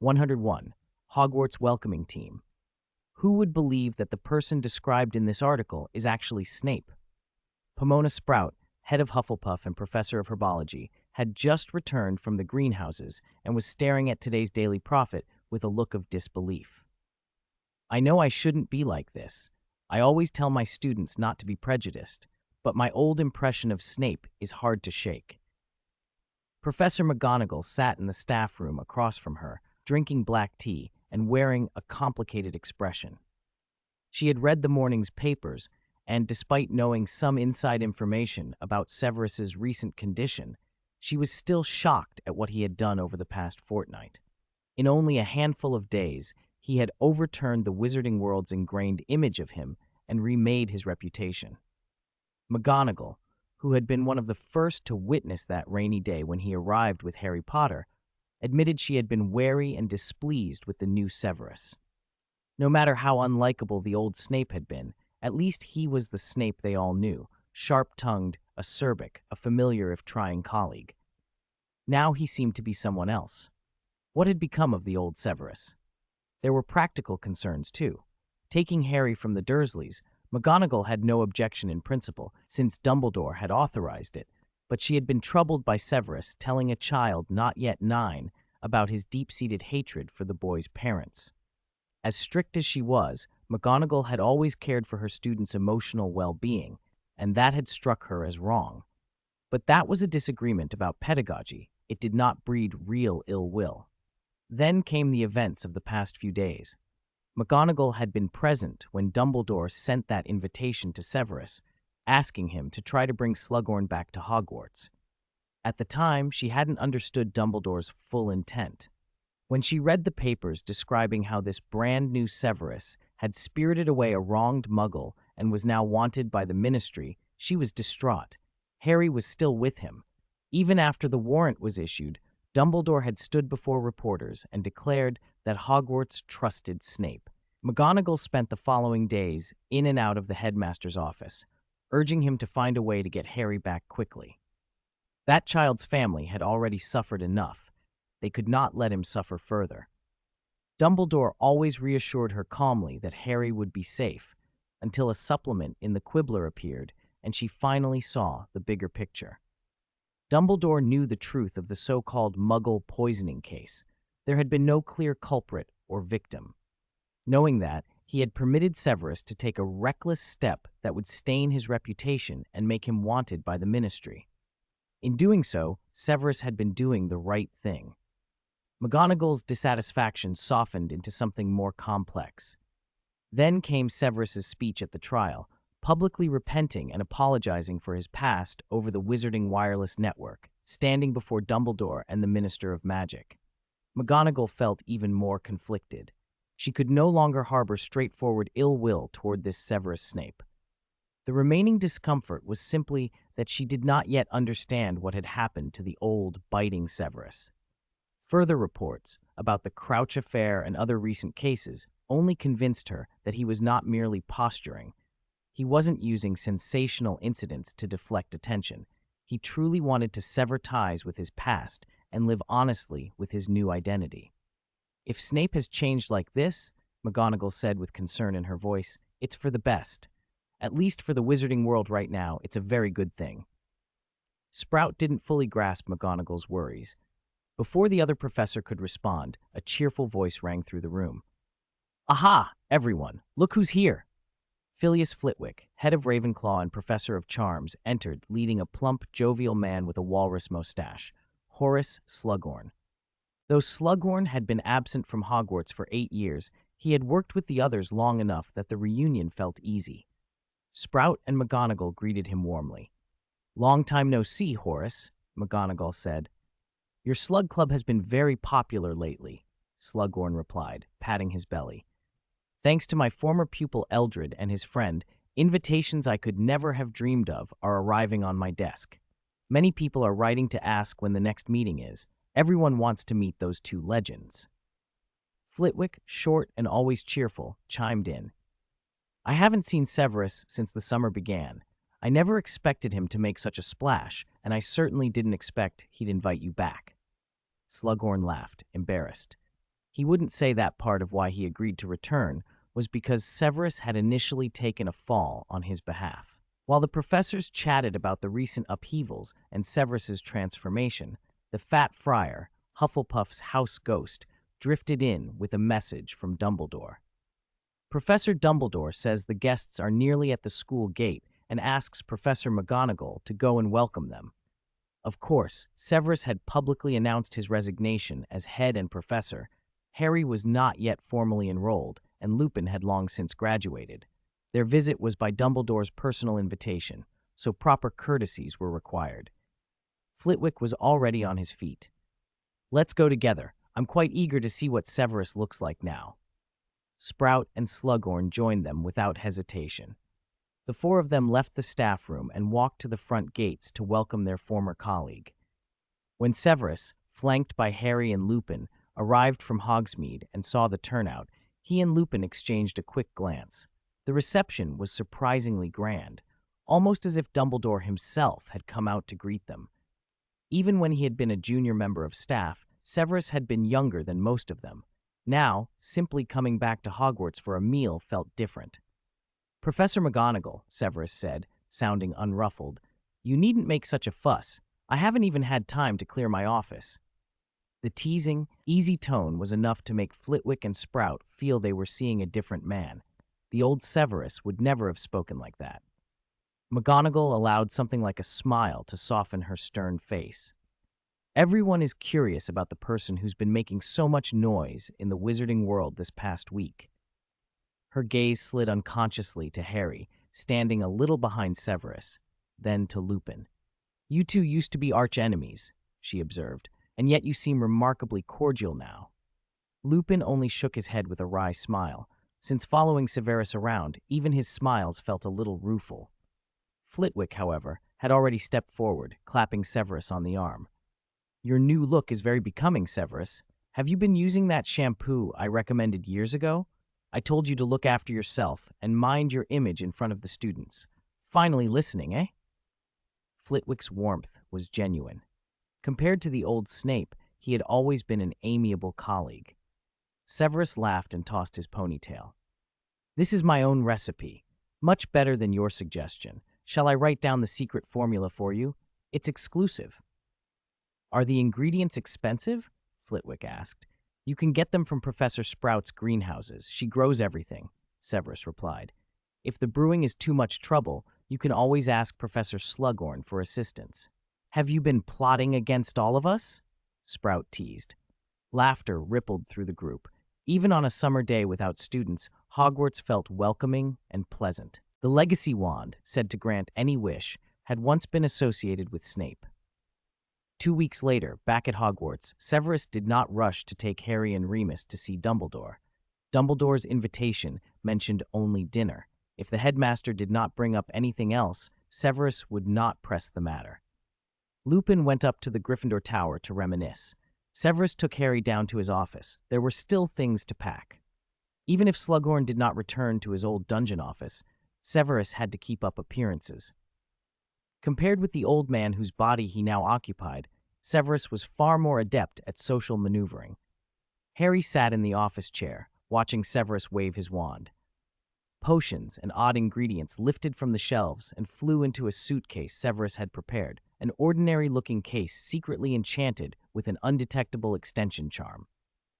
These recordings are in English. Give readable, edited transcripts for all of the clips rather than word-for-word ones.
101. Hogwarts Welcoming Team. Who would believe that the person described in this article is actually Snape? Pomona Sprout, head of Hufflepuff and professor of herbology, had just returned from the greenhouses and was staring at today's Daily Prophet with a look of disbelief. I know I shouldn't be like this. I always tell my students not to be prejudiced, but my old impression of Snape is hard to shake. Professor McGonagall sat in the staff room across from her, drinking black tea and wearing a complicated expression. She had read the morning's papers, and despite knowing some inside information about Severus's recent condition, she was still shocked at what he had done over the past fortnight. In only a handful of days, he had overturned the wizarding world's ingrained image of him and remade his reputation. McGonagall, who had been one of the first to witness that rainy day when he arrived with Harry Potter, admitted she had been wary and displeased with the new Severus. No matter how unlikable the old Snape had been, at least he was the Snape they all knew, sharp-tongued, acerbic, a familiar if trying colleague. Now he seemed to be someone else. What had become of the old Severus? There were practical concerns, too. Taking Harry from the Dursleys, McGonagall had no objection in principle, since Dumbledore had authorized it, but she had been troubled by Severus telling a child not yet 9 about his deep-seated hatred for the boy's parents. As strict as she was, McGonagall had always cared for her students' emotional well-being, and that had struck her as wrong. But that was a disagreement about pedagogy. It did not breed real ill will. Then came the events of the past few days. McGonagall had been present when Dumbledore sent that invitation to Severus, asking him to try to bring Slughorn back to Hogwarts. At the time, she hadn't understood Dumbledore's full intent. When she read the papers describing how this brand new Severus had spirited away a wronged muggle and was now wanted by the Ministry, she was distraught. Harry was still with him. Even after the warrant was issued, Dumbledore had stood before reporters and declared that Hogwarts trusted Snape. McGonagall spent the following days in and out of the headmaster's office, urging him to find a way to get Harry back quickly. That child's family had already suffered enough. They could not let him suffer further. Dumbledore always reassured her calmly that Harry would be safe, until a supplement in the Quibbler appeared and she finally saw the bigger picture. Dumbledore knew the truth of the so-called Muggle poisoning case. There had been no clear culprit or victim. Knowing that, he had permitted Severus to take a reckless step that would stain his reputation and make him wanted by the Ministry. In doing so, Severus had been doing the right thing. McGonagall's dissatisfaction softened into something more complex. Then came Severus's speech at the trial, publicly repenting and apologizing for his past over the Wizarding Wireless Network, standing before Dumbledore and the Minister of Magic. McGonagall felt even more conflicted. She could no longer harbor straightforward ill will toward this Severus Snape. The remaining discomfort was simply that she did not yet understand what had happened to the old, biting Severus. Further reports about the Crouch affair and other recent cases only convinced her that he was not merely posturing. He wasn't using sensational incidents to deflect attention. He truly wanted to sever ties with his past and live honestly with his new identity. If Snape has changed like this, McGonagall said with concern in her voice, it's for the best. At least for the wizarding world right now, it's a very good thing. Sprout didn't fully grasp McGonagall's worries. Before the other professor could respond, a cheerful voice rang through the room. Aha, everyone, look who's here. Phileas Flitwick, head of Ravenclaw and professor of charms, entered, leading a plump, jovial man with a walrus mustache, Horace Slughorn. Though Slughorn had been absent from Hogwarts for 8 years, he had worked with the others long enough that the reunion felt easy. Sprout and McGonagall greeted him warmly. Long time no see, Horace, McGonagall said. Your slug club has been very popular lately, Slughorn replied, patting his belly. Thanks to my former pupil Eldred and his friend, invitations I could never have dreamed of are arriving on my desk. Many people are writing to ask when the next meeting is. Everyone wants to meet those two legends. Flitwick, short and always cheerful, chimed in. I haven't seen Severus since the summer began. I never expected him to make such a splash, and I certainly didn't expect he'd invite you back. Slughorn laughed, embarrassed. He wouldn't say that part of why he agreed to return was because Severus had initially taken a fall on his behalf. While the professors chatted about the recent upheavals and Severus's transformation, the fat friar, Hufflepuff's house ghost, drifted in with a message from Dumbledore. Professor Dumbledore says the guests are nearly at the school gate and asks Professor McGonagall to go and welcome them. Of course, Severus had publicly announced his resignation as head and professor. Harry was not yet formally enrolled, and Lupin had long since graduated. Their visit was by Dumbledore's personal invitation, so proper courtesies were required. Flitwick was already on his feet. "Let's go together. I'm quite eager to see what Severus looks like now." Sprout and Slughorn joined them without hesitation. The four of them left the staff room and walked to the front gates to welcome their former colleague. When Severus, flanked by Harry and Lupin, arrived from Hogsmeade and saw the turnout, he and Lupin exchanged a quick glance. The reception was surprisingly grand, almost as if Dumbledore himself had come out to greet them. Even when he had been a junior member of staff, Severus had been younger than most of them. Now, simply coming back to Hogwarts for a meal felt different. "Professor McGonagall," Severus said, sounding unruffled, "you needn't make such a fuss. I haven't even had time to clear my office." The teasing, easy tone was enough to make Flitwick and Sprout feel they were seeing a different man. The old Severus would never have spoken like that. McGonagall allowed something like a smile to soften her stern face. "Everyone is curious about the person who's been making so much noise in the wizarding world this past week." Her gaze slid unconsciously to Harry, standing a little behind Severus, then to Lupin. "You two used to be arch-enemies," she observed, "and yet you seem remarkably cordial now." Lupin only shook his head with a wry smile. Since following Severus around, even his smiles felt a little rueful. Flitwick, however, had already stepped forward, clapping Severus on the arm. "Your new look is very becoming, Severus. Have you been using that shampoo I recommended years ago? I told you to look after yourself and mind your image in front of the students. Finally listening, eh?" Flitwick's warmth was genuine. Compared to the old Snape, he had always been an amiable colleague. Severus laughed and tossed his ponytail. "This is my own recipe. Much better than your suggestion. Shall I write down the secret formula for you? It's exclusive." "Are the ingredients expensive?" Flitwick asked. "You can get them from Professor Sprout's greenhouses. She grows everything," Severus replied. "If the brewing is too much trouble, you can always ask Professor Slughorn for assistance." "Have you been plotting against all of us?" Sprout teased. Laughter rippled through the group. Even on a summer day without students, Hogwarts felt welcoming and pleasant. The legacy wand, said to grant any wish, had once been associated with Snape. 2 weeks later, back at Hogwarts, Severus did not rush to take Harry and Remus to see Dumbledore. Dumbledore's invitation mentioned only dinner. If the headmaster did not bring up anything else, Severus would not press the matter. Lupin went up to the Gryffindor Tower to reminisce. Severus took Harry down to his office. There were still things to pack. Even if Slughorn did not return to his old dungeon office, Severus had to keep up appearances. Compared with the old man whose body he now occupied, Severus was far more adept at social maneuvering. Harry sat in the office chair, watching Severus wave his wand. Potions and odd ingredients lifted from the shelves and flew into a suitcase Severus had prepared, an ordinary-looking case secretly enchanted with an undetectable extension charm.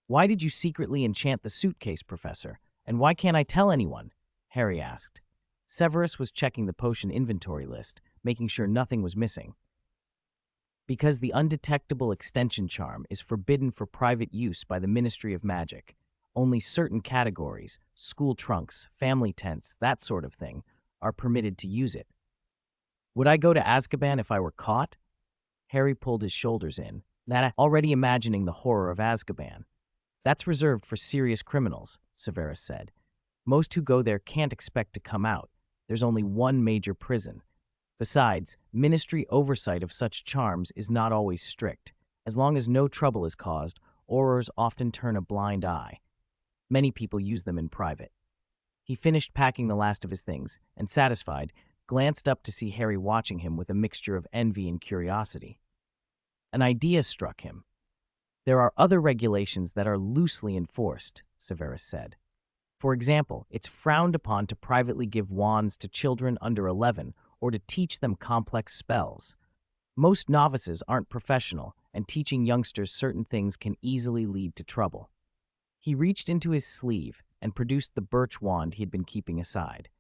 "Why did you secretly enchant the suitcase, Professor? And why can't I tell anyone?" Harry asked. Severus was checking the potion inventory list, making sure nothing was missing. "Because the undetectable extension charm is forbidden for private use by the Ministry of Magic. Only certain categories, school trunks, family tents, that sort of thing, are permitted to use it." "Would I go to Azkaban if I were caught?" Harry pulled his shoulders in, already imagining the horror of Azkaban. "That's reserved for serious criminals," Severus said. "Most who go there can't expect to come out. There's only one major prison. Besides, ministry oversight of such charms is not always strict. As long as no trouble is caused, Aurors often turn a blind eye. Many people use them in private." He finished packing the last of his things, and satisfied, glanced up to see Harry watching him with a mixture of envy and curiosity. An idea struck him. There are other regulations that are loosely enforced, Severus said. For example, it's frowned upon to privately give wands to children under 11 or to teach them complex spells. Most novices aren't professional, and teaching youngsters certain things can easily lead to trouble. He reached into his sleeve and produced the birch wand he had been keeping aside.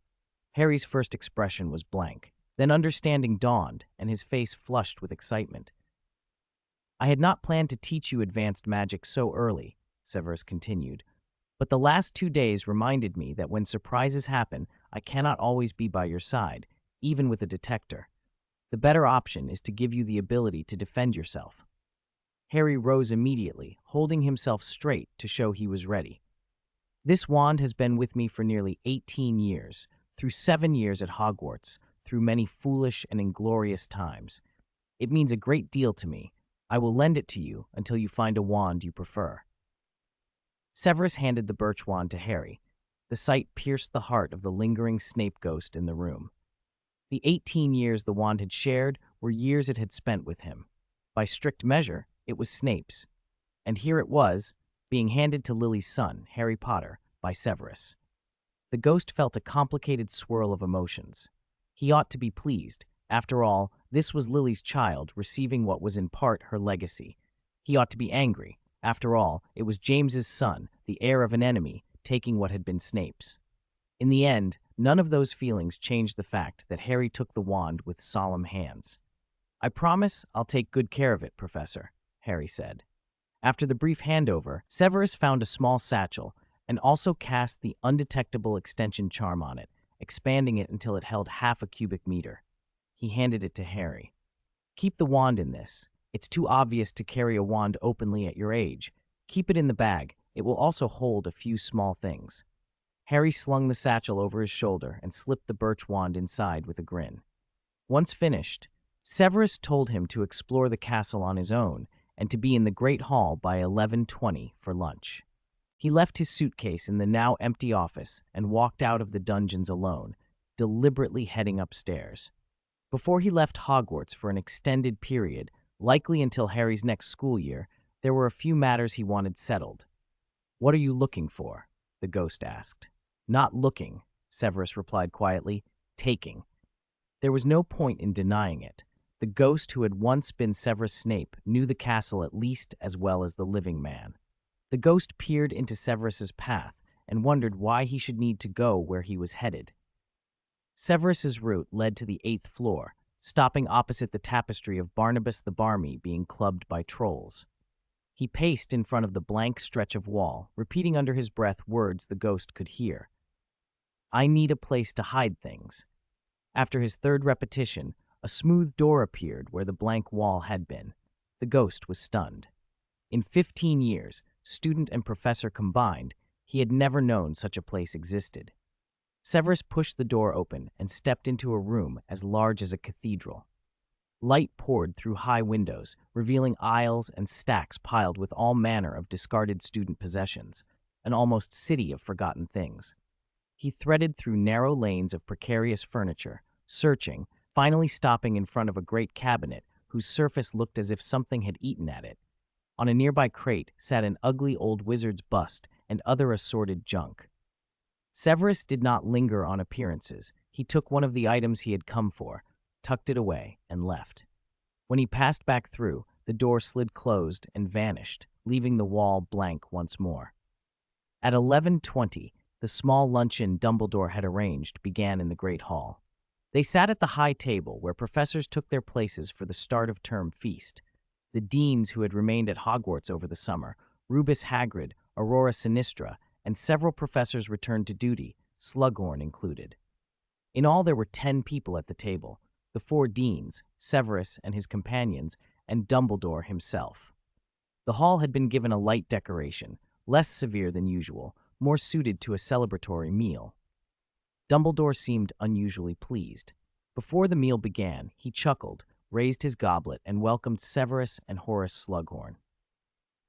Harry's first expression was blank. Then understanding dawned, and his face flushed with excitement. "I had not planned to teach you advanced magic so early," Severus continued, "but the last 2 days reminded me that when surprises happen, I cannot always be by your side, even with a detector. The better option is to give you the ability to defend yourself." Harry rose immediately, holding himself straight to show he was ready. "This wand has been with me for nearly 18 years, through 7 years at Hogwarts, through many foolish and inglorious times. It means a great deal to me. I will lend it to you until you find a wand you prefer." Severus handed the birch wand to Harry. The sight pierced the heart of the lingering Snape ghost in the room. The 18 years the wand had shared were years it had spent with him. By strict measure, it was Snape's. And here it was, being handed to Lily's son, Harry Potter, by Severus. The ghost felt a complicated swirl of emotions. He ought to be pleased. After all, this was Lily's child receiving what was in part her legacy. He ought to be angry. After all, it was James's son, the heir of an enemy, taking what had been Snape's. In the end, none of those feelings changed the fact that Harry took the wand with solemn hands. "I promise I'll take good care of it, Professor," Harry said. After the brief handover, Severus found a small satchel and also cast the undetectable extension charm on it, expanding it until it held half a cubic meter. He handed it to Harry. "Keep the wand in this. It's too obvious to carry a wand openly at your age. Keep it in the bag. It will also hold a few small things." Harry slung the satchel over his shoulder and slipped the birch wand inside with a grin. Once finished, Severus told him to explore the castle on his own and to be in the Great Hall by 11:20 for lunch. He left his suitcase in the now empty office and walked out of the dungeons alone, deliberately heading upstairs. Before he left Hogwarts for an extended period, likely until Harry's next school year, there were a few matters he wanted settled. "What are you looking for?" the ghost asked. "Not looking," Severus replied quietly, "taking." There was no point in denying it. The ghost who had once been Severus Snape knew the castle at least as well as the living man. The ghost peered into Severus's path and wondered why he should need to go where he was headed. Severus's route led to the 8th floor, stopping opposite the tapestry of Barnabas the Barmy being clubbed by trolls. He paced in front of the blank stretch of wall, repeating under his breath words the ghost could hear. "I need a place to hide things." After his third repetition, a smooth door appeared where the blank wall had been. The ghost was stunned. In 15 years, student and professor combined, he had never known such a place existed. Severus pushed the door open and stepped into a room as large as a cathedral. Light poured through high windows, revealing aisles and stacks piled with all manner of discarded student possessions, an almost city of forgotten things. He threaded through narrow lanes of precarious furniture, searching, finally stopping in front of a great cabinet whose surface looked as if something had eaten at it. On a nearby crate sat an ugly old wizard's bust and other assorted junk. Severus did not linger on appearances. He took one of the items he had come for, tucked it away, and left. When he passed back through, the door slid closed and vanished, leaving the wall blank once more. At 11:20, the small luncheon Dumbledore had arranged began in the Great Hall. They sat at the high table where professors took their places for the start-of-term feast. The deans who had remained at Hogwarts over the summer, Rubus Hagrid, Aurora Sinistra, and several professors returned to duty, Slughorn included. In all, there were 10 people at the table, the 4 deans, Severus and his companions, and Dumbledore himself. The hall had been given a light decoration, less severe than usual, more suited to a celebratory meal. Dumbledore seemed unusually pleased. Before the meal began, he chuckled, raised his goblet, and welcomed Severus and Horace Slughorn.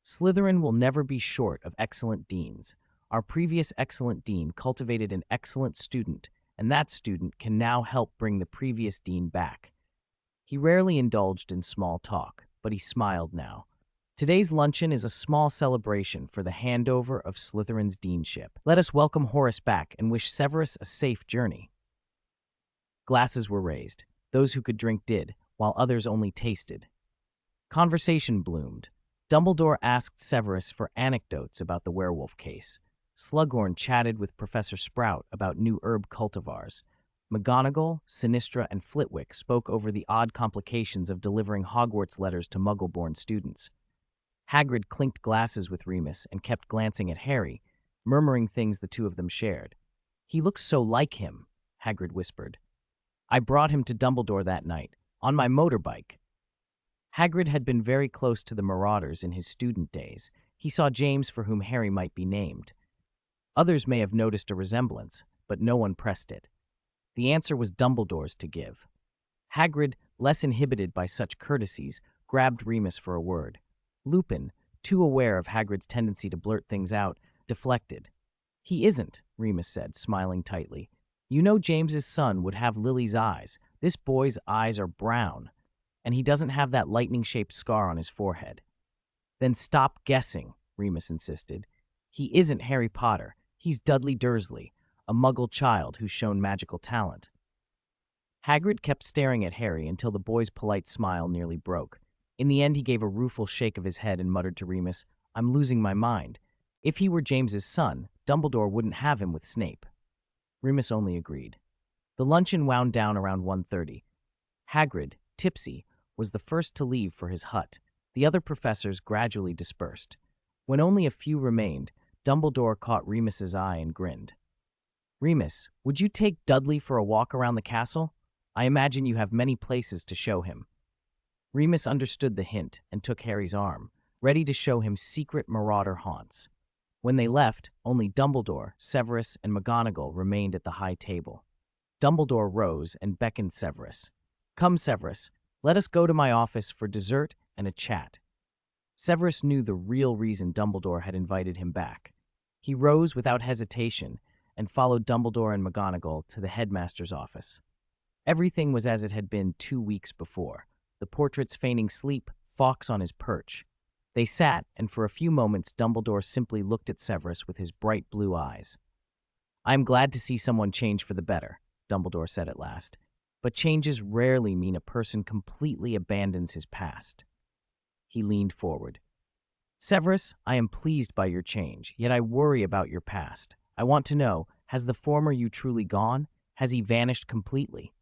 "Slytherin will never be short of excellent deans. Our previous excellent dean cultivated an excellent student, and that student can now help bring the previous dean back." He rarely indulged in small talk, but he smiled now. Today's luncheon is a small celebration for the handover of Slytherin's deanship. Let us welcome Horace back and wish Severus a safe journey. Glasses were raised. Those who could drink did, while others only tasted. Conversation bloomed. Dumbledore asked Severus for anecdotes about the werewolf case. Slughorn chatted with Professor Sprout about new herb cultivars. McGonagall, Sinistra, and Flitwick spoke over the odd complications of delivering Hogwarts letters to Muggle-born students. Hagrid clinked glasses with Remus and kept glancing at Harry, murmuring things the two of them shared. "He looks so like him," Hagrid whispered. "I brought him to Dumbledore that night, on my motorbike." Hagrid had been very close to the Marauders in his student days. He saw James, for whom Harry might be named. Others may have noticed a resemblance, but no one pressed it. The answer was Dumbledore's to give. Hagrid, less inhibited by such courtesies, grabbed Remus for a word. Lupin, too aware of Hagrid's tendency to blurt things out, deflected. "He isn't," Remus said, smiling tightly. "You know James's son would have Lily's eyes. This boy's eyes are brown, and he doesn't have that lightning-shaped scar on his forehead." "Then stop guessing," Remus insisted. "He isn't Harry Potter. He's Dudley Dursley, a Muggle child who's shown magical talent." Hagrid kept staring at Harry until the boy's polite smile nearly broke. In the end, he gave a rueful shake of his head and muttered to Remus, "I'm losing my mind. If he were James's son, Dumbledore wouldn't have him with Snape." Remus only agreed. The luncheon wound down around 1:30. Hagrid, tipsy, was the first to leave for his hut. The other professors gradually dispersed. When only a few remained, Dumbledore caught Remus's eye and grinned. "Remus, would you take Dudley for a walk around the castle? I imagine you have many places to show him." Remus understood the hint and took Harry's arm, ready to show him secret marauder haunts. When they left, only Dumbledore, Severus, and McGonagall remained at the high table. Dumbledore rose and beckoned Severus. "Come, Severus, let us go to my office for dessert and a chat." Severus knew the real reason Dumbledore had invited him back. He rose without hesitation and followed Dumbledore and McGonagall to the headmaster's office. Everything was as it had been 2 weeks before. The portraits feigning sleep, Fawkes on his perch. They sat, and for a few moments Dumbledore simply looked at Severus with his bright blue eyes. "I am glad to see someone change for the better," Dumbledore said at last. "But changes rarely mean a person completely abandons his past." He leaned forward. "Severus, I am pleased by your change, yet I worry about your past. I want to know, has the former you truly gone? Has he vanished completely?"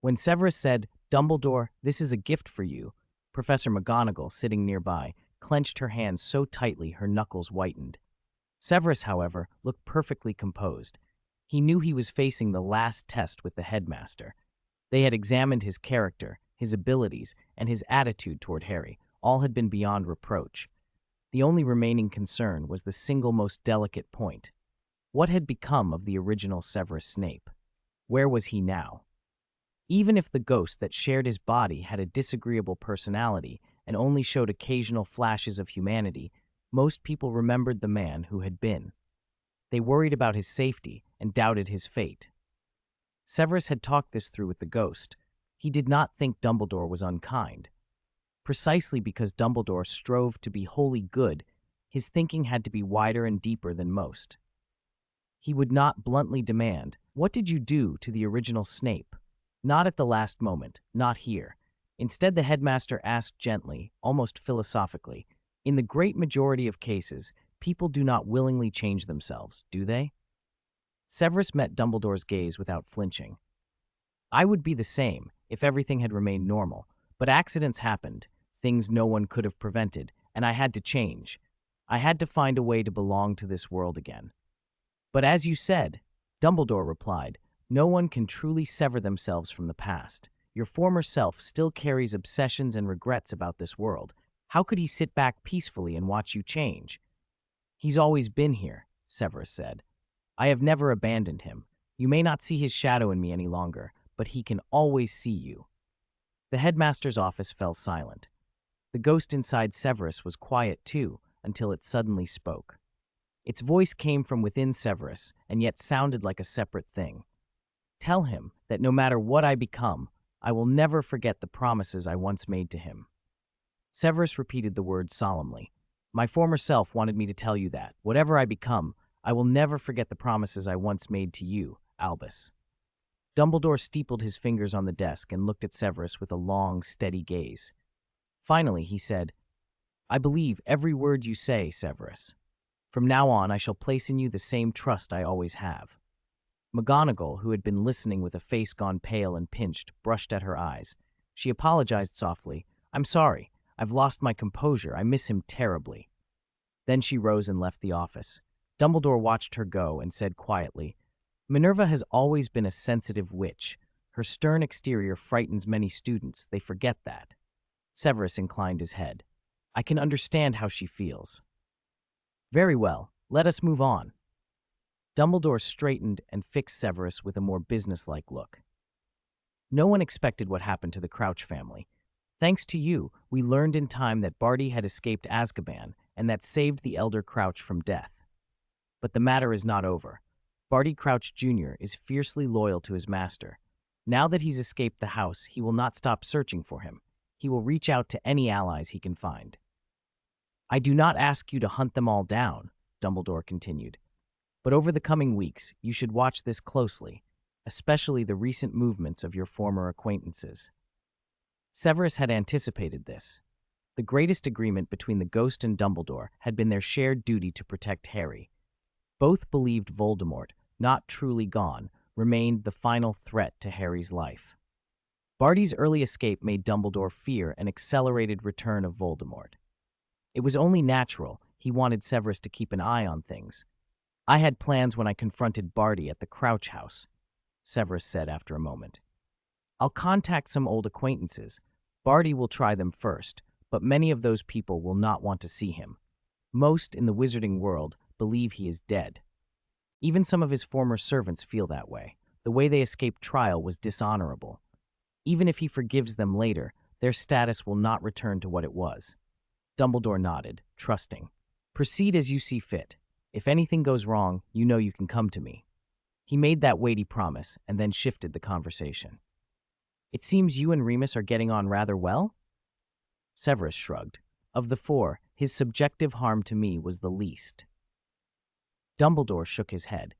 When Severus said, "Dumbledore, this is a gift for you," Professor McGonagall, sitting nearby, clenched her hands so tightly her knuckles whitened. Severus, however, looked perfectly composed. He knew he was facing the last test with the headmaster. They had examined his character, his abilities, and his attitude toward Harry. All had been beyond reproach. The only remaining concern was the single most delicate point. What had become of the original Severus Snape? Where was he now? Even if the ghost that shared his body had a disagreeable personality and only showed occasional flashes of humanity, most people remembered the man who had been. They worried about his safety and doubted his fate. Severus had talked this through with the ghost. He did not think Dumbledore was unkind. Precisely because Dumbledore strove to be wholly good, his thinking had to be wider and deeper than most. He would not bluntly demand, "What did you do to the original Snape?" Not at the last moment, not here. Instead, the headmaster asked gently, almost philosophically, "In the great majority of cases, people do not willingly change themselves, do they?" Severus met Dumbledore's gaze without flinching. "I would be the same if everything had remained normal, but accidents happened, things no one could have prevented, and I had to change. I had to find a way to belong to this world again." "But as you said," Dumbledore replied, "no one can truly sever themselves from the past. Your former self still carries obsessions and regrets about this world. How could he sit back peacefully and watch you change?" "He's always been here," Severus said. "I have never abandoned him. You may not see his shadow in me any longer, but he can always see you." The headmaster's office fell silent. The ghost inside Severus was quiet too, until it suddenly spoke. Its voice came from within Severus, and yet sounded like a separate thing. "Tell him that no matter what I become, I will never forget the promises I once made to him." Severus repeated the words solemnly. My former self wanted me to tell you that, whatever I become, I will never forget the promises I once made to you, Albus. Dumbledore steepled his fingers on the desk and looked at Severus with a long, steady gaze. Finally, he said, I believe every word you say, Severus. From now on, I shall place in you the same trust I always have. McGonagall, who had been listening with a face gone pale and pinched, brushed at her eyes. She apologized softly. I'm sorry. I've lost my composure. I miss him terribly. Then she rose and left the office. Dumbledore watched her go and said quietly, Minerva has always been a sensitive witch. Her stern exterior frightens many students. They forget that. Severus inclined his head. I can understand how she feels. Very well. Let us move on. Dumbledore straightened and fixed Severus with a more businesslike look. No one expected what happened to the Crouch family. Thanks to you, we learned in time that Barty had escaped Azkaban and that saved the Elder Crouch from death. But the matter is not over. Barty Crouch Jr. is fiercely loyal to his master. Now that he's escaped the house, he will not stop searching for him. He will reach out to any allies he can find. I do not ask you to hunt them all down, Dumbledore continued. But over the coming weeks, you should watch this closely, especially the recent movements of your former acquaintances. Severus had anticipated this. The greatest agreement between the Ghost and Dumbledore had been their shared duty to protect Harry. Both believed Voldemort, not truly gone, remained the final threat to Harry's life. Barty's early escape made Dumbledore fear an accelerated return of Voldemort. It was only natural. He wanted Severus to keep an eye on things. I had plans when I confronted Barty at the Crouch House, Severus said after a moment. I'll contact some old acquaintances. Barty will try them first, but many of those people will not want to see him. Most in the wizarding world believe he is dead. Even some of his former servants feel that way. The way they escaped trial was dishonorable. Even if he forgives them later, their status will not return to what it was. Dumbledore nodded, trusting. Proceed as you see fit. If anything goes wrong, you know you can come to me. He made that weighty promise and then shifted the conversation. It seems you and Remus are getting on rather well? Severus shrugged. Of the four, his subjective harm to me was the least. Dumbledore shook his head.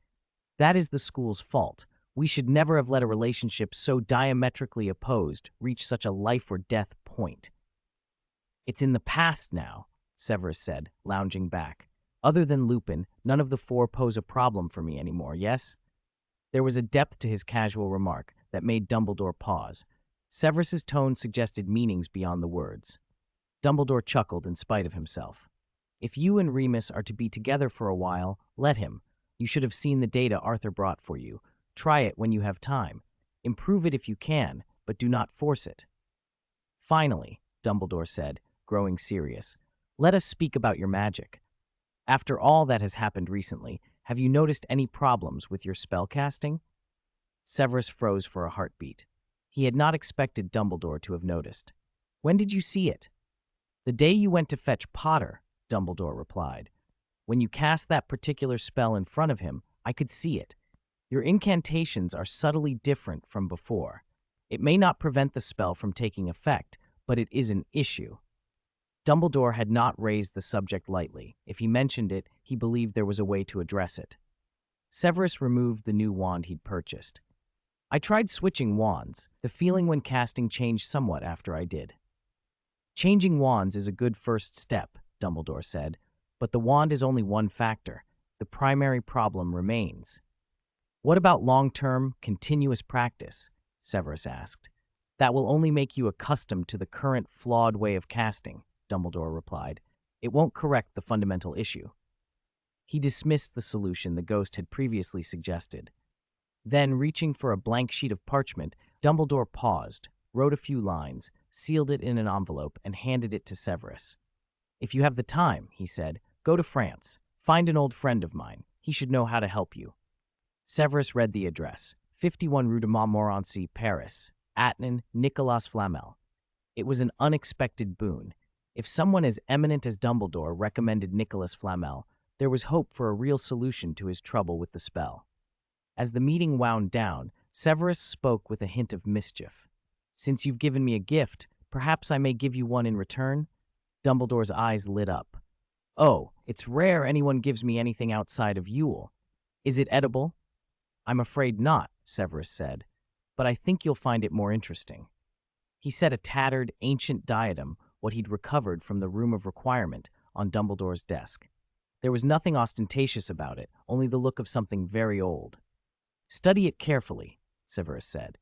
That is the school's fault. We should never have let a relationship so diametrically opposed reach such a life-or-death point. It's in the past now, Severus said, lounging back. Other than Lupin, none of the four pose a problem for me anymore, yes? There was a depth to his casual remark that made Dumbledore pause. Severus's tone suggested meanings beyond the words. Dumbledore chuckled in spite of himself. If you and Remus are to be together for a while, let him. You should have seen the data Arthur brought for you. Try it when you have time. Improve it if you can, but do not force it. Finally, Dumbledore said, growing serious, let us speak about your magic. After all that has happened recently, have you noticed any problems with your spellcasting? Severus froze for a heartbeat. He had not expected Dumbledore to have noticed. When did you see it? The day you went to fetch Potter, Dumbledore replied. When you cast that particular spell in front of him, I could see it. Your incantations are subtly different from before. It may not prevent the spell from taking effect, but it is an issue. Dumbledore had not raised the subject lightly. If he mentioned it, he believed there was a way to address it. Severus removed the new wand he'd purchased. I tried switching wands. The feeling when casting changed somewhat after I did. Changing wands is a good first step, Dumbledore said, but the wand is only one factor. The primary problem remains. What about long-term, continuous practice? Severus asked. That will only make you accustomed to the current flawed way of casting, Dumbledore replied. It won't correct the fundamental issue. He dismissed the solution the ghost had previously suggested. Then, reaching for a blank sheet of parchment, Dumbledore paused, wrote a few lines, sealed it in an envelope, and handed it to Severus. If you have the time, he said, go to France. Find an old friend of mine. He should know how to help you. Severus read the address, 51 Rue de Montmorency, Paris, Atnan, Nicolas Flamel. It was an unexpected boon. If someone as eminent as Dumbledore recommended Nicolas Flamel, there was hope for a real solution to his trouble with the spell. As the meeting wound down, Severus spoke with a hint of mischief. Since you've given me a gift, perhaps I may give you one in return? Dumbledore's eyes lit up. "Oh, it's rare anyone gives me anything outside of Yule. Is it edible?" "I'm afraid not," Severus said, "but I think you'll find it more interesting." He set a tattered, ancient diadem, what he'd recovered from the Room of Requirement, on Dumbledore's desk. There was nothing ostentatious about it, only the look of something very old. "Study it carefully," Severus said.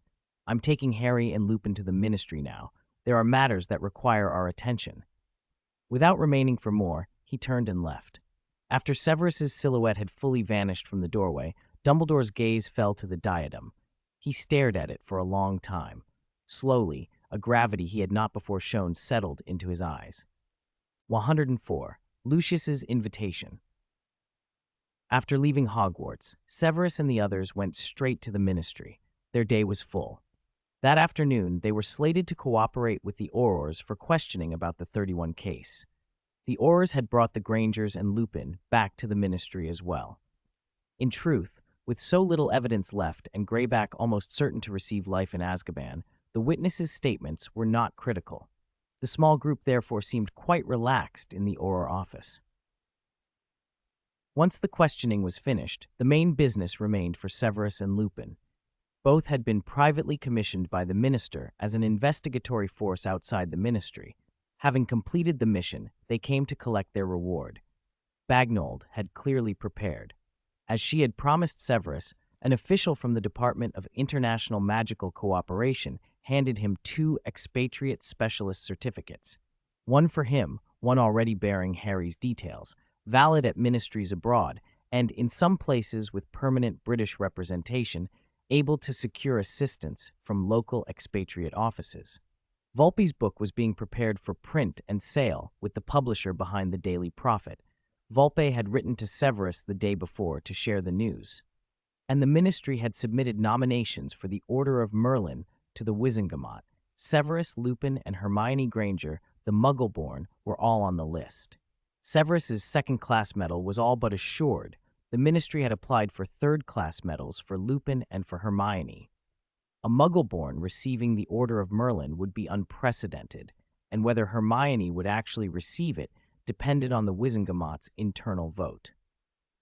"I'm taking Harry and Lupin to the Ministry now. There are matters that require our attention." Without remaining for more, he turned and left. After Severus's silhouette had fully vanished from the doorway, Dumbledore's gaze fell to the diadem. He stared at it for a long time. Slowly, a gravity he had not before shown settled into his eyes. 104. Lucius's Invitation. After leaving Hogwarts, Severus and the others went straight to the Ministry. Their day was full. That afternoon, they were slated to cooperate with the Aurors for questioning about the 31 case. The Aurors had brought the Grangers and Lupin back to the Ministry as well. In truth, with so little evidence left and Greyback almost certain to receive life in Azkaban, the witnesses' statements were not critical. The small group therefore seemed quite relaxed in the Auror office. Once the questioning was finished, the main business remained for Severus and Lupin. Both had been privately commissioned by the minister as an investigatory force outside the Ministry. Having completed the mission, they came to collect their reward. Bagnold had clearly prepared. As she had promised Severus, an official from the Department of International Magical Cooperation handed him 2 expatriate specialist certificates. One for him, one already bearing Harry's details, valid at ministries abroad, and in some places with permanent British representation, able to secure assistance from local expatriate offices. Volpe's book was being prepared for print and sale with the publisher behind the Daily Prophet. Volpe had written to Severus the day before to share the news. And the Ministry had submitted nominations for the Order of Merlin to the Wizengamot. Severus, Lupin, and Hermione Granger, the Muggle-born, were all on the list. Severus's second-class medal was all but assured. The Ministry had applied for third-class medals for Lupin and for Hermione. A Muggle-born receiving the Order of Merlin would be unprecedented, and whether Hermione would actually receive it depended on the Wizengamot's internal vote.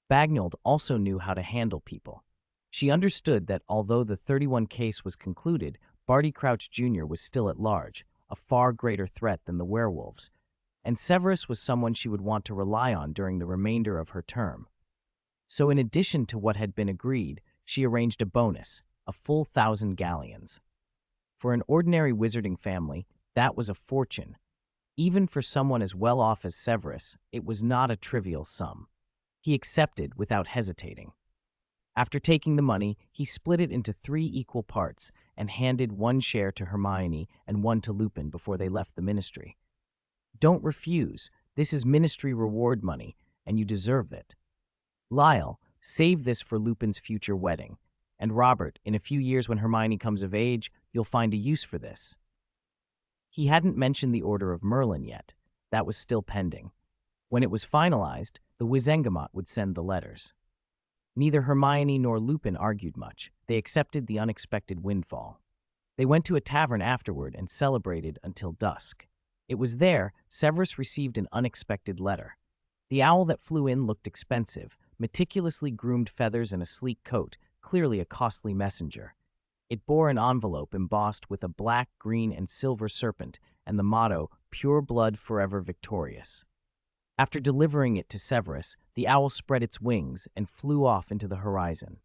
Bagnold also knew how to handle people. She understood that although the 31 case was concluded, Barty Crouch Jr. was still at large, a far greater threat than the werewolves, and Severus was someone she would want to rely on during the remainder of her term. So in addition to what had been agreed, she arranged a bonus, a full 1,000 galleons. For an ordinary wizarding family, that was a fortune. Even for someone as well off as Severus, it was not a trivial sum. He accepted without hesitating. After taking the money, he split it into 3 equal parts and handed 1 share to Hermione and 1 to Lupin before they left the Ministry. "Don't refuse. This is Ministry reward money, and you deserve it. Lyle, save this for Lupin's future wedding. And Robert, in a few years when Hermione comes of age, you'll find a use for this." He hadn't mentioned the Order of Merlin yet. That was still pending. When it was finalized, the Wizengamot would send the letters. Neither Hermione nor Lupin argued much. They accepted the unexpected windfall. They went to a tavern afterward and celebrated until dusk. It was there Severus received an unexpected letter. The owl that flew in looked expensive, meticulously groomed feathers and a sleek coat, clearly a costly messenger. It bore an envelope embossed with a black, green, and silver serpent and the motto, "Pure Blood Forever Victorious." After delivering it to Severus, the owl spread its wings and flew off into the horizon.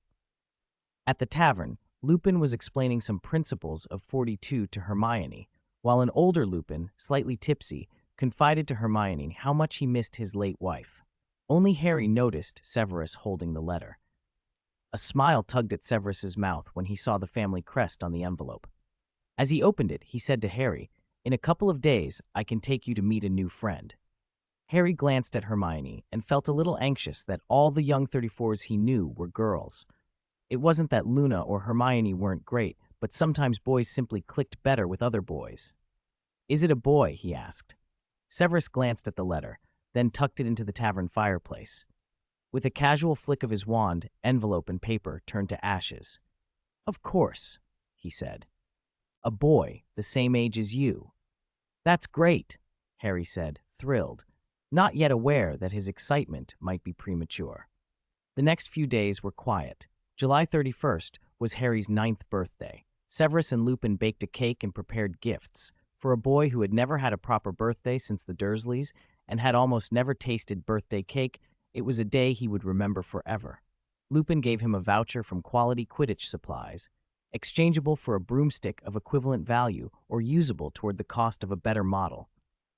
At the tavern, Lupin was explaining some principles of 42 to Hermione, while an older Lupin, slightly tipsy, confided to Hermione how much he missed his late wife. Only Harry noticed Severus holding the letter. A smile tugged at Severus's mouth when he saw the family crest on the envelope. As he opened it, he said to Harry, "In a couple of days, I can take you to meet a new friend." Harry glanced at Hermione and felt a little anxious that all the young 34s he knew were girls. It wasn't that Luna or Hermione weren't great, but sometimes boys simply clicked better with other boys. "Is it a boy?" he asked. Severus glanced at the letter, then tucked it into the tavern fireplace. With a casual flick of his wand, envelope and paper turned to ashes. "Of course," he said. "A boy, the same age as you." "That's great," Harry said, thrilled, not yet aware that his excitement might be premature. The next few days were quiet. July 31st was Harry's 9th birthday. Severus and Lupin baked a cake and prepared gifts. For a boy who had never had a proper birthday since the Dursleys and had almost never tasted birthday cake, it was a day he would remember forever. Lupin gave him a voucher from Quality Quidditch Supplies, exchangeable for a broomstick of equivalent value or usable toward the cost of a better model,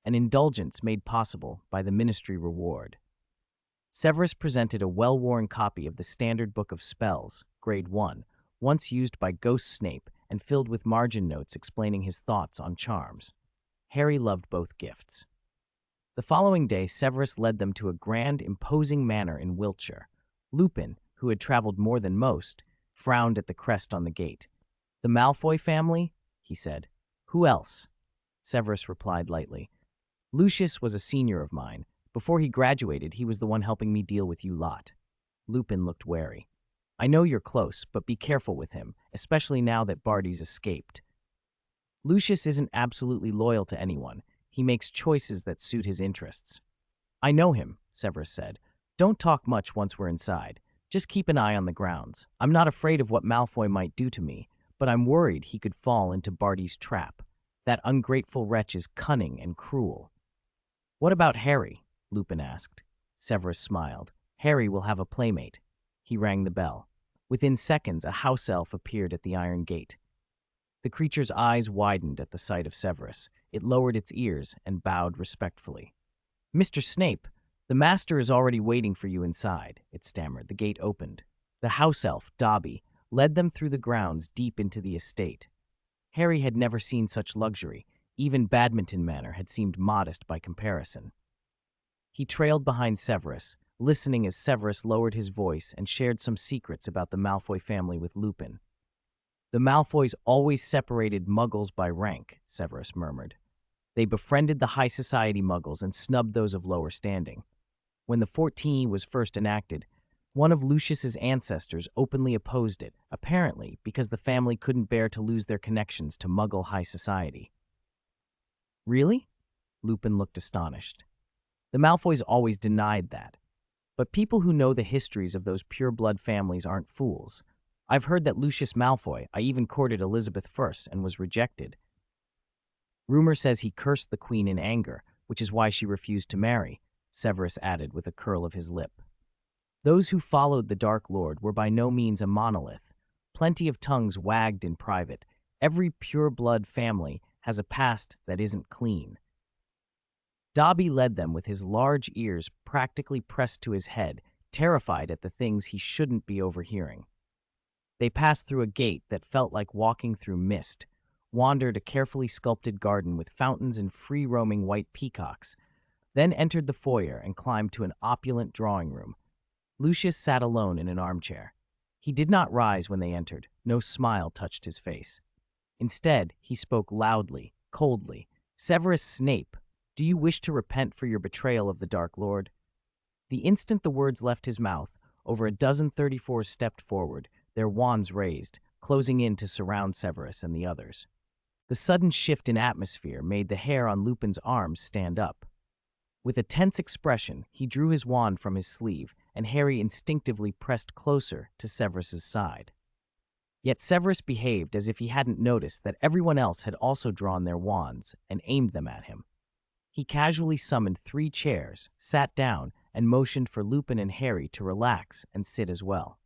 an indulgence made possible by the Ministry reward. Severus presented a well-worn copy of the Standard Book of Spells, Grade 1, once used by Ghost Snape and filled with margin notes explaining his thoughts on charms. Harry loved both gifts. The following day, Severus led them to a grand, imposing manor in Wiltshire. Lupin, who had traveled more than most, frowned at the crest on the gate. "The Malfoy family?" he said. "Who else?" Severus replied lightly. "Lucius was a senior of mine. Before he graduated, he was the one helping me deal with you lot." Lupin looked wary. "I know you're close, but be careful with him, especially now that Barty's escaped. Lucius isn't absolutely loyal to anyone. He makes choices that suit his interests." "I know him," Severus said. "Don't talk much once we're inside. Just keep an eye on the grounds. I'm not afraid of what Malfoy might do to me, but I'm worried he could fall into Barty's trap. That ungrateful wretch is cunning and cruel." "What about Harry?" Lupin asked. Severus smiled. "Harry will have a playmate." He rang the bell. Within seconds, a house elf appeared at the iron gate. The creature's eyes widened at the sight of Severus. It lowered its ears and bowed respectfully. "Mr. Snape, the master is already waiting for you inside," it stammered. The gate opened. The house elf, Dobby, led them through the grounds deep into the estate. Harry had never seen such luxury. Even Badminton Manor had seemed modest by comparison. He trailed behind Severus, listening as Severus lowered his voice and shared some secrets about the Malfoy family with Lupin. "The Malfoys always separated Muggles by rank," Severus murmured. "They befriended the high society Muggles and snubbed those of lower standing. When the 14 was first enacted, one of Lucius's ancestors openly opposed it, apparently because the family couldn't bear to lose their connections to Muggle high society." "Really?" Lupin looked astonished. "The Malfoys always denied that. But people who know the histories of those pure-blood families aren't fools. I've heard that Lucius Malfoy, I even courted Elizabeth I and was rejected. Rumor says he cursed the queen in anger, which is why she refused to marry," Severus added with a curl of his lip. Those who followed the Dark Lord were by no means a monolith. Plenty of tongues wagged in private. Every pure-blood family has a past that isn't clean. Dobby led them with his large ears practically pressed to his head, terrified at the things he shouldn't be overhearing. They passed through a gate that felt like walking through mist, wandered a carefully sculpted garden with fountains and free-roaming white peacocks, then entered the foyer and climbed to an opulent drawing room. Lucius sat alone in an armchair. He did not rise when they entered. No smile touched his face. Instead, he spoke loudly, coldly. "Severus Snape, do you wish to repent for your betrayal of the Dark Lord?" The instant the words left his mouth, over a dozen 34s stepped forward, their wands raised, closing in to surround Severus and the others. The sudden shift in atmosphere made the hair on Lupin's arms stand up. With a tense expression, he drew his wand from his sleeve, and Harry instinctively pressed closer to Severus's side. Yet Severus behaved as if he hadn't noticed that everyone else had also drawn their wands and aimed them at him. He casually summoned 3 chairs, sat down, and motioned for Lupin and Harry to relax and sit as well.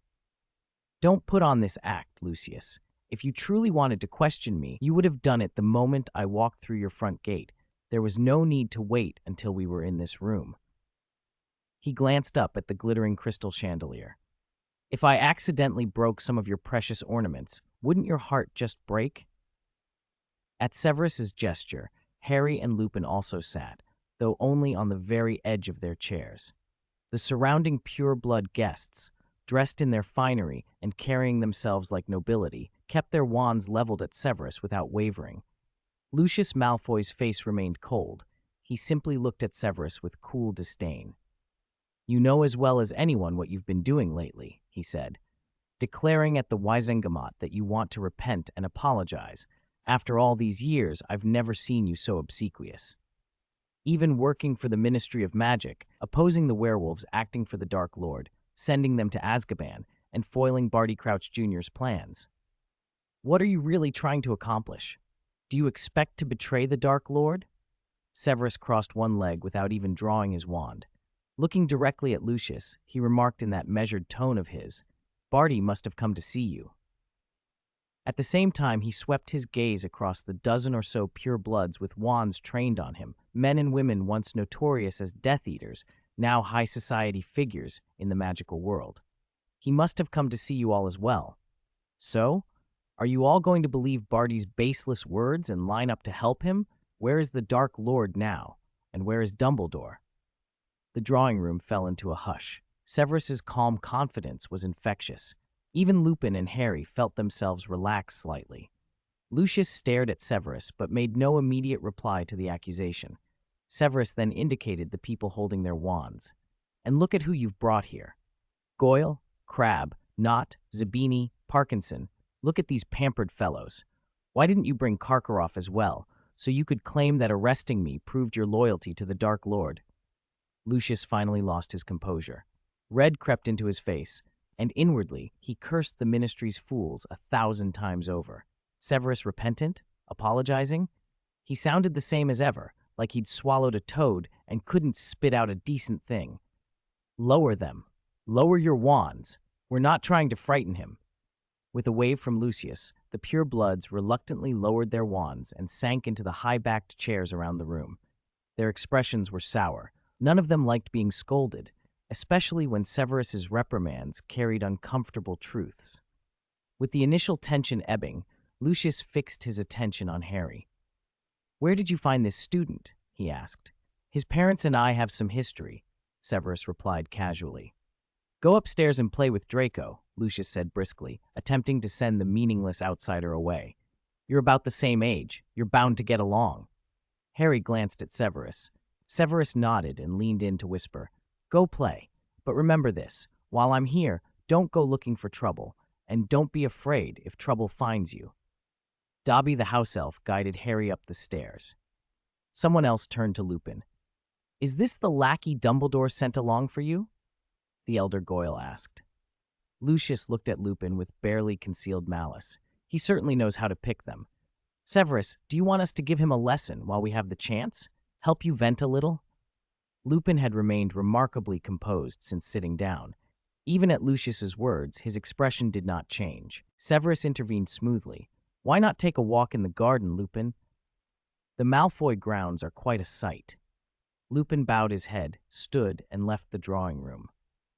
"Don't put on this act, Lucius. If you truly wanted to question me, you would have done it the moment I walked through your front gate. There was no need to wait until we were in this room." He glanced up at the glittering crystal chandelier. "If I accidentally broke some of your precious ornaments, wouldn't your heart just break?" At Severus's gesture, Harry and Lupin also sat, though only on the very edge of their chairs. The surrounding pure-blood guests, dressed in their finery and carrying themselves like nobility, kept their wands leveled at Severus without wavering. Lucius Malfoy's face remained cold. He simply looked at Severus with cool disdain. "You know as well as anyone what you've been doing lately," he said, "declaring at the Wizengamot that you want to repent and apologize. After all these years, I've never seen you so obsequious." even working for the Ministry of Magic, opposing the werewolves acting for the Dark Lord, sending them to Azkaban, and foiling Barty Crouch Jr.'s plans. What are you really trying to accomplish? Do you expect to betray the Dark Lord? Severus crossed one leg without even drawing his wand. Looking directly at Lucius, he remarked in that measured tone of his, "Barty must have come to see you." At the same time, he swept his gaze across the dozen or so purebloods with wands trained on him, men and women once notorious as Death Eaters, now high society figures in the magical world. He must have come to see you all as well. So, are you all going to believe Barty's baseless words and line up to help him? Where is the Dark Lord now? And where is Dumbledore? The drawing room fell into a hush. Severus's calm confidence was infectious. Even Lupin and Harry felt themselves relax slightly. Lucius stared at Severus but made no immediate reply to the accusation. Severus then indicated the people holding their wands. "And look at who you've brought here. Goyle, Crabbe, Knott, Zabini, Parkinson. Look at these pampered fellows. Why didn't you bring Karkaroff as well, so you could claim that arresting me proved your loyalty to the Dark Lord?" Lucius finally lost his composure. Red crept into his face, and inwardly he cursed the Ministry's fools 1,000 times over. Severus repentant? Apologizing? He sounded the same as ever, like he'd swallowed a toad and couldn't spit out a decent thing. "Lower them. Lower your wands. We're not trying to frighten him." With a wave from Lucius, the purebloods reluctantly lowered their wands and sank into the high-backed chairs around the room. Their expressions were sour. None of them liked being scolded, especially when Severus's reprimands carried uncomfortable truths. With the initial tension ebbing, Lucius fixed his attention on Harry. "Where did you find this student?" he asked. "His parents and I have some history," Severus replied casually. "Go upstairs and play with Draco," Lucius said briskly, attempting to send the meaningless outsider away. "You're about the same age. You're bound to get along." Harry glanced at Severus. Severus nodded and leaned in to whisper, "Go play. But remember this, while I'm here, don't go looking for trouble, and don't be afraid if trouble finds you." Dobby the house elf guided Harry up the stairs. Someone else turned to Lupin. "Is this the lackey Dumbledore sent along for you?" the elder Goyle asked. Lucius looked at Lupin with barely concealed malice. He certainly knows how to pick them. "Severus, do you want us to give him a lesson while we have the chance? Help you vent a little?" Lupin had remained remarkably composed since sitting down. Even at Lucius's words, his expression did not change. Severus intervened smoothly. "Why not take a walk in the garden, Lupin? The Malfoy grounds are quite a sight." Lupin bowed his head, stood, and left the drawing room.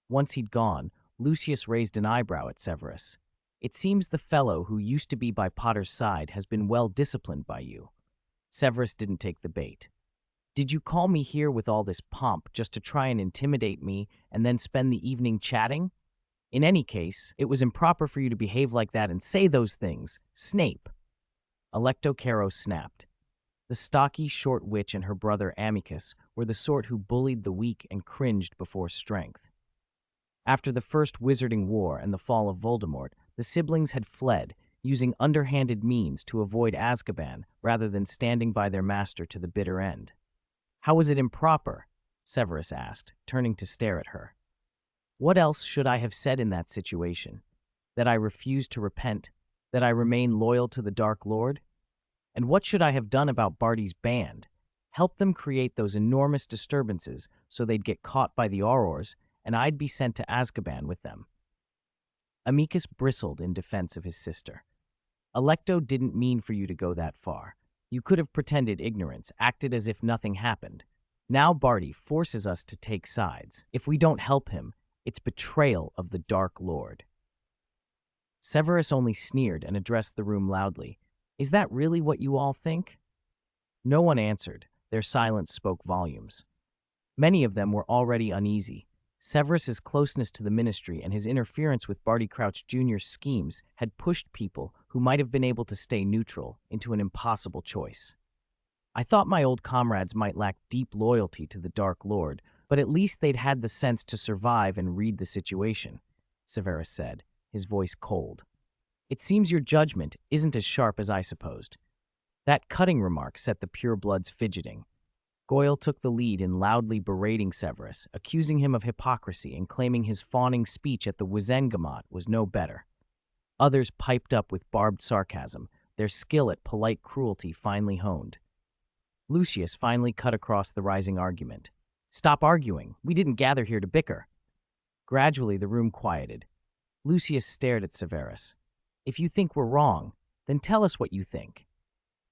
Once he'd gone, Lucius raised an eyebrow at Severus. "It seems the fellow who used to be by Potter's side has been well disciplined by you." Severus didn't take the bait. "Did you call me here with all this pomp just to try and intimidate me and then spend the evening chatting? In any case, it was improper for you to behave like that and say those things. Snape." Alecto Caro snapped. The stocky, short witch and her brother Amicus were the sort who bullied the weak and cringed before strength. After the First Wizarding War and the fall of Voldemort, the siblings had fled, using underhanded means to avoid Azkaban rather than standing by their master to the bitter end. "How was it improper?" Severus asked, turning to stare at her. "What else should I have said in that situation? That I refused to repent? That I remain loyal to the Dark Lord? And what should I have done about Barty's band? Help them create those enormous disturbances so they'd get caught by the Aurors, and I'd be sent to Azkaban with them." Amicus bristled in defense of his sister. "Alecto didn't mean for you to go that far. You could have pretended ignorance, acted as if nothing happened. Now Barty forces us to take sides. If we don't help him, it's betrayal of the Dark Lord." Severus only sneered and addressed the room loudly. "Is that really what you all think?" No one answered. Their silence spoke volumes. Many of them were already uneasy. Severus's closeness to the Ministry and his interference with Barty Crouch Jr.'s schemes had pushed people who might have been able to stay neutral into an impossible choice. "I thought my old comrades might lack deep loyalty to the Dark Lord, but at least they'd had the sense to survive and read the situation," Severus said, his voice cold. "It seems your judgment isn't as sharp as I supposed." That cutting remark set the purebloods fidgeting. Goyle took the lead in loudly berating Severus, accusing him of hypocrisy and claiming his fawning speech at the Wizengamot was no better. Others piped up with barbed sarcasm, their skill at polite cruelty finely honed. Lucius finally cut across the rising argument. "Stop arguing. We didn't gather here to bicker." Gradually, the room quieted. Lucius stared at Severus. "If you think we're wrong, then tell us what you think."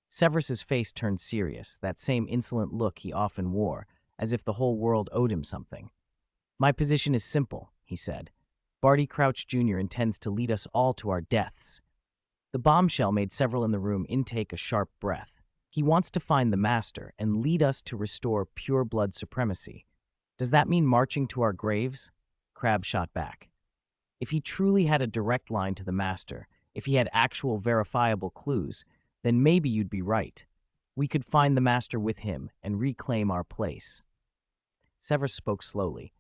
Severus's face turned serious, that same insolent look he often wore, as if the whole world owed him something. "My position is simple," he said. "Barty Crouch Jr. intends to lead us all to our deaths." The bombshell made several in the room intake a sharp breath. "He wants to find the master and lead us to restore pure blood supremacy. Does that mean marching to our graves?" Crabbe shot back. "If he truly had a direct line to the master, if he had actual verifiable clues, then maybe you'd be right. We could find the master with him and reclaim our place." Severus spoke slowly.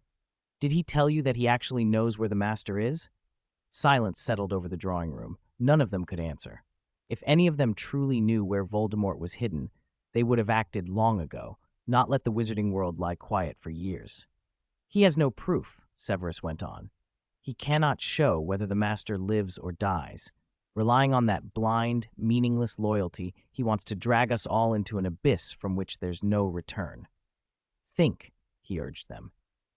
"Did he tell you that he actually knows where the master is?" Silence settled over the drawing room. None of them could answer. If any of them truly knew where Voldemort was hidden, they would have acted long ago, not let the wizarding world lie quiet for years. "He has no proof," Severus went on. "He cannot show whether the master lives or dies. Relying on that blind, meaningless loyalty, he wants to drag us all into an abyss from which there's no return." "Think," he urged them.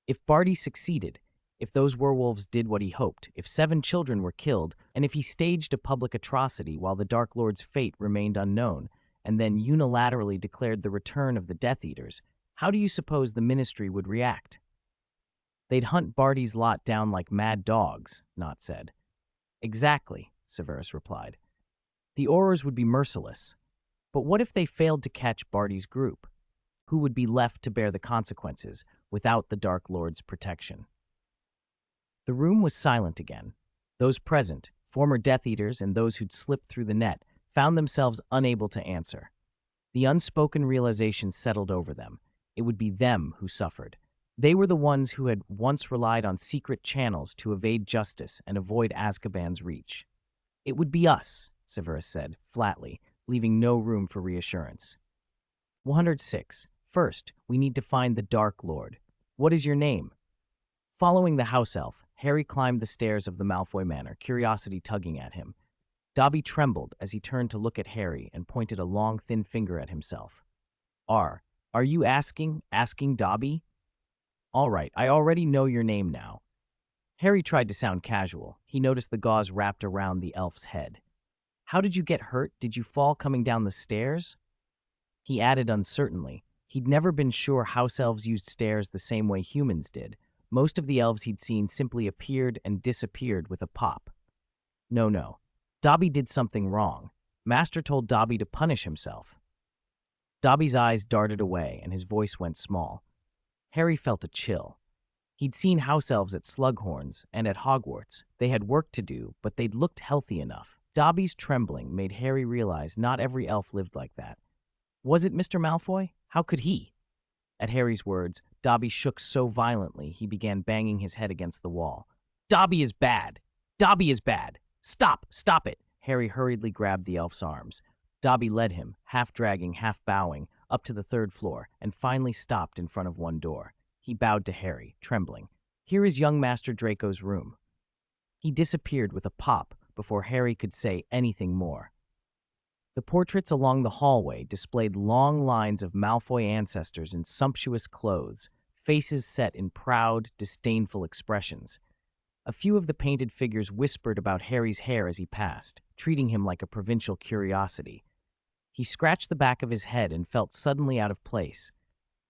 "If Barty succeeded, if those werewolves did what he hoped, if 7 children were killed, and if he staged a public atrocity while the Dark Lord's fate remained unknown, and then unilaterally declared the return of the Death Eaters, how do you suppose the Ministry would react?" "They'd hunt Barty's lot down like mad dogs," Nott said. "Exactly," Severus replied. "The Aurors would be merciless. But what if they failed to catch Barty's group? Who would be left to bear the consequences without the Dark Lord's protection?" The room was silent again. Those present, former Death Eaters and those who'd slipped through the net, found themselves unable to answer. The unspoken realization settled over them. It would be them who suffered. They were the ones who had once relied on secret channels to evade justice and avoid Azkaban's reach. "It would be us," Severus said, flatly, leaving no room for reassurance. 106. "First, we need to find the Dark Lord. What is your name?" Following the house elf, Harry climbed the stairs of the Malfoy Manor, curiosity tugging at him. Dobby trembled as he turned to look at Harry and pointed a long, thin finger at himself. Are you asking Dobby?" "All right, I already know your name now." Harry tried to sound casual. He noticed the gauze wrapped around the elf's head. "How did you get hurt? Did you fall coming down the stairs?" He added uncertainly. He'd never been sure house elves used stairs the same way humans did. Most of the elves he'd seen simply appeared and disappeared with a pop. No. Dobby did something wrong. Master told Dobby to punish himself." Dobby's eyes darted away and his voice went small. Harry felt a chill. He'd seen house elves at Slughorn's and at Hogwarts. They had work to do, but they'd looked healthy enough. Dobby's trembling made Harry realize not every elf lived like that. Was it Mr. Malfoy? How could he? At Harry's words, Dobby shook so violently he began banging his head against the wall. "Dobby is bad! Dobby is bad! Stop it!" Harry hurriedly grabbed the elf's arms. Dobby led him, half dragging, half bowing, up to the 3rd floor, and finally stopped in front of one door. He bowed to Harry, trembling. "Here is young Master Draco's room." He disappeared with a pop before Harry could say anything more. The portraits along the hallway displayed long lines of Malfoy ancestors in sumptuous clothes, faces set in proud, disdainful expressions. A few of the painted figures whispered about Harry's hair as he passed, treating him like a provincial curiosity. He scratched the back of his head and felt suddenly out of place.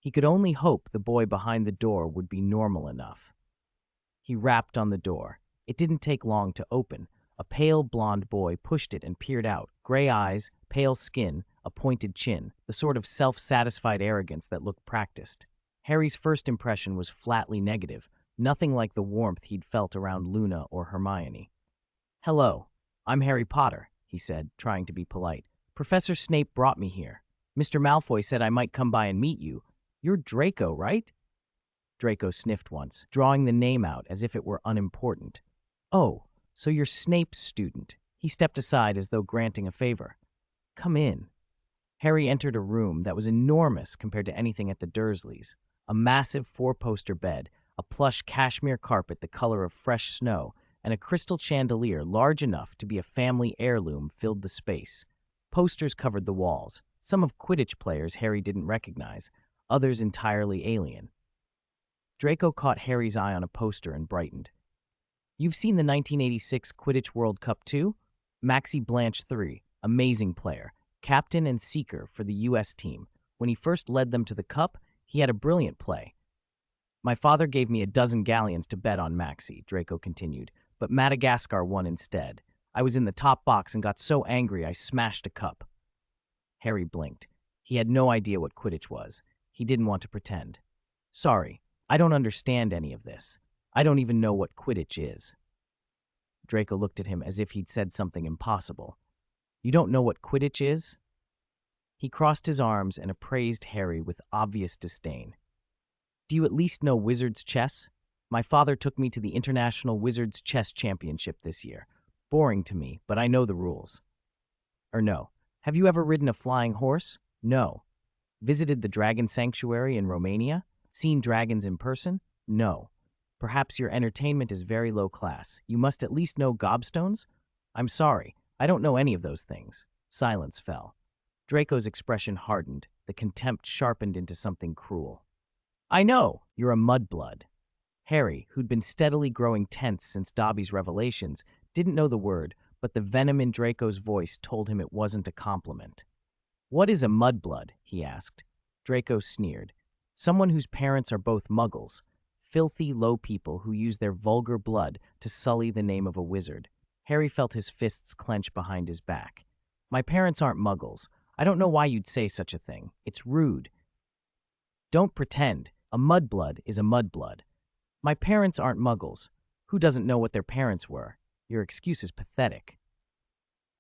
He could only hope the boy behind the door would be normal enough. He rapped on the door. It didn't take long to open. A pale blonde boy pushed it and peered out, gray eyes, pale skin, a pointed chin, the sort of self-satisfied arrogance that looked practiced. Harry's first impression was flatly negative, nothing like the warmth he'd felt around Luna or Hermione. "Hello, I'm Harry Potter," he said, trying to be polite. "Professor Snape brought me here. Mr. Malfoy said I might come by and meet you. You're Draco, right?" Draco sniffed once, drawing the name out as if it were unimportant. "Oh, so you're Snape's student." He stepped aside as though granting a favor. "Come in." Harry entered a room that was enormous compared to anything at the Dursleys. A massive four-poster bed, a plush cashmere carpet the color of fresh snow, and a crystal chandelier large enough to be a family heirloom filled the space. Posters covered the walls, some of Quidditch players Harry didn't recognize, others entirely alien. Draco caught Harry's eye on a poster and brightened. "You've seen the 1986 Quidditch World Cup too? Maxie Blanche III, amazing player, captain and seeker for the U.S. team. When he first led them to the cup, he had a brilliant play. My father gave me a dozen galleons to bet on Maxie," Draco continued, "but Madagascar won instead. I was in the top box and got so angry I smashed a cup." Harry blinked. He had no idea what Quidditch was. He didn't want to pretend. "Sorry, I don't understand any of this. I don't even know what Quidditch is." Draco looked at him as if he'd said something impossible. "You don't know what Quidditch is?" He crossed his arms and appraised Harry with obvious disdain. "Do you at least know Wizard's chess? My father took me to the International Wizard's Chess Championship this year. Boring to me, but I know the rules." "Or no. Have you ever ridden a flying horse? No. Visited the Dragon Sanctuary in Romania? Seen dragons in person? No. Perhaps your entertainment is very low class. You must at least know gobstones? I'm sorry, I don't know any of those things." Silence fell. Draco's expression hardened, the contempt sharpened into something cruel. "I know! You're a mudblood." Harry, who'd been steadily growing tense since Dobby's revelations, didn't know the word, but the venom in Draco's voice told him it wasn't a compliment. "What is a mudblood?" he asked. Draco sneered. "Someone whose parents are both muggles. Filthy, low people who use their vulgar blood to sully the name of a wizard." Harry felt his fists clench behind his back. "My parents aren't muggles. I don't know why you'd say such a thing. It's rude." "Don't pretend. A mudblood is a mudblood. My parents aren't muggles. Who doesn't know what their parents were? Your excuse is pathetic."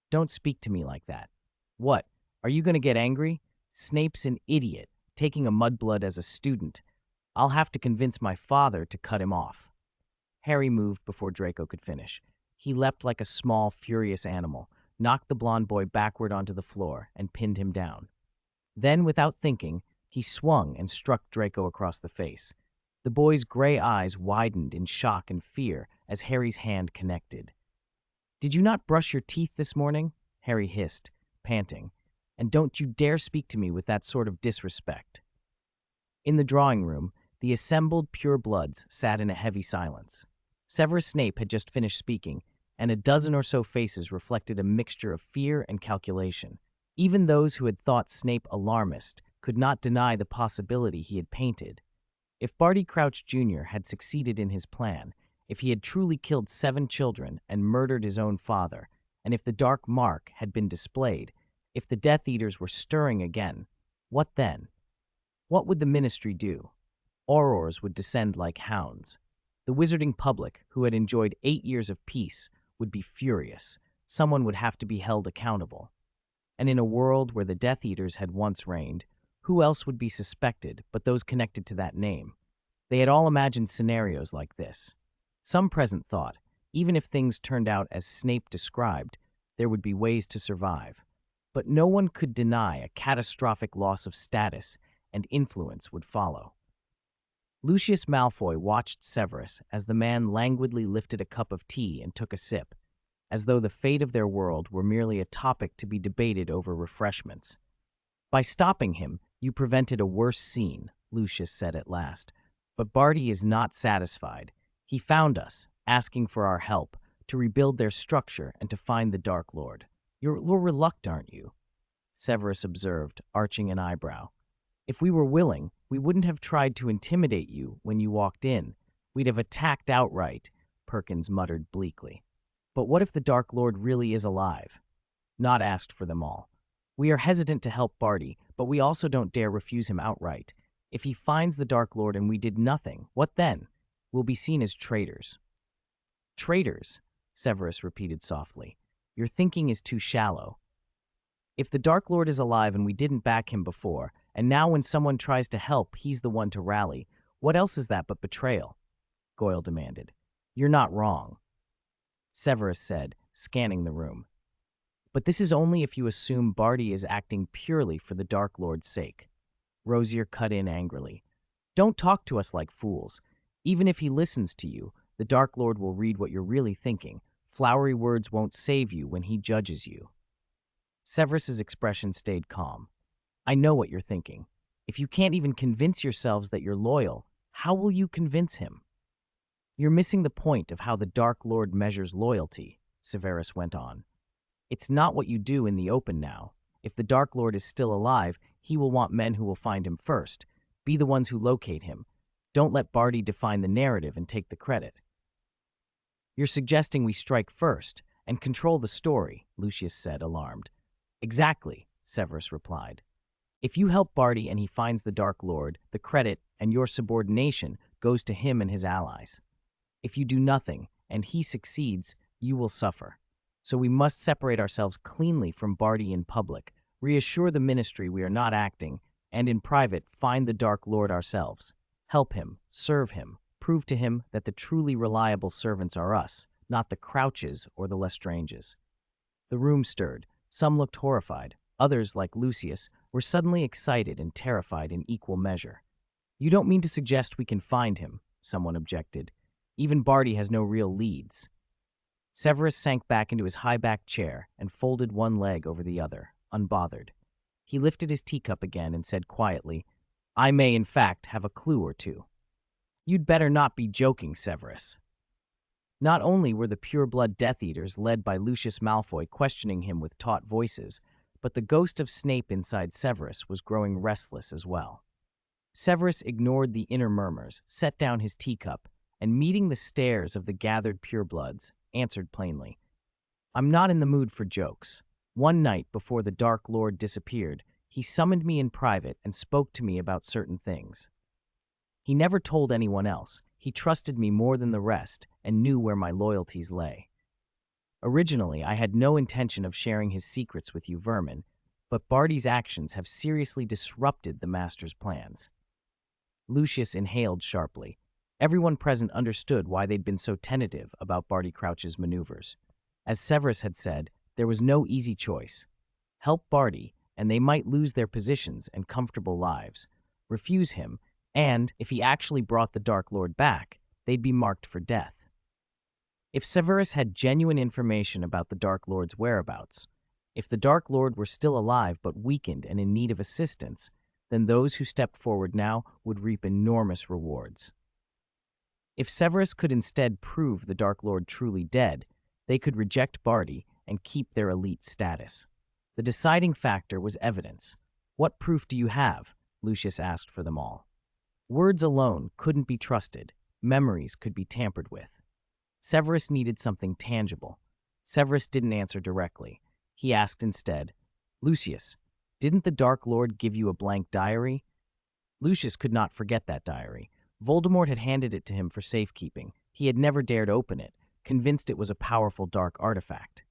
"Don't speak to me like that. What, are you going to get angry? Snape's an idiot, taking a mudblood as a student. I'll have to convince my father to cut him off." Harry moved before Draco could finish. He leapt like a small, furious animal, knocked the blond boy backward onto the floor, and pinned him down. Then, without thinking, he swung and struck Draco across the face. The boy's gray eyes widened in shock and fear as Harry's hand connected. "Did you not brush your teeth this morning?" Harry hissed, panting. "And don't you dare speak to me with that sort of disrespect." In the drawing room, the assembled purebloods sat in a heavy silence. Severus Snape had just finished speaking, and a dozen or so faces reflected a mixture of fear and calculation. Even those who had thought Snape alarmist could not deny the possibility he had painted. If Barty Crouch Jr. had succeeded in his plan, if he had truly killed 7 children and murdered his own father, and if the dark mark had been displayed, if the Death Eaters were stirring again, what then? What would the Ministry do? Aurors would descend like hounds. The wizarding public, who had enjoyed 8 years of peace, would be furious. Someone would have to be held accountable. And in a world where the Death Eaters had once reigned, who else would be suspected but those connected to that name? They had all imagined scenarios like this. Some present thought, even if things turned out as Snape described, there would be ways to survive. But no one could deny a catastrophic loss of status and influence would follow. Lucius Malfoy watched Severus as the man languidly lifted a cup of tea and took a sip, as though the fate of their world were merely a topic to be debated over refreshments. "By stopping him, you prevented a worse scene," Lucius said at last. "But Barty is not satisfied. He found us, asking for our help, to rebuild their structure and to find the Dark Lord. You're reluctant, aren't you?" Severus observed, arching an eyebrow. "If we were willing, we wouldn't have tried to intimidate you when you walked in. We'd have attacked outright," Perkins muttered bleakly. "But what if the Dark Lord really is alive?" Not asked for them all. "We are hesitant to help Barty, but we also don't dare refuse him outright. If he finds the Dark Lord and we did nothing, what then? We'll be seen as traitors." "Traitors," Severus repeated softly. "Your thinking is too shallow. If the Dark Lord is alive and we didn't back him before, and now when someone tries to help, he's the one to rally, what else is that but betrayal?" Goyle demanded. "You're not wrong," Severus said, scanning the room. But this is only if you assume Barty is acting purely for the Dark Lord's sake. Rosier cut in angrily. Don't talk to us like fools. Even if he listens to you, the Dark Lord will read what you're really thinking. Flowery words won't save you when he judges you. Severus's expression stayed calm. I know what you're thinking. If you can't even convince yourselves that you're loyal, how will you convince him? You're missing the point of how the Dark Lord measures loyalty, Severus went on. It's not what you do in the open now. If the Dark Lord is still alive, he will want men who will find him first. Be the ones who locate him. Don't let Barty define the narrative and take the credit. You're suggesting we strike first and control the story, Lucius said, alarmed. Exactly, Severus replied. If you help Barty and he finds the Dark Lord, the credit and your subordination goes to him and his allies. If you do nothing and he succeeds, you will suffer. So we must separate ourselves cleanly from Barty in public, reassure the ministry we are not acting, and in private find the Dark Lord ourselves. Help him, serve him, prove to him that the truly reliable servants are us, not the Crouches or the Lestranges. The room stirred. Some looked horrified. Others, like Lucius, were suddenly excited and terrified in equal measure. You don't mean to suggest we can find him, someone objected. Even Barty has no real leads. Severus sank back into his high-backed chair and folded one leg over the other, unbothered. He lifted his teacup again and said quietly, I may, in fact, have a clue or two. You'd better not be joking, Severus. Not only were the pure-blood Death Eaters led by Lucius Malfoy questioning him with taut voices, but the ghost of Snape inside Severus was growing restless as well. Severus ignored the inner murmurs, set down his teacup, and meeting the stares of the gathered purebloods, answered plainly, I'm not in the mood for jokes. One night before the Dark Lord disappeared, he summoned me in private and spoke to me about certain things. He never told anyone else. He trusted me more than the rest and knew where my loyalties lay. Originally, I had no intention of sharing his secrets with you vermin, but Barty's actions have seriously disrupted the Master's plans. Lucius inhaled sharply. Everyone present understood why they'd been so tentative about Barty Crouch's maneuvers. As Severus had said, there was no easy choice. Help Barty, and they might lose their positions and comfortable lives. Refuse him, and, if he actually brought the Dark Lord back, they'd be marked for death. If Severus had genuine information about the Dark Lord's whereabouts, if the Dark Lord were still alive but weakened and in need of assistance, then those who stepped forward now would reap enormous rewards. If Severus could instead prove the Dark Lord truly dead, they could reject Barty and keep their elite status. The deciding factor was evidence. What proof do you have? Lucius asked for them all. Words alone couldn't be trusted. Memories could be tampered with. Severus needed something tangible. Severus didn't answer directly. He asked instead, Lucius, didn't the Dark Lord give you a blank diary? Lucius could not forget that diary. Voldemort had handed it to him for safekeeping. He had never dared open it, convinced it was a powerful dark artifact.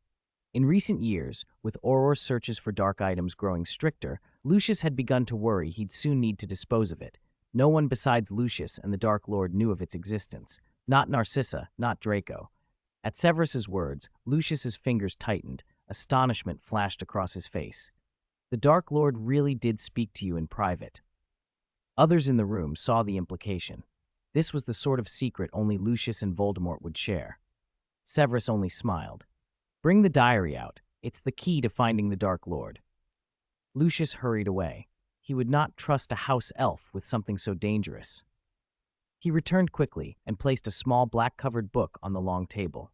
In recent years, with Auror's searches for dark items growing stricter, Lucius had begun to worry he'd soon need to dispose of it. No one besides Lucius and the Dark Lord knew of its existence. Not Narcissa, not Draco. At Severus's words, Lucius's fingers tightened. Astonishment flashed across his face. The Dark Lord really did speak to you in private. Others in the room saw the implication. This was the sort of secret only Lucius and Voldemort would share. Severus only smiled. Bring the diary out. It's the key to finding the Dark Lord. Lucius hurried away. He would not trust a house elf with something so dangerous. He returned quickly and placed a small black-covered book on the long table.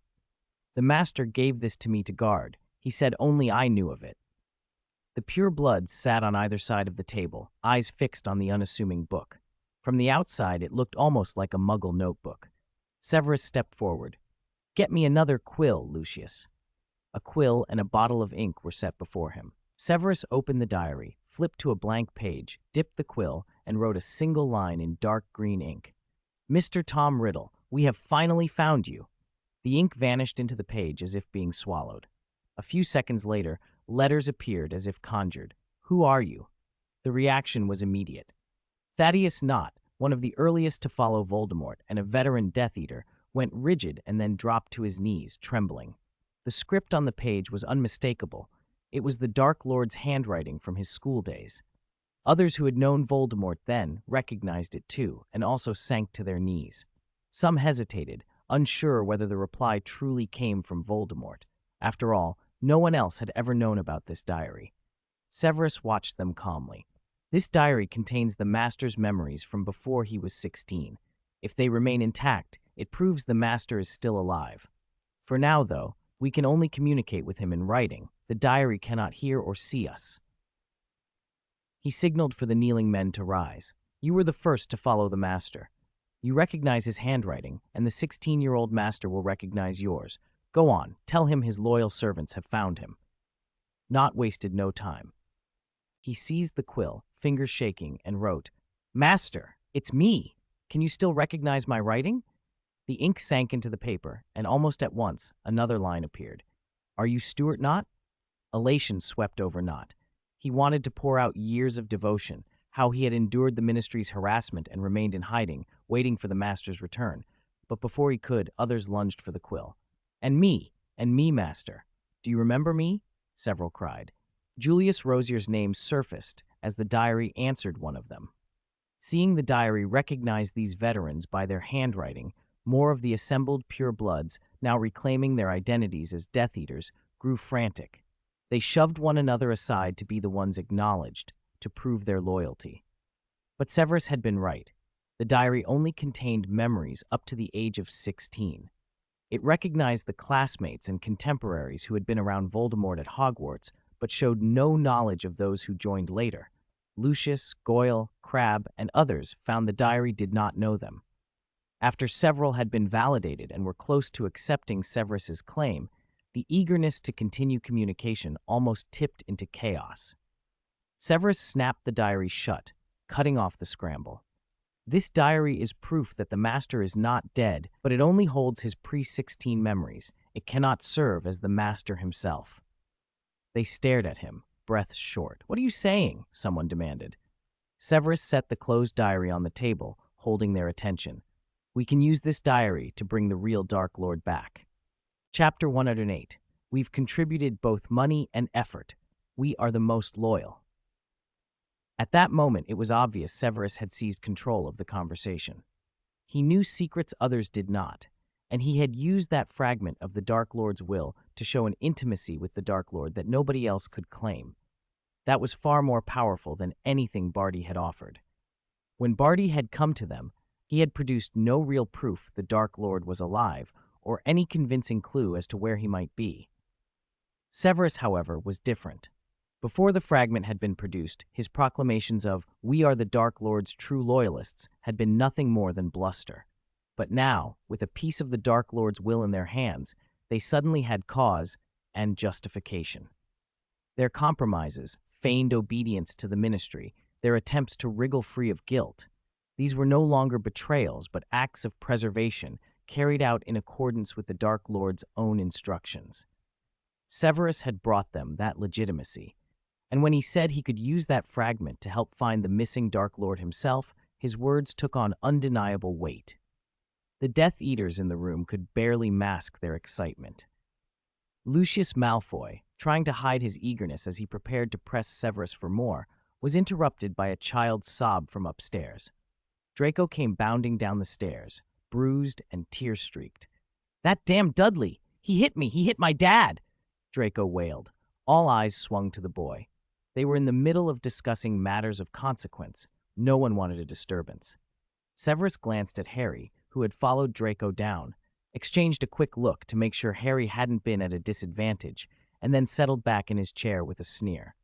The Master gave this to me to guard. He said only I knew of it. The purebloods sat on either side of the table, eyes fixed on the unassuming book. From the outside, it looked almost like a Muggle notebook. Severus stepped forward. Get me another quill, Lucius. A quill and a bottle of ink were set before him. Severus opened the diary, flipped to a blank page, dipped the quill, and wrote a single line in dark green ink. Mr. Tom Riddle, we have finally found you. The ink vanished into the page as if being swallowed. A few seconds later, letters appeared as if conjured. Who are you? The reaction was immediate. Thaddeus Knott, one of the earliest to follow Voldemort and a veteran Death Eater, went rigid and then dropped to his knees, trembling. The script on the page was unmistakable. It was the Dark Lord's handwriting from his school days. Others who had known Voldemort then recognized it too, and also sank to their knees. Some hesitated, unsure whether the reply truly came from Voldemort. After all, no one else had ever known about this diary. Severus watched them calmly. This diary contains the Master's memories from before he was 16. If they remain intact, it proves the Master is still alive. For now, though, we can only communicate with him in writing. The diary cannot hear or see us. He signaled for the kneeling men to rise. You were the first to follow the Master. You recognize his handwriting, and the 16-year-old Master will recognize yours. Go on, tell him his loyal servants have found him. Not wasted no time. He seized the quill, fingers shaking, and wrote, Master, it's me. Can you still recognize my writing? The ink sank into the paper, and almost at once, another line appeared. Are you Stuart Knott? Elation swept over Knott. He wanted to pour out years of devotion, how he had endured the ministry's harassment and remained in hiding, waiting for the Master's return. But before he could, others lunged for the quill. And me, Master. Do you remember me? Several cried. Julius Rosier's name surfaced as the diary answered one of them. Seeing the diary recognize these veterans by their handwriting, more of the assembled purebloods, now reclaiming their identities as Death Eaters, grew frantic. They shoved one another aside to be the ones acknowledged, to prove their loyalty. But Severus had been right. The diary only contained memories up to the age of 16. It recognized the classmates and contemporaries who had been around Voldemort at Hogwarts, but showed no knowledge of those who joined later. Lucius, Goyle, Crabbe, and others found the diary did not know them. After several had been validated and were close to accepting Severus's claim, the eagerness to continue communication almost tipped into chaos. Severus snapped the diary shut, cutting off the scramble. This diary is proof that the Master is not dead, but it only holds his pre-16 memories. It cannot serve as the Master himself. They stared at him, breaths short. What are you saying? Someone demanded. Severus set the closed diary on the table, holding their attention. We can use this diary to bring the real Dark Lord back. Chapter 108. We've contributed both money and effort. We are the most loyal. At that moment, it was obvious Severus had seized control of the conversation. He knew secrets others did not, and he had used that fragment of the Dark Lord's will to show an intimacy with the Dark Lord that nobody else could claim. That was far more powerful than anything Barty had offered. When Barty had come to them, he had produced no real proof the Dark Lord was alive or any convincing clue as to where he might be. Severus, however, was different. Before the fragment had been produced, his proclamations of, "We are the Dark Lord's true loyalists," had been nothing more than bluster. But now, with a piece of the Dark Lord's will in their hands, they suddenly had cause and justification. Their compromises, feigned obedience to the ministry, their attempts to wriggle free of guilt, these were no longer betrayals but acts of preservation carried out in accordance with the Dark Lord's own instructions. Severus had brought them that legitimacy, and when he said he could use that fragment to help find the missing Dark Lord himself, his words took on undeniable weight. The Death Eaters in the room could barely mask their excitement. Lucius Malfoy, trying to hide his eagerness as he prepared to press Severus for more, was interrupted by a child's sob from upstairs. Draco came bounding down the stairs, bruised and tear-streaked. "That damn Dudley! He hit me! He hit my dad!" Draco wailed. All eyes swung to the boy. They were in the middle of discussing matters of consequence. No one wanted a disturbance. Severus glanced at Harry, who had followed Draco down, exchanged a quick look to make sure Harry hadn't been at a disadvantage, and then settled back in his chair with a sneer.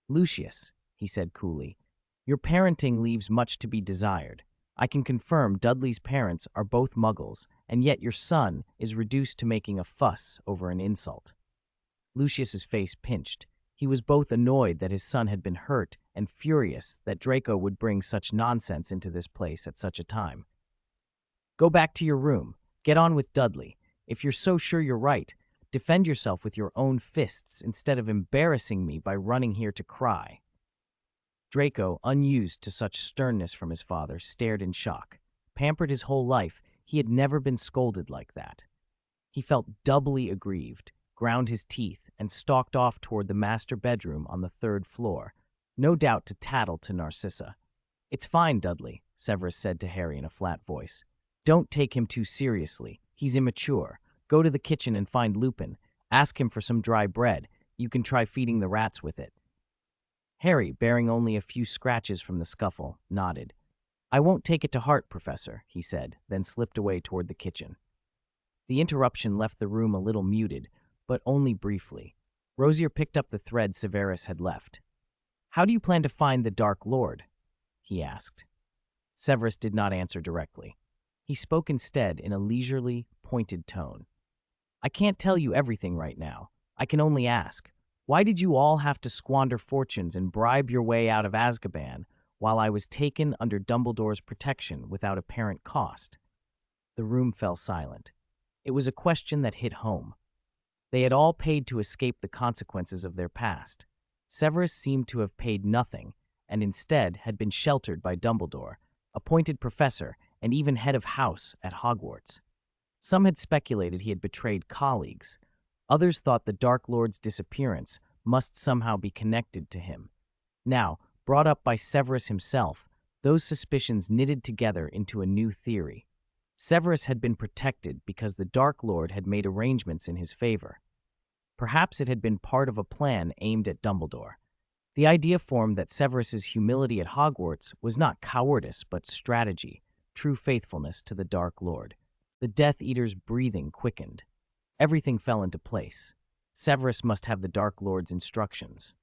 "Lucius," he said coolly, "your parenting leaves much to be desired. I can confirm Dudley's parents are both muggles, and yet your son is reduced to making a fuss over an insult." Lucius's face pinched. He was both annoyed that his son had been hurt and furious that Draco would bring such nonsense into this place at such a time. "Go back to your room. Get on with Dudley. If you're so sure you're right, defend yourself with your own fists instead of embarrassing me by running here to cry." Draco, unused to such sternness from his father, stared in shock. Pampered his whole life, he had never been scolded like that. He felt doubly aggrieved, ground his teeth, and stalked off toward the master bedroom on the third floor, no doubt to tattle to Narcissa. "It's fine, Dudley," Severus said to Harry in a flat voice. "Don't take him too seriously. He's immature. Go to the kitchen and find Lupin. Ask him for some dry bread. You can try feeding the rats with it." Harry, bearing only a few scratches from the scuffle, nodded. "I won't take it to heart, Professor," he said, then slipped away toward the kitchen. The interruption left the room a little muted, but only briefly. Rosier picked up the thread Severus had left. "How do you plan to find the Dark Lord?" he asked. Severus did not answer directly. He spoke instead in a leisurely, pointed tone. "I can't tell you everything right now. I can only ask, why did you all have to squander fortunes and bribe your way out of Azkaban while I was taken under Dumbledore's protection without apparent cost?" The room fell silent. It was a question that hit home. They had all paid to escape the consequences of their past. Severus seemed to have paid nothing, and instead had been sheltered by Dumbledore, appointed professor, and even head of house at Hogwarts. Some had speculated he had betrayed colleagues. Others thought the Dark Lord's disappearance must somehow be connected to him. Now, brought up by Severus himself, those suspicions knitted together into a new theory. Severus had been protected because the Dark Lord had made arrangements in his favor. Perhaps it had been part of a plan aimed at Dumbledore. The idea formed that Severus's humility at Hogwarts was not cowardice but strategy, true faithfulness to the Dark Lord. The Death Eater's breathing quickened. Everything fell into place. Severus must have the Dark Lord's instructions.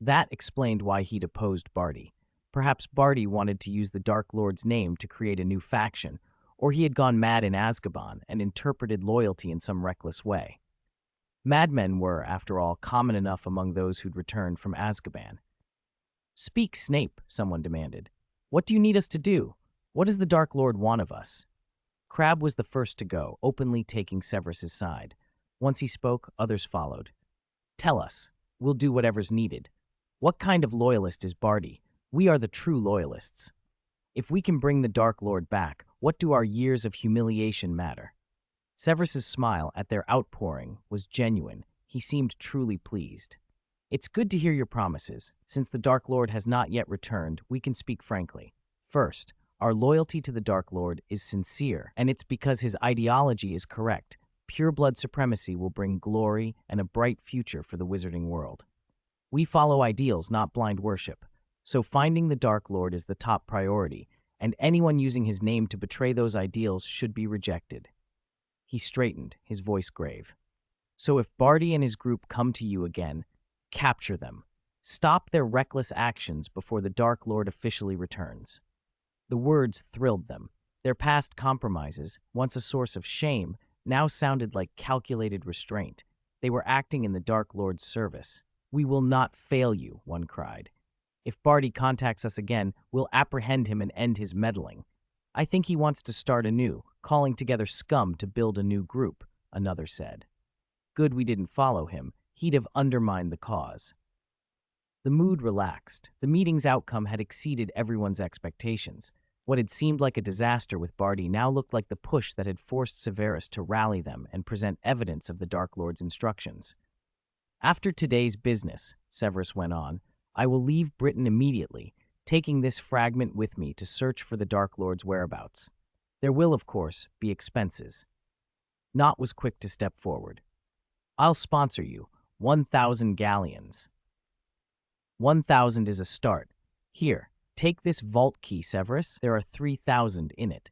That explained why he'd opposed Barty. Perhaps Barty wanted to use the Dark Lord's name to create a new faction, or he had gone mad in Azkaban and interpreted loyalty in some reckless way. Madmen were, after all, common enough among those who'd returned from Azkaban. "Speak, Snape," someone demanded. "What do you need us to do? What does the Dark Lord want of us?" Crabbe was the first to go, openly taking Severus's side. Once he spoke, others followed. "Tell us. We'll do whatever's needed. What kind of loyalist is Barty? We are the true loyalists. If we can bring the Dark Lord back, what do our years of humiliation matter?" Severus's smile at their outpouring was genuine. He seemed truly pleased. "It's good to hear your promises. Since the Dark Lord has not yet returned, we can speak frankly. First, our loyalty to the Dark Lord is sincere, and it's because his ideology is correct. Pure-blood supremacy will bring glory and a bright future for the wizarding world. We follow ideals, not blind worship. So finding the Dark Lord is the top priority, and anyone using his name to betray those ideals should be rejected." He straightened, his voice grave. "So if Barty and his group come to you again, capture them. Stop their reckless actions before the Dark Lord officially returns." The words thrilled them. Their past compromises, once a source of shame, now sounded like calculated restraint. They were acting in the Dark Lord's service. "We will not fail you," one cried. "If Barty contacts us again, we'll apprehend him and end his meddling. I think he wants to start anew, calling together scum to build a new group," another said. "Good we didn't follow him. He'd have undermined the cause." The mood relaxed. The meeting's outcome had exceeded everyone's expectations. What had seemed like a disaster with Barty now looked like the push that had forced Severus to rally them and present evidence of the Dark Lord's instructions. "After today's business," Severus went on, "I will leave Britain immediately, taking this fragment with me to search for the Dark Lord's whereabouts. There will, of course, be expenses." Knott was quick to step forward. "I'll sponsor you. 1,000 galleons. 1,000 is a start. Here, take this vault key, Severus. There are 3,000 in it.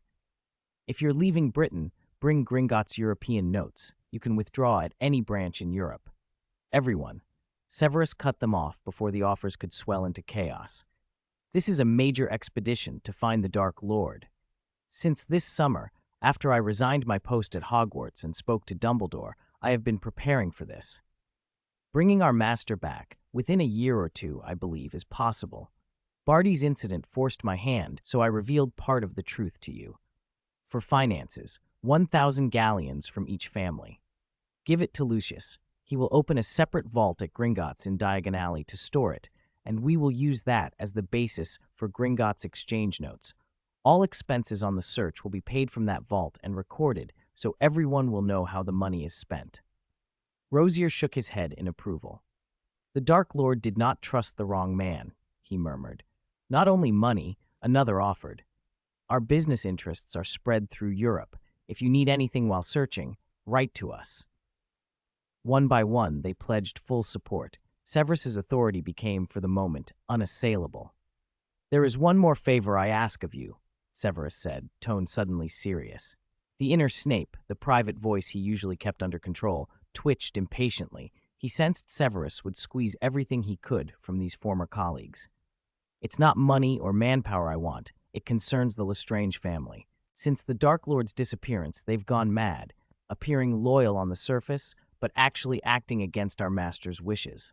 If you're leaving Britain, bring Gringotts' European notes. You can withdraw at any branch in Europe." "Everyone." Severus cut them off before the offers could swell into chaos. "This is a major expedition to find the Dark Lord. Since this summer, after I resigned my post at Hogwarts and spoke to Dumbledore, I have been preparing for this. Bringing our master back, within a year or two, I believe, is possible. Barty's incident forced my hand, so I revealed part of the truth to you. For finances, 1,000 galleons from each family. Give it to Lucius. He will open a separate vault at Gringotts in Diagon Alley to store it, and we will use that as the basis for Gringotts' exchange notes. All expenses on the search will be paid from that vault and recorded, so everyone will know how the money is spent." Rosier shook his head in approval. The Dark Lord did not trust the wrong man, he murmured. Not only money, another offered. Our business interests are spread through Europe. If you need anything while searching, write to us. One by one, they pledged full support. Severus's authority became, for the moment, unassailable. There is one more favor I ask of you, Severus said, tone suddenly serious. The inner Snape, the private voice he usually kept under control, twitched impatiently. He sensed Severus would squeeze everything he could from these former colleagues. It's not money or manpower I want. It concerns the Lestrange family. Since the Dark Lord's disappearance, they've gone mad, appearing loyal on the surface, but actually acting against our master's wishes.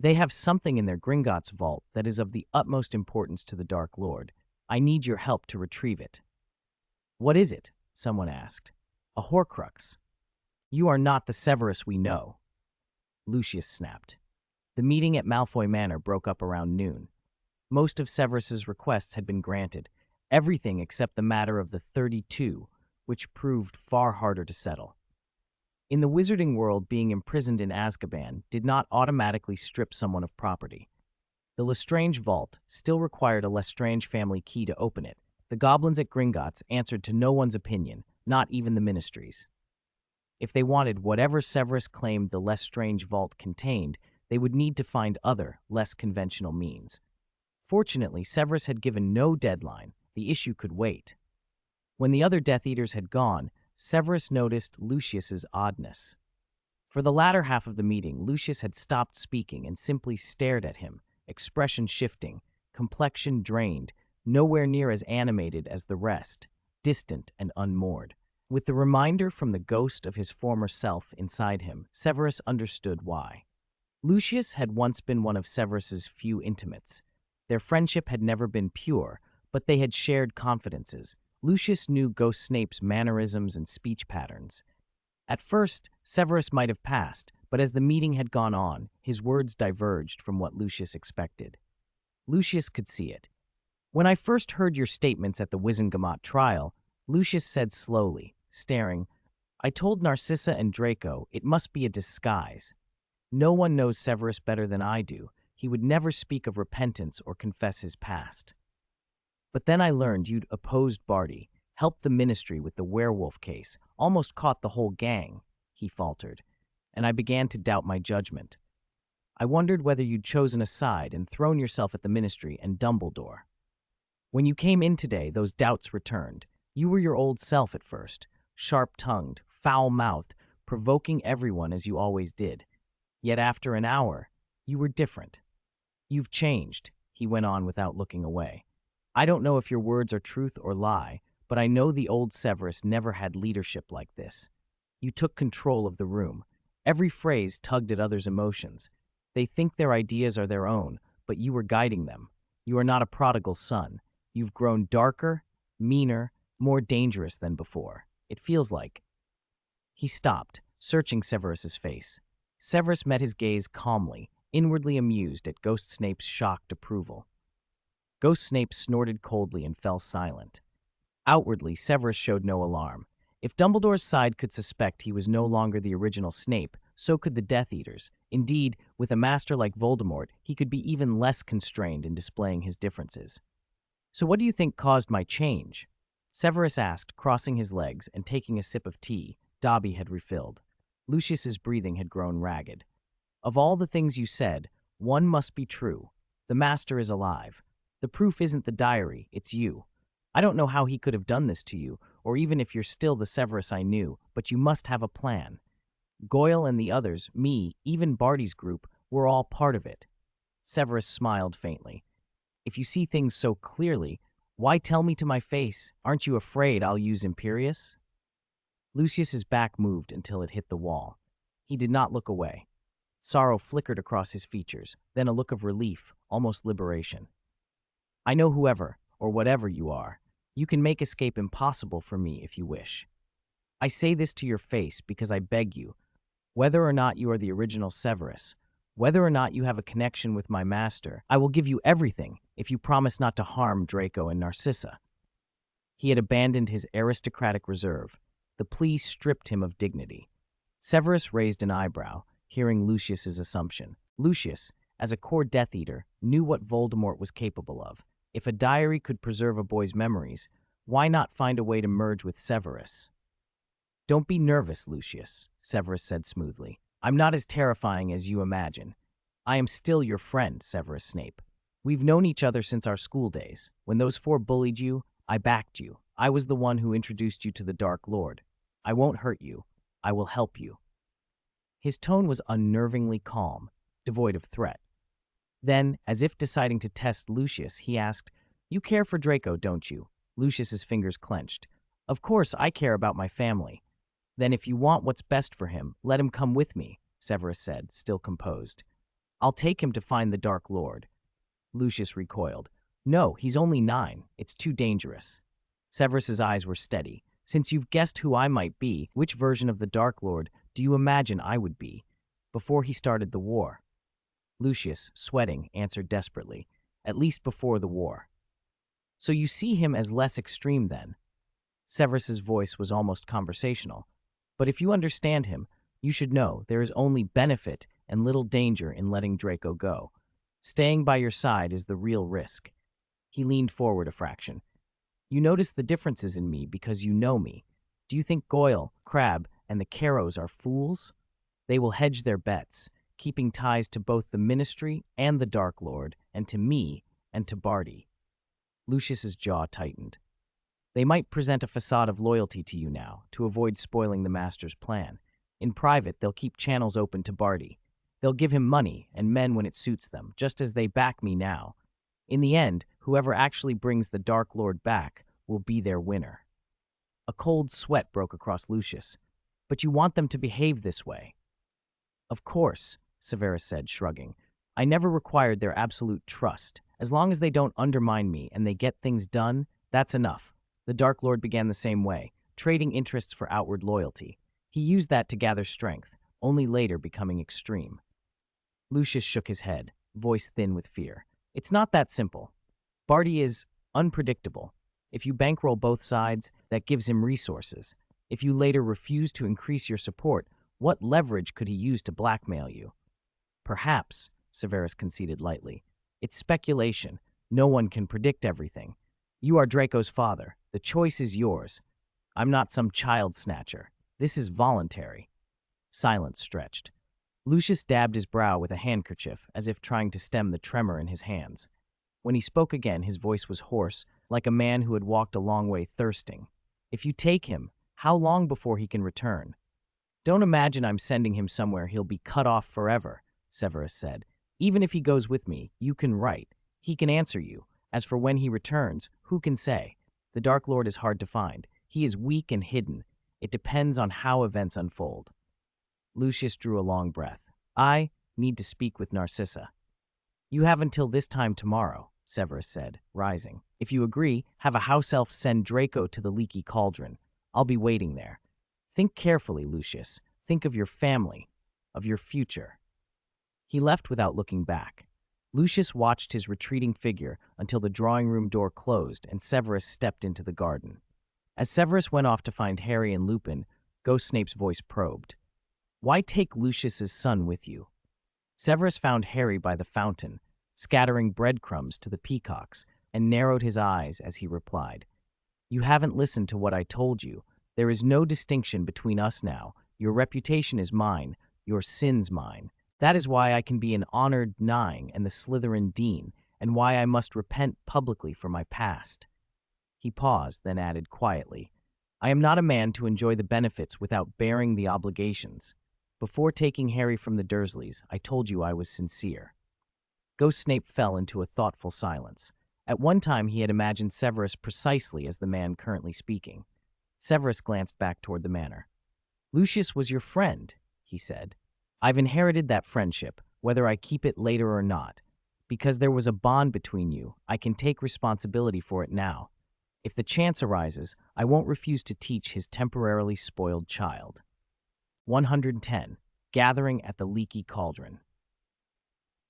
They have something in their Gringotts vault that is of the utmost importance to the Dark Lord. I need your help to retrieve it. What is it? Someone asked. A Horcrux. You are not the Severus we know. Lucius snapped. The meeting at Malfoy Manor broke up around noon. Most of Severus's requests had been granted, everything except the matter of the 32, which proved far harder to settle. In the wizarding world, being imprisoned in Azkaban did not automatically strip someone of property. The Lestrange vault still required a Lestrange family key to open it. The goblins at Gringotts answered to no one's opinion, not even the ministry's. If they wanted whatever Severus claimed the Lestrange vault contained, they would need to find other, less conventional means. Fortunately, Severus had given no deadline. The issue could wait. When the other Death Eaters had gone, Severus noticed Lucius's oddness. For the latter half of the meeting, Lucius had stopped speaking and simply stared at him, expression shifting, complexion drained, nowhere near as animated as the rest, distant and unmoored. With the reminder from the ghost of his former self inside him, Severus understood why. Lucius had once been one of Severus's few intimates. Their friendship had never been pure, but they had shared confidences. Lucius knew Ghost Snape's mannerisms and speech patterns. At first, Severus might have passed, but as the meeting had gone on, his words diverged from what Lucius expected. Lucius could see it. When I first heard your statements at the Wizengamot trial, Lucius said slowly, staring, I told Narcissa and Draco it must be a disguise. No one knows Severus better than I do. He would never speak of repentance or confess his past. But then I learned you'd opposed Barty, helped the ministry with the werewolf case, almost caught the whole gang, he faltered, and I began to doubt my judgment. I wondered whether you'd chosen a side and thrown yourself at the ministry and Dumbledore. When you came in today, those doubts returned. You were your old self at first, sharp-tongued, foul-mouthed, provoking everyone as you always did. Yet after an hour, you were different. You've changed, he went on without looking away. I don't know if your words are truth or lie, but I know the old Severus never had leadership like this. You took control of the room. Every phrase tugged at others' emotions. They think their ideas are their own, but you were guiding them. You are not a prodigal son. You've grown darker, meaner, more dangerous than before. It feels like. He stopped, searching Severus's face. Severus met his gaze calmly, inwardly amused at Ghost Snape's shocked approval. Ghost Snape snorted coldly and fell silent. Outwardly, Severus showed no alarm. If Dumbledore's side could suspect he was no longer the original Snape, so could the Death Eaters. Indeed, with a master like Voldemort, he could be even less constrained in displaying his differences. So what do you think caused my change? Severus asked, crossing his legs and taking a sip of tea Dobby had refilled. Lucius's breathing had grown ragged. Of all the things you said, one must be true. The master is alive. The proof isn't the diary, it's you. I don't know how he could have done this to you, or even if you're still the Severus I knew, but you must have a plan. Goyle and the others, me, even Barty's group, were all part of it. Severus smiled faintly. If you see things so clearly, why tell me to my face? Aren't you afraid I'll use Imperius? Lucius's back moved until it hit the wall. He did not look away. Sorrow flickered across his features, then a look of relief, almost liberation. I know whoever, or whatever you are, you can make escape impossible for me if you wish. I say this to your face because I beg you, whether or not you are the original Severus, whether or not you have a connection with my master, I will give you everything if you promise not to harm Draco and Narcissa. He had abandoned his aristocratic reserve. The plea stripped him of dignity. Severus raised an eyebrow, hearing Lucius's assumption. Lucius, as a core Death Eater, knew what Voldemort was capable of. If a diary could preserve a boy's memories, why not find a way to merge with Severus? Don't be nervous, Lucius, Severus said smoothly. I'm not as terrifying as you imagine. I am still your friend, Severus Snape. We've known each other since our school days. When those four bullied you, I backed you. I was the one who introduced you to the Dark Lord. I won't hurt you. I will help you. His tone was unnervingly calm, devoid of threat. Then, as if deciding to test Lucius, he asked, You care for Draco, don't you? Lucius's fingers clenched. Of course, I care about my family. Then if you want what's best for him, let him come with me, Severus said, still composed. I'll take him to find the Dark Lord. Lucius recoiled. No, he's only 9. It's too dangerous. Severus's eyes were steady. Since you've guessed who I might be, which version of the Dark Lord do you imagine I would be? Before he started the war. Lucius, sweating, answered desperately. At least before the war. So you see him as less extreme then? Severus's voice was almost conversational. But if you understand him, you should know there is only benefit and little danger in letting Draco go. Staying by your side is the real risk. He leaned forward a fraction. You notice the differences in me because you know me. Do you think Goyle, Crabbe, and the Carrows are fools? They will hedge their bets, keeping ties to both the Ministry and the Dark Lord, and to me and to Barty. Lucius's jaw tightened. They might present a facade of loyalty to you now, to avoid spoiling the Master's plan. In private, they'll keep channels open to Barty. They'll give him money and men when it suits them, just as they back me now. In the end, whoever actually brings the Dark Lord back will be their winner. A cold sweat broke across Lucius. But you want them to behave this way. Of course, Severus said, shrugging. I never required their absolute trust. As long as they don't undermine me and they get things done, that's enough. The Dark Lord began the same way, trading interests for outward loyalty. He used that to gather strength, only later becoming extreme. Lucius shook his head, voice thin with fear. It's not that simple. Barty is unpredictable. If you bankroll both sides, that gives him resources. If you later refuse to increase your support, what leverage could he use to blackmail you? Perhaps, Severus conceded lightly. It's speculation. No one can predict everything. You are Draco's father. The choice is yours. I'm not some child snatcher. This is voluntary. Silence stretched. Lucius dabbed his brow with a handkerchief, as if trying to stem the tremor in his hands. When he spoke again, his voice was hoarse, like a man who had walked a long way thirsting. If you take him, how long before he can return? Don't imagine I'm sending him somewhere he'll be cut off forever, Severus said. Even if he goes with me, you can write. He can answer you. As for when he returns, who can say? The Dark Lord is hard to find. He is weak and hidden. It depends on how events unfold. Lucius drew a long breath. I need to speak with Narcissa. You have until this time tomorrow, Severus said, rising. If you agree, have a house elf send Draco to the leaky cauldron. I'll be waiting there. Think carefully, Lucius. Think of your family, of your future. He left without looking back. Lucius watched his retreating figure until the drawing-room door closed and Severus stepped into the garden. As Severus went off to find Harry and Lupin, Ghost Snape's voice probed. Why take Lucius's son with you? Severus found Harry by the fountain, scattering breadcrumbs to the peacocks, and narrowed his eyes as he replied. You haven't listened to what I told you. There is no distinction between us now. Your reputation is mine, your sins mine. That is why I can be an honored Nine and the Slytherin Dean, and why I must repent publicly for my past. He paused, then added quietly, I am not a man to enjoy the benefits without bearing the obligations. Before taking Harry from the Dursleys, I told you I was sincere. Ghost Snape fell into a thoughtful silence. At one time he had imagined Severus precisely as the man currently speaking. Severus glanced back toward the manor. Lucius was your friend, he said. I've inherited that friendship, whether I keep it later or not. Because there was a bond between you, I can take responsibility for it now. If the chance arises, I won't refuse to teach his temporarily spoiled child. 110. Gathering at the Leaky Cauldron.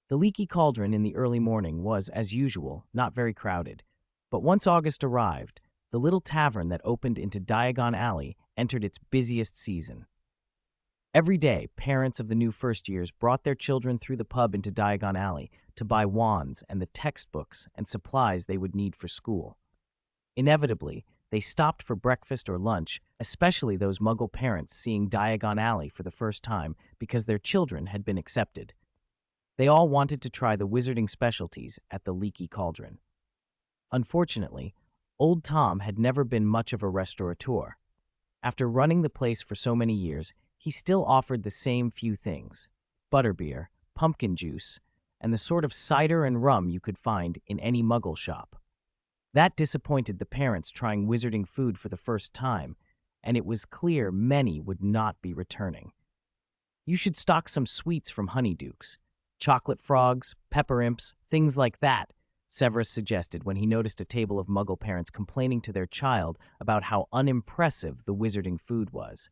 The Leaky Cauldron in the early morning was, as usual, not very crowded. But once August arrived, the little tavern that opened into Diagon Alley entered its busiest season. Every day, parents of the new first years brought their children through the pub into Diagon Alley to buy wands and the textbooks and supplies they would need for school. Inevitably, they stopped for breakfast or lunch, especially those Muggle parents seeing Diagon Alley for the first time because their children had been accepted. They all wanted to try the wizarding specialties at the Leaky Cauldron. Unfortunately, Old Tom had never been much of a restaurateur. After running the place for so many years, he still offered the same few things: butterbeer, pumpkin juice, and the sort of cider and rum you could find in any Muggle shop. That disappointed the parents trying wizarding food for the first time, and it was clear many would not be returning. You should stock some sweets from Honeydukes. Chocolate frogs, pepper imps, things like that, Severus suggested when he noticed a table of Muggle parents complaining to their child about how unimpressive the wizarding food was.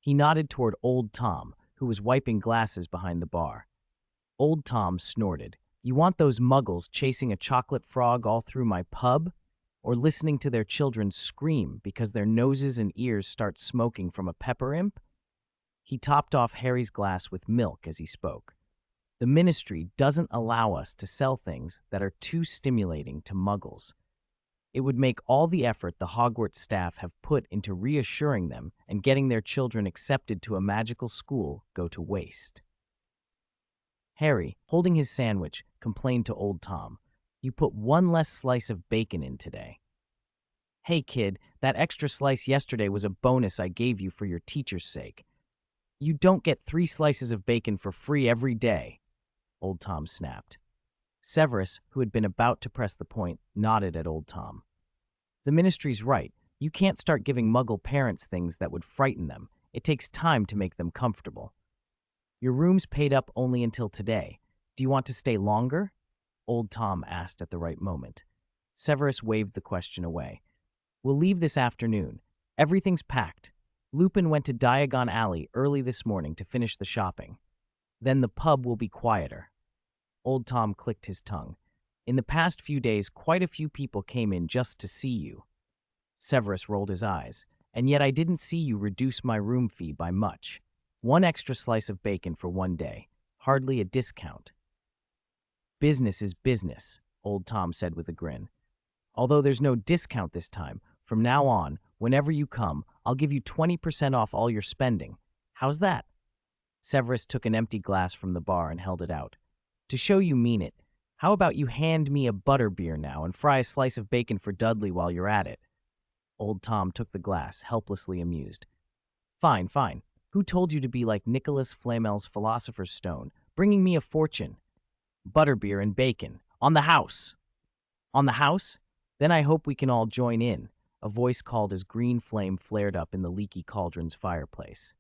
He nodded toward Old Tom, who was wiping glasses behind the bar. Old Tom snorted. "You want those Muggles chasing a chocolate frog all through my pub? Or listening to their children scream because their noses and ears start smoking from a pepper imp?" He topped off Harry's glass with milk as he spoke. "The Ministry doesn't allow us to sell things that are too stimulating to Muggles. It would make all the effort the Hogwarts staff have put into reassuring them and getting their children accepted to a magical school go to waste." Harry, holding his sandwich, complained to Old Tom, "You put one less slice of bacon in today." "Hey kid, that extra slice yesterday was a bonus I gave you for your teacher's sake. You don't get 3 slices of bacon for free every day," Old Tom snapped. Severus, who had been about to press the point, nodded at Old Tom. "The Ministry's right. You can't start giving Muggle parents things that would frighten them. It takes time to make them comfortable. Your room's paid up only until today. Do you want to stay longer?" Old Tom asked at the right moment. Severus waved the question away. "We'll leave this afternoon. Everything's packed. Lupin went to Diagon Alley early this morning to finish the shopping. Then the pub will be quieter." Old Tom clicked his tongue. "In the past few days, quite a few people came in just to see you." Severus rolled his eyes. "And yet I didn't see you reduce my room fee by much. 1 extra slice of bacon for 1 day. Hardly a discount." "Business is business," Old Tom said with a grin. "Although there's no discount this time, from now on, whenever you come, I'll give you 20% off all your spending. How's that?" Severus took an empty glass from the bar and held it out. "To show you mean it, how about you hand me a butterbeer now and fry a slice of bacon for Dudley while you're at it?" Old Tom took the glass, helplessly amused. Fine. Who told you to be like Nicholas Flamel's Philosopher's Stone, bringing me a fortune? Butterbeer and bacon. On the house." "On the house? Then I hope we can all join in," a voice called as green flame flared up in the Leaky Cauldron's fireplace.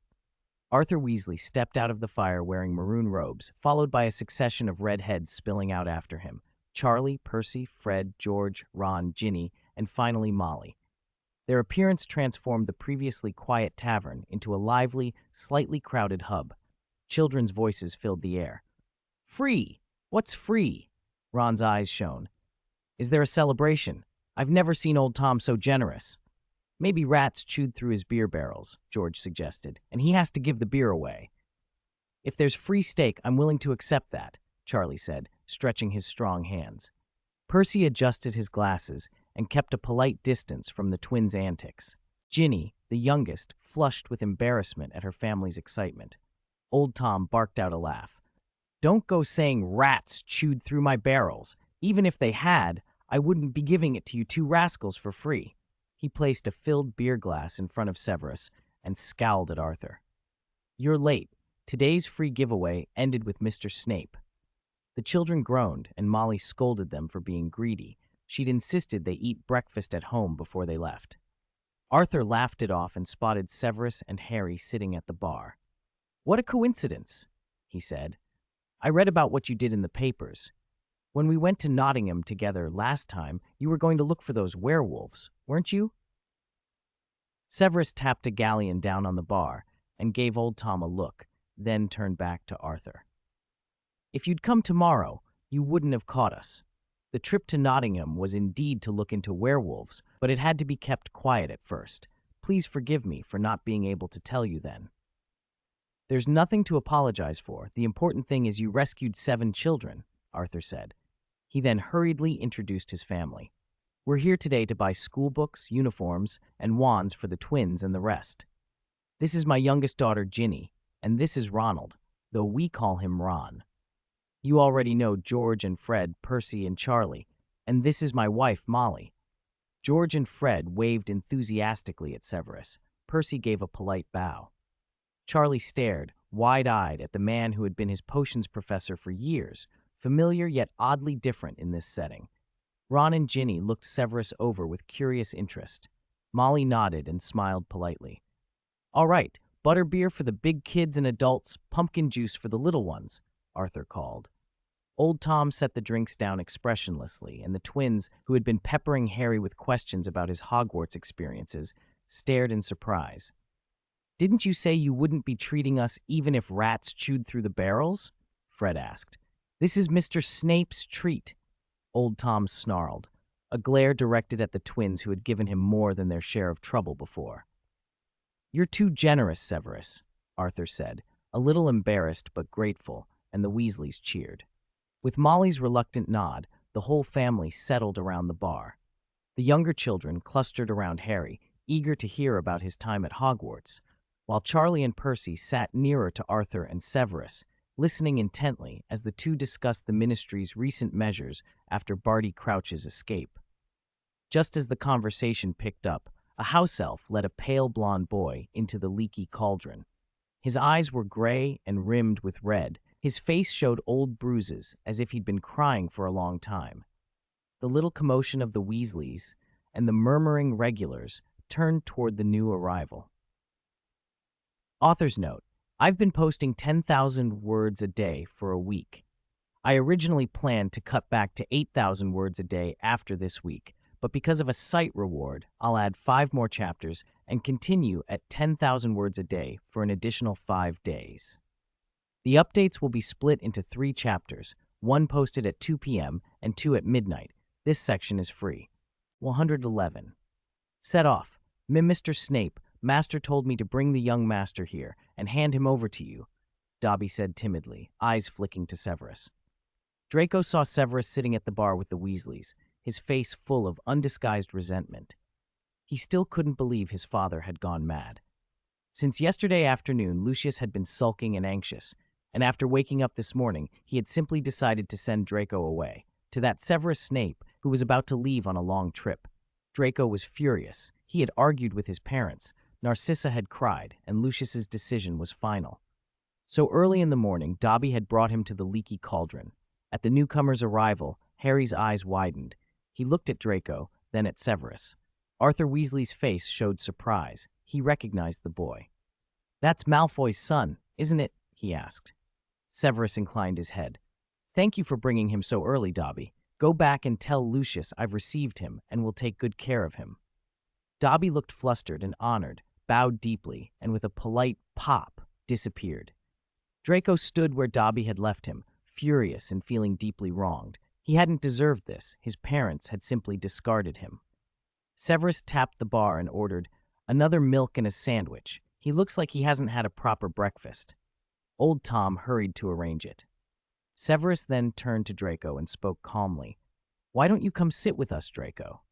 Arthur Weasley stepped out of the fire wearing maroon robes, followed by a succession of red heads spilling out after him: Charlie, Percy, Fred, George, Ron, Ginny, and finally Molly. Their appearance transformed the previously quiet tavern into a lively, slightly crowded hub. Children's voices filled the air. "Free! What's free?" Ron's eyes shone. "Is there a celebration? I've never seen Old Tom so generous." "Maybe rats chewed through his beer barrels," George suggested, "and he has to give the beer away." "If there's free steak, I'm willing to accept that," Charlie said, stretching his strong hands. Percy adjusted his glasses and kept a polite distance from the twins' antics. Ginny, the youngest, flushed with embarrassment at her family's excitement. Old Tom barked out a laugh. "Don't go saying rats chewed through my barrels. Even if they had, I wouldn't be giving it to you 2 rascals for free." He placed a filled beer glass in front of Severus and scowled at Arthur. "You're late. Today's free giveaway ended with Mr. Snape." The children groaned, and Molly scolded them for being greedy. She'd insisted they eat breakfast at home before they left. Arthur laughed it off and spotted Severus and Harry sitting at the bar. "What a coincidence," he said. "I read about what you did in the papers. When we went to Nottingham together last time, you were going to look for those werewolves, weren't you?" Severus tapped a galleon down on the bar and gave Old Tom a look, then turned back to Arthur. "If you'd come tomorrow, you wouldn't have caught us. The trip to Nottingham was indeed to look into werewolves, but it had to be kept quiet at first. Please forgive me for not being able to tell you then." There's nothing to apologize for. The important thing is you rescued 7 children, Arthur said. He then hurriedly introduced his family. We're here today to buy school books, uniforms, and wands for the twins and the rest. This is my youngest daughter, Ginny, and this is Ronald, though we call him Ron. You already know George and Fred, Percy and Charlie, and this is my wife, Molly. George and Fred waved enthusiastically at Severus. Percy gave a polite bow. Charlie stared, wide-eyed, at the man who had been his potions professor for years, familiar yet oddly different in this setting. Ron and Ginny looked Severus over with curious interest. Molly nodded and smiled politely. All right, butterbeer for the big kids and adults, pumpkin juice for the little ones, Arthur called. Old Tom set the drinks down expressionlessly, and the twins, who had been peppering Harry with questions about his Hogwarts experiences, stared in surprise. Didn't you say you wouldn't be treating us even if rats chewed through the barrels? Fred asked. This is Mr. Snape's treat. Old Tom snarled, a glare directed at the twins who had given him more than their share of trouble before. You're too generous, Severus, Arthur said, a little embarrassed but grateful, and the Weasleys cheered. With Molly's reluctant nod, the whole family settled around the bar. The younger children clustered around Harry, eager to hear about his time at Hogwarts, while Charlie and Percy sat nearer to Arthur and Severus, listening intently as the two discussed the Ministry's recent measures after Barty Crouch's escape. Just as the conversation picked up, a house elf led a pale blonde boy into the leaky cauldron. His eyes were gray and rimmed with red. His face showed old bruises, as if he'd been crying for a long time. The little commotion of the Weasleys and the murmuring regulars turned toward the new arrival. Author's note: I've been posting 10,000 words a day for a week. I originally planned to cut back to 8,000 words a day after this week, but because of a site reward, I'll add 5 more chapters and continue at 10,000 words a day for an additional 5 days. The updates will be split into 3 chapters, one posted at 2 p.m. and 2 at midnight. This section is free. 111. Set off. Mr. Snape, Master told me to bring the young master here and hand him over to you, Dobby said timidly, eyes flicking to Severus. Draco saw Severus sitting at the bar with the Weasleys, his face full of undisguised resentment. He still couldn't believe his father had gone mad. Since yesterday afternoon, Lucius had been sulking and anxious, and after waking up this morning, he had simply decided to send Draco away, to that Severus Snape who was about to leave on a long trip. Draco was furious. He had argued with his parents, Narcissa had cried, and Lucius's decision was final. So early in the morning, Dobby had brought him to the leaky cauldron. At the newcomer's arrival, Harry's eyes widened. He looked at Draco, then at Severus. Arthur Weasley's face showed surprise. He recognized the boy. That's Malfoy's son, isn't it? He asked. Severus inclined his head. Thank you for bringing him so early, Dobby. Go back and tell Lucius I've received him and will take good care of him. Dobby looked flustered and honored, bowed deeply, and with a polite pop, disappeared. Draco stood where Dobby had left him, furious and feeling deeply wronged. He hadn't deserved this. His parents had simply discarded him. Severus tapped the bar and ordered, another milk and a sandwich. He looks like he hasn't had a proper breakfast. Old Tom hurried to arrange it. Severus then turned to Draco and spoke calmly. Why don't you come sit with us, Draco?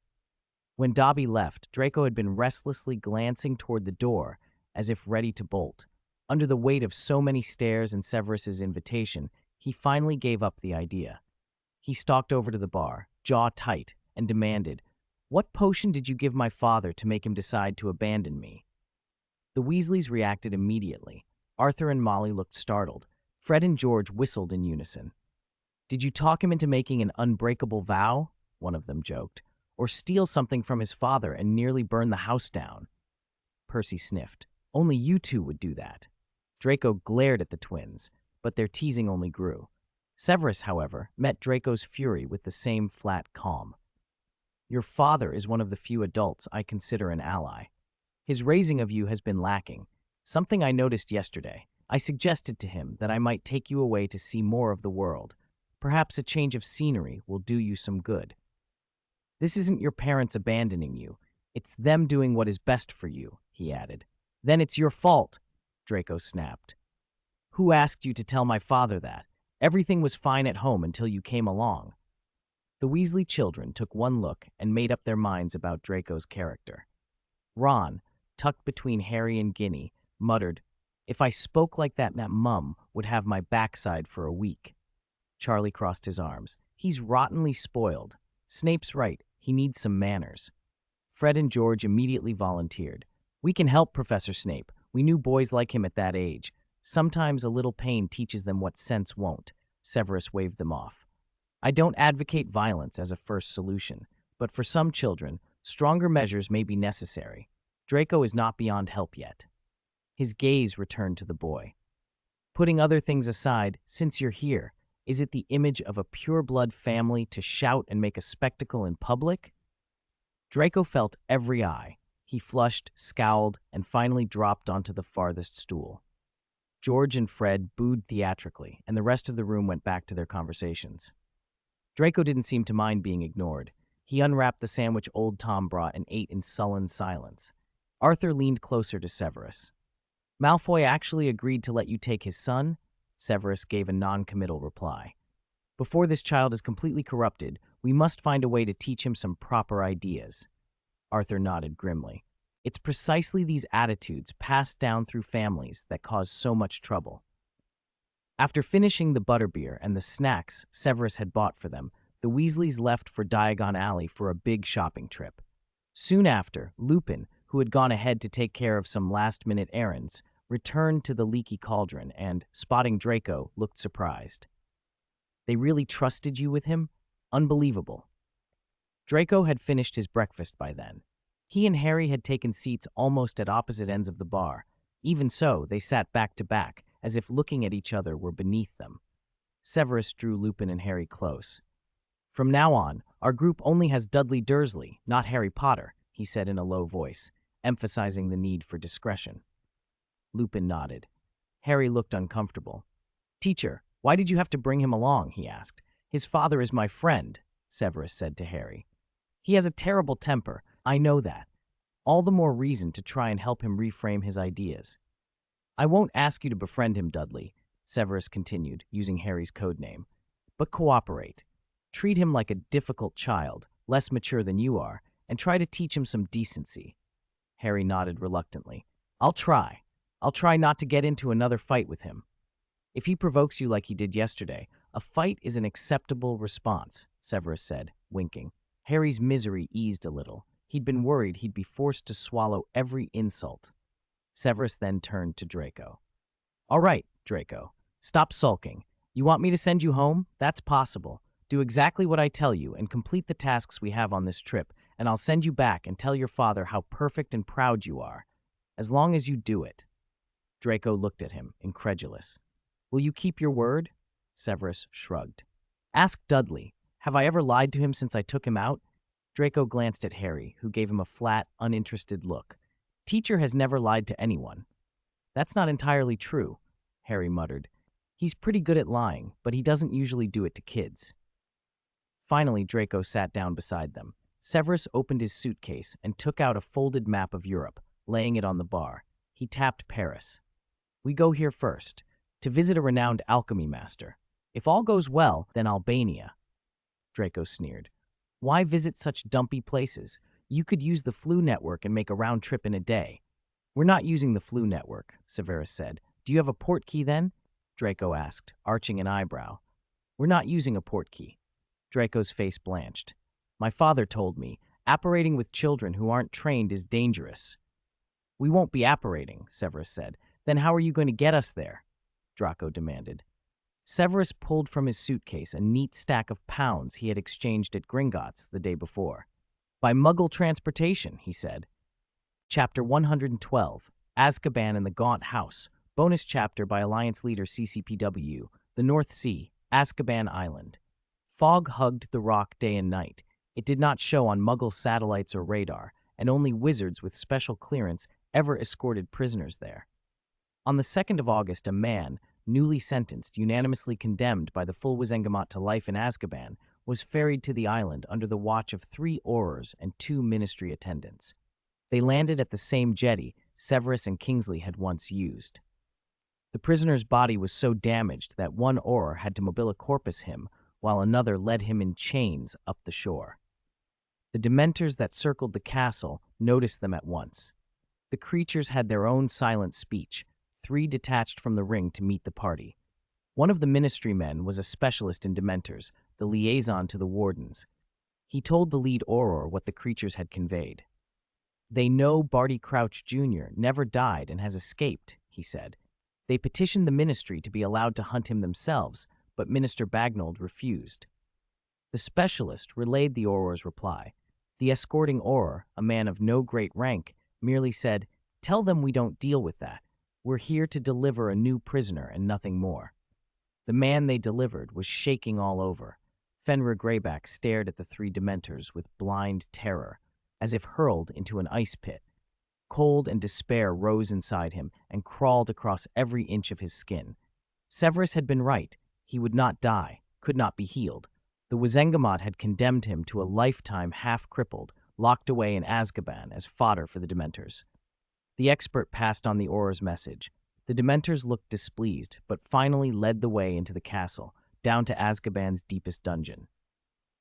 When Dobby left, Draco had been restlessly glancing toward the door, as if ready to bolt. Under the weight of so many stares and Severus's invitation, he finally gave up the idea. He stalked over to the bar, jaw tight, and demanded, What potion did you give my father to make him decide to abandon me? The Weasleys reacted immediately. Arthur and Molly looked startled. Fred and George whistled in unison. Did you talk him into making an unbreakable vow? One of them joked. Or steal something from his father and nearly burn the house down? Percy sniffed. Only you two would do that. Draco glared at the twins, but their teasing only grew. Severus, however, met Draco's fury with the same flat calm. Your father is one of the few adults I consider an ally. His raising of you has been lacking. Something I noticed yesterday. I suggested to him that I might take you away to see more of the world. Perhaps a change of scenery will do you some good. This isn't your parents abandoning you. It's them doing what is best for you, he added. Then it's your fault, Draco snapped. Who asked you to tell my father that? Everything was fine at home until you came along. The Weasley children took one look and made up their minds about Draco's character. Ron, tucked between Harry and Ginny, muttered, "If I spoke like that Mum would have my backside for a week." Charlie crossed his arms. "He's rottenly spoiled. Snape's right, he needs some manners." Fred and George immediately volunteered. "We can help, Professor Snape. We knew boys like him at that age. Sometimes a little pain teaches them what sense won't." Severus waved them off. "I don't advocate violence as a first solution, but for some children, stronger measures may be necessary. Draco is not beyond help yet." His gaze returned to the boy. "Putting other things aside, since you're here, is it the image of a pure-blood family to shout and make a spectacle in public?" Draco felt every eye. He flushed, scowled, and finally dropped onto the farthest stool. George and Fred booed theatrically, and the rest of the room went back to their conversations. Draco didn't seem to mind being ignored. He unwrapped the sandwich old Tom brought and ate in sullen silence. Arthur leaned closer to Severus. "Malfoy actually agreed to let you take his son?" Severus gave a non-committal reply. "Before this child is completely corrupted, we must find a way to teach him some proper ideas." Arthur nodded grimly. "It's precisely these attitudes passed down through families that cause so much trouble." After finishing the butterbeer and the snacks Severus had bought for them, the Weasleys left for Diagon Alley for a big shopping trip. Soon after, Lupin, who had gone ahead to take care of some last-minute errands, returned to the Leaky Cauldron and, spotting Draco, looked surprised. "They really trusted you with him? Unbelievable." Draco had finished his breakfast by then. He and Harry had taken seats almost at opposite ends of the bar. Even so, they sat back to back, as if looking at each other were beneath them. Severus drew Lupin and Harry close. "From now on, our group only has Dudley Dursley, not Harry Potter," he said in a low voice, emphasizing the need for discretion. Lupin nodded. Harry looked uncomfortable. "Teacher, why did you have to bring him along?" he asked. "His father is my friend," Severus said to Harry. "He has a terrible temper, I know that. All the more reason to try and help him reframe his ideas." "I won't ask you to befriend him, Dudley," Severus continued, using Harry's code name. "But cooperate. Treat him like a difficult child, less mature than you are, and try to teach him some decency." Harry nodded reluctantly. I'll try not to get into another fight with him." "If he provokes you like he did yesterday, a fight is an acceptable response," Severus said, winking. Harry's misery eased a little. He'd been worried he'd be forced to swallow every insult. Severus then turned to Draco. "All right, Draco, stop sulking. You want me to send you home? That's possible. Do exactly what I tell you and complete the tasks we have on this trip, and I'll send you back and tell your father how perfect and proud you are. As long as you do it." Draco looked at him, incredulous. "Will you keep your word?" Severus shrugged. "Ask Dudley. Have I ever lied to him since I took him out?" Draco glanced at Harry, who gave him a flat, uninterested look. "Teacher has never lied to anyone." "That's not entirely true," Harry muttered. "He's pretty good at lying, but he doesn't usually do it to kids." Finally, Draco sat down beside them. Severus opened his suitcase and took out a folded map of Europe, laying it on the bar. He tapped Paris. "We go here first, to visit a renowned alchemy master. If all goes well, then Albania." Draco sneered. "Why visit such dumpy places? You could use the Flu Network and make a round trip in a day." "We're not using the Flu Network," Severus said. "Do you have a portkey then?" Draco asked, arching an eyebrow. "We're not using a portkey." Draco's face blanched. "My father told me, apparating with children who aren't trained is dangerous." "We won't be apparating," Severus said. "Then how are you going to get us there?" Draco demanded. Severus pulled from his suitcase a neat stack of pounds he had exchanged at Gringotts the day before. "By Muggle transportation," he said. Chapter 112, Azkaban and the Gaunt House, bonus chapter by Alliance Leader CCPW, The North Sea, Azkaban Island. Fog hugged the rock day and night. It did not show on Muggle satellites or radar, and only wizards with special clearance ever escorted prisoners there. On the 2nd of August, a man, newly sentenced, unanimously condemned by the full Wizengamot to life in Azkaban, was ferried to the island under the watch of 3 Aurors and 2 ministry attendants. They landed at the same jetty Severus and Kingsley had once used. The prisoner's body was so damaged that one Auror had to mobile corpus him, while another led him in chains up the shore. The dementors that circled the castle noticed them at once. The creatures had their own silent speech, 3 detached from the ring to meet the party. One of the ministry men was a specialist in dementors, the liaison to the wardens. He told the lead Auror what the creatures had conveyed. "They know Barty Crouch Jr. never died and has escaped," he said. "They petitioned the ministry to be allowed to hunt him themselves, but Minister Bagnold refused." The specialist relayed the Auror's reply. The escorting Auror, a man of no great rank, merely said, "Tell them we don't deal with that. We're here to deliver a new prisoner and nothing more." The man they delivered was shaking all over. Fenrir Greyback stared at the 3 dementors with blind terror, as if hurled into an ice pit. Cold and despair rose inside him and crawled across every inch of his skin. Severus had been right. He would not die, could not be healed. The Wizengamot had condemned him to a lifetime half-crippled, locked away in Azkaban as fodder for the dementors. The expert passed on the Auror's message. The dementors looked displeased, but finally led the way into the castle, down to Azkaban's deepest dungeon.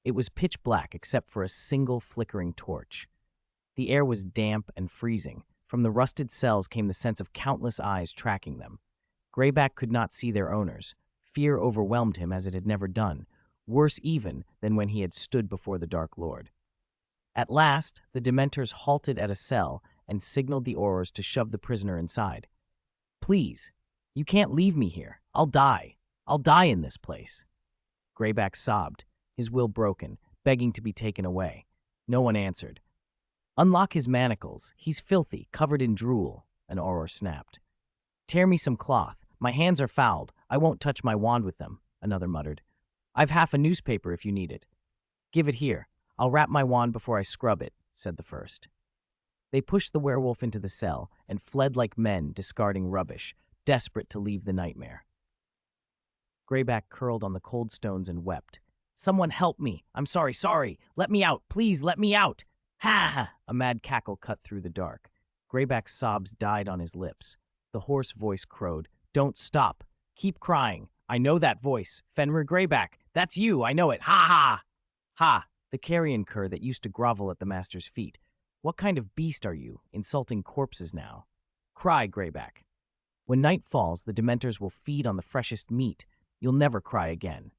It was pitch black except for a single flickering torch. The air was damp and freezing. From the rusted cells came the sense of countless eyes tracking them. Greyback could not see their owners. Fear overwhelmed him as it had never done, worse even than when he had stood before the Dark Lord. At last, the dementors halted at a cell and signaled the Aurors to shove the prisoner inside. "Please, you can't leave me here. I'll die. I'll die in this place." Greyback sobbed, his will broken, begging to be taken away. No one answered. "Unlock his manacles. He's filthy, covered in drool," an Auror snapped. "Tear me some cloth. My hands are fouled. I won't touch my wand with them," another muttered. "I've half a newspaper if you need it." "Give it here. I'll wrap my wand before I scrub it," said the first. They pushed the werewolf into the cell and fled like men discarding rubbish, desperate to leave the nightmare. Greyback curled on the cold stones and wept. "Someone help me! I'm sorry! Let me out! Please let me out! Ha ha!" A mad cackle cut through the dark. Greyback's sobs died on his lips. The hoarse voice crowed, "Don't stop! Keep crying! I know that voice! Fenrir Greyback! That's you! I know it! Ha ha! Ha! The carrion cur that used to grovel at the master's feet. What kind of beast are you, insulting corpses now? Cry, Greyback. When night falls, the dementors will feed on the freshest meat. You'll never cry again."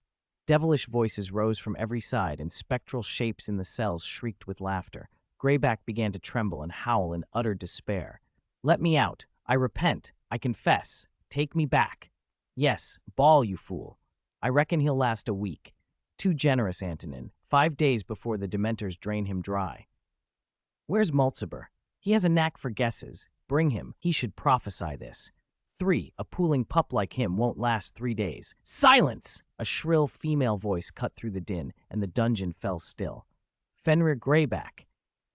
Devilish voices rose from every side, and spectral shapes in the cells shrieked with laughter. Greyback began to tremble and howl in utter despair. "Let me out. I repent. I confess. Take me back. Yes, bawl, you fool. I reckon he'll last a week. Too generous, Antonin. 5 days before the dementors drain him dry. Where's Maltzaber? He has a knack for guesses. Bring him. He should prophesy this. 3. A pooling pup like him won't last 3 days. Silence! A shrill female voice cut through the din, and the dungeon fell still. Fenrir Greyback.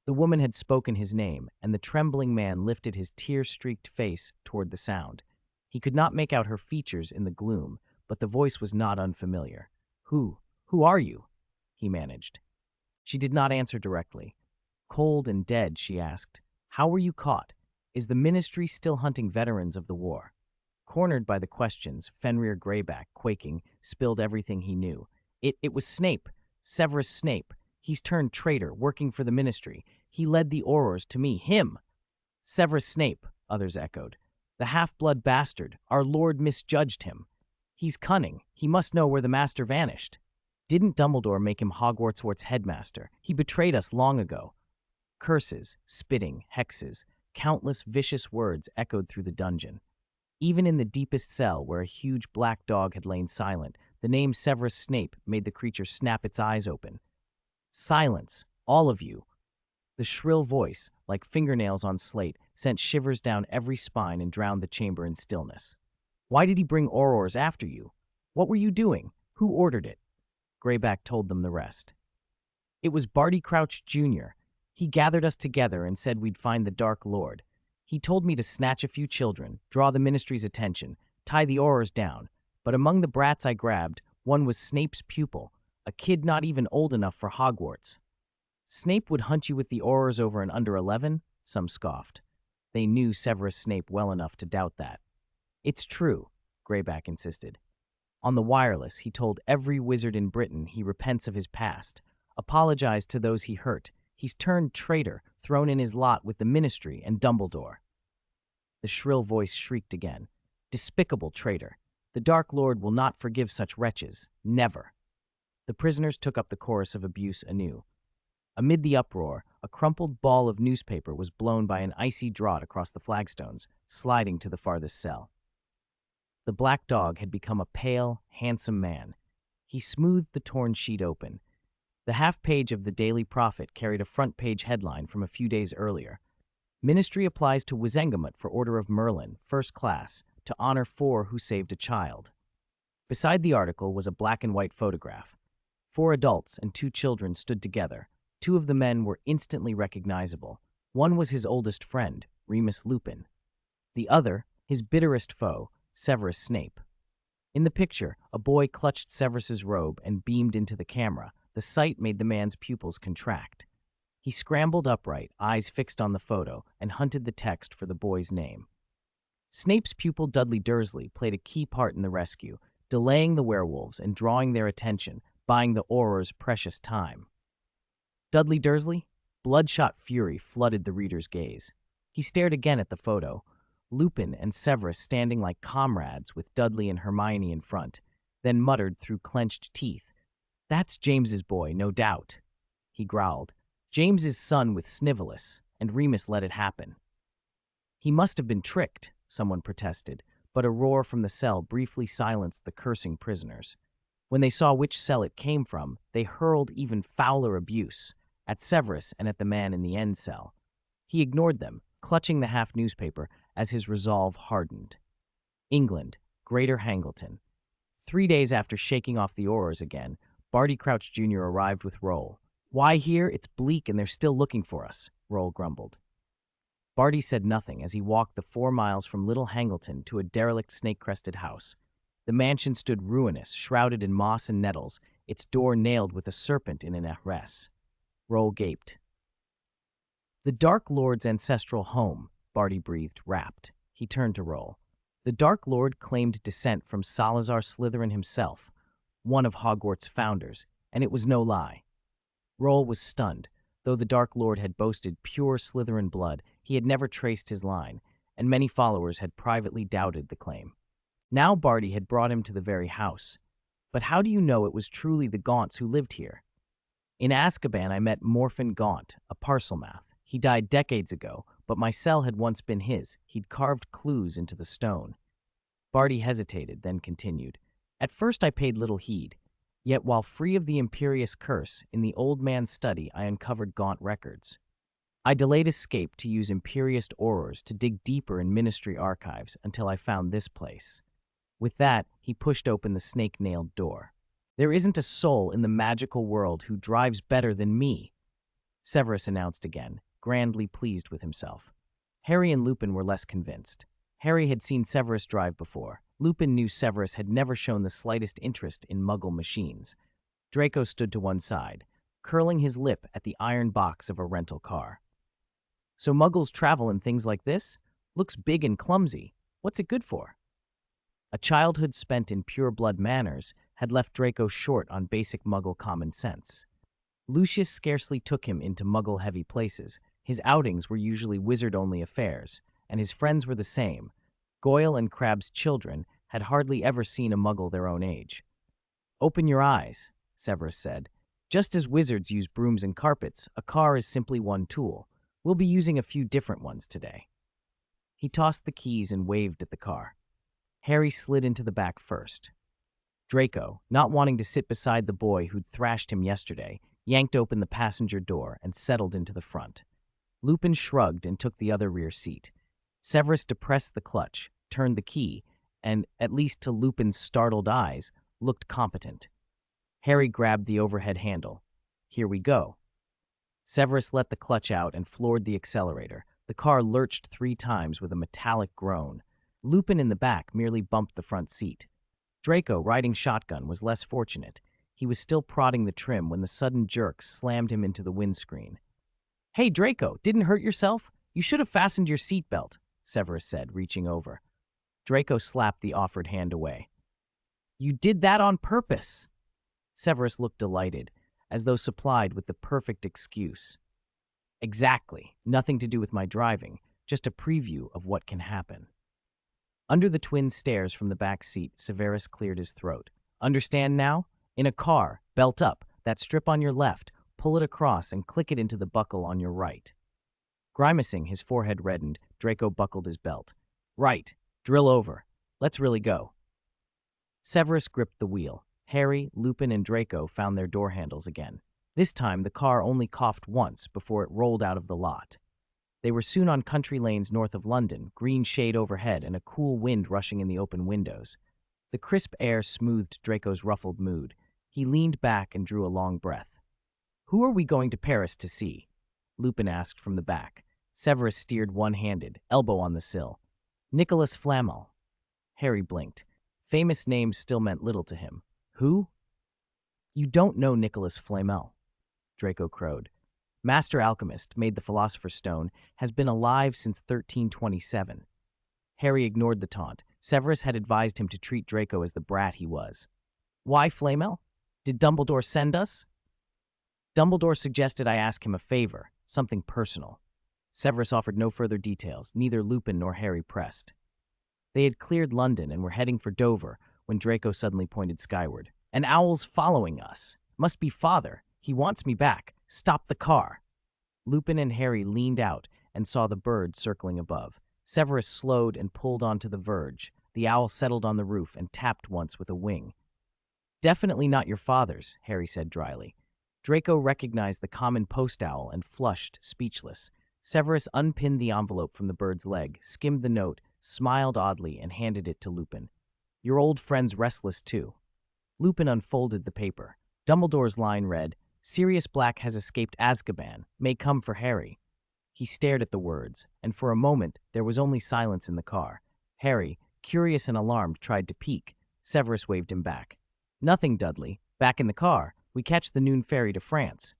The woman had spoken his name, and the trembling man lifted his tear-streaked face toward the sound. He could not make out her features in the gloom, but the voice was not unfamiliar. Who are you?" he managed. She did not answer directly. Cold and dead, she asked, "How were you caught? Is the ministry still hunting veterans of the war?" Cornered by the questions, Fenrir Greyback, quaking, spilled everything he knew. It was Snape, Severus Snape. He's turned traitor, working for the ministry. He led the Aurors to me. Him! Severus Snape, others echoed. "The half-blood bastard. Our Lord misjudged him. He's cunning. He must know where the master vanished. Didn't Dumbledore make him Hogwarts headmaster? He betrayed us long ago." Curses, spitting, hexes, countless vicious words echoed through the dungeon. Even in the deepest cell, where a huge black dog had lain silent, the name Severus Snape made the creature snap its eyes open. "Silence, all of you." The shrill voice, like fingernails on slate, sent shivers down every spine and drowned the chamber in stillness. "Why did he bring Aurors after you? What were you doing? Who ordered it?" Greyback told them the rest. "It was Barty Crouch Jr. He gathered us together and said we'd find the Dark Lord. He told me to snatch a few children, draw the ministry's attention, tie the Aurors down, but among the brats I grabbed, one was Snape's pupil, a kid not even old enough for Hogwarts." "Snape would hunt you with the Aurors over an under 11? Some scoffed. They knew Severus Snape well enough to doubt that. It's true, Greyback insisted. On the wireless, he told every wizard in Britain he repents of his past, apologized to those he hurt. He's turned traitor, thrown in his lot with the Ministry and Dumbledore. The shrill voice shrieked again. Despicable traitor. The Dark Lord will not forgive such wretches. Never. The prisoners took up the chorus of abuse anew. Amid the uproar, a crumpled ball of newspaper was blown by an icy draught across the flagstones, sliding to the farthest cell. The black dog had become a pale, handsome man. He smoothed the torn sheet open. The half-page of the Daily Prophet carried a front-page headline from a few days earlier. Ministry applies to Wizengamot for Order of Merlin, first class, to honor 4 who saved a child. Beside the article was a black-and-white photograph. 4 adults and 2 children stood together. 2 of the men were instantly recognizable. One was his oldest friend, Remus Lupin. The other, his bitterest foe, Severus Snape. In the picture, a boy clutched Severus's robe and beamed into the camera. The sight made the man's pupils contract. He scrambled upright, eyes fixed on the photo, and hunted the text for the boy's name. Snape's pupil Dudley Dursley played a key part in the rescue, delaying the werewolves and drawing their attention, buying the Auror's precious time. Dudley Dursley? Bloodshot fury flooded the reader's gaze. He stared again at the photo, Lupin and Severus standing like comrades with Dudley and Hermione in front, then muttered through clenched teeth, "That's James's boy, no doubt." He growled, "James's son with Snivelus, and Remus let it happen." "He must have been tricked," someone protested, but a roar from the cell briefly silenced the cursing prisoners. When they saw which cell it came from, they hurled even fouler abuse, at Severus and at the man in the end cell. He ignored them, clutching the half-newspaper as his resolve hardened. England, Greater Hangleton. 3 days after shaking off the Aurors again, Barty Crouch Jr. arrived with Roll. "Why here? It's bleak and they're still looking for us," Roll grumbled. Barty said nothing as he walked the 4 miles from Little Hangleton to a derelict snake-crested house. The mansion stood ruinous, shrouded in moss and nettles, its door nailed with a serpent in an arrest. Roll gaped. "The Dark Lord's ancestral home," Barty breathed, rapt. He turned to Roll. "The Dark Lord claimed descent from Salazar Slytherin himself, one of Hogwarts' founders, and it was no lie." Roll was stunned. Though the Dark Lord had boasted pure Slytherin blood, he had never traced his line, and many followers had privately doubted the claim. Now Barty had brought him to the very house. "But how do you know it was truly the Gaunts who lived here?" "In Azkaban I met Morphin Gaunt, a parselmouth. He died decades ago, but my cell had once been his. He'd carved clues into the stone." Barty hesitated, then continued. "At first I paid little heed. Yet while free of the imperious curse, in the old man's study I uncovered Gaunt records. I delayed escape to use imperious Aurors to dig deeper in Ministry archives until I found this place." With that, he pushed open the snake-nailed door. "There isn't a soul in the magical world who drives better than me," Severus announced again, grandly pleased with himself. Harry and Lupin were less convinced. Harry had seen Severus drive before. Lupin knew Severus had never shown the slightest interest in Muggle machines. Draco stood to one side, curling his lip at the iron box of a rental car. "So Muggles travel in things like this? Looks big and clumsy. What's it good for?" A childhood spent in pure-blood manners had left Draco short on basic Muggle common sense. Lucius scarcely took him into Muggle-heavy places. His outings were usually wizard-only affairs, and his friends were the same. Goyle and Crabbe's children had hardly ever seen a Muggle their own age. "Open your eyes," Severus said. "Just as wizards use brooms and carpets, a car is simply one tool. We'll be using a few different ones today." He tossed the keys and waved at the car. Harry slid into the back first. Draco, not wanting to sit beside the boy who'd thrashed him yesterday, yanked open the passenger door and settled into the front. Lupin shrugged and took the other rear seat. Severus depressed the clutch, turned the key, and, at least to Lupin's startled eyes, looked competent. Harry grabbed the overhead handle. "Here we go." Severus let the clutch out and floored the accelerator. The car lurched 3 times with a metallic groan. Lupin in the back merely bumped the front seat. Draco, riding shotgun, was less fortunate. He was still prodding the trim when the sudden jerk slammed him into the windscreen. "Hey, Draco, didn't hurt yourself? You should have fastened your seatbelt," Severus said, reaching over. Draco slapped the offered hand away. You did that on purpose. Severus looked delighted, as though supplied with the perfect excuse. Exactly. Nothing to do with my driving, just a preview of what can happen. Under the twin stares from the back seat, Severus cleared his throat. Understand now? In a car, belt up, that strip on your left, pull it across and click it into the buckle on your right. Grimacing, his forehead reddened, Draco buckled his belt. Right. Drill over. Let's really go. Severus gripped the wheel. Harry, Lupin, and Draco found their door handles again. This time, the car only coughed once before it rolled out of the lot. They were soon on country lanes north of London, green shade overhead and a cool wind rushing in the open windows. The crisp air smoothed Draco's ruffled mood. He leaned back and drew a long breath. Who are we going to Paris to see? Lupin asked from the back. Severus steered one-handed, elbow on the sill. Nicholas Flamel. Harry blinked. Famous names still meant little to him. Who? You don't know Nicholas Flamel, Draco crowed. Master alchemist, made the Philosopher's Stone, has been alive since 1327. Harry ignored the taunt. Severus had advised him to treat Draco as the brat he was. Why Flamel? Did Dumbledore send us? Dumbledore suggested I ask him a favor, something personal. Severus offered no further details, neither Lupin nor Harry pressed. They had cleared London and were heading for Dover when Draco suddenly pointed skyward. An owl's following us. Must be Father. He wants me back. Stop the car. Lupin and Harry leaned out and saw the bird circling above. Severus slowed and pulled onto the verge. The owl settled on the roof and tapped once with a wing. Definitely not your father's, Harry said dryly. Draco recognized the common post owl and flushed, speechless. Severus unpinned the envelope from the bird's leg, skimmed the note, smiled oddly, and handed it to Lupin. Your old friend's restless, too. Lupin unfolded the paper. Dumbledore's line read, Sirius Black has escaped Azkaban, may come for Harry. He stared at the words, and for a moment there was only silence in the car. Harry, curious and alarmed, tried to peek. Severus waved him back. Nothing, Dudley. Back in the car. We catch the noon ferry to France.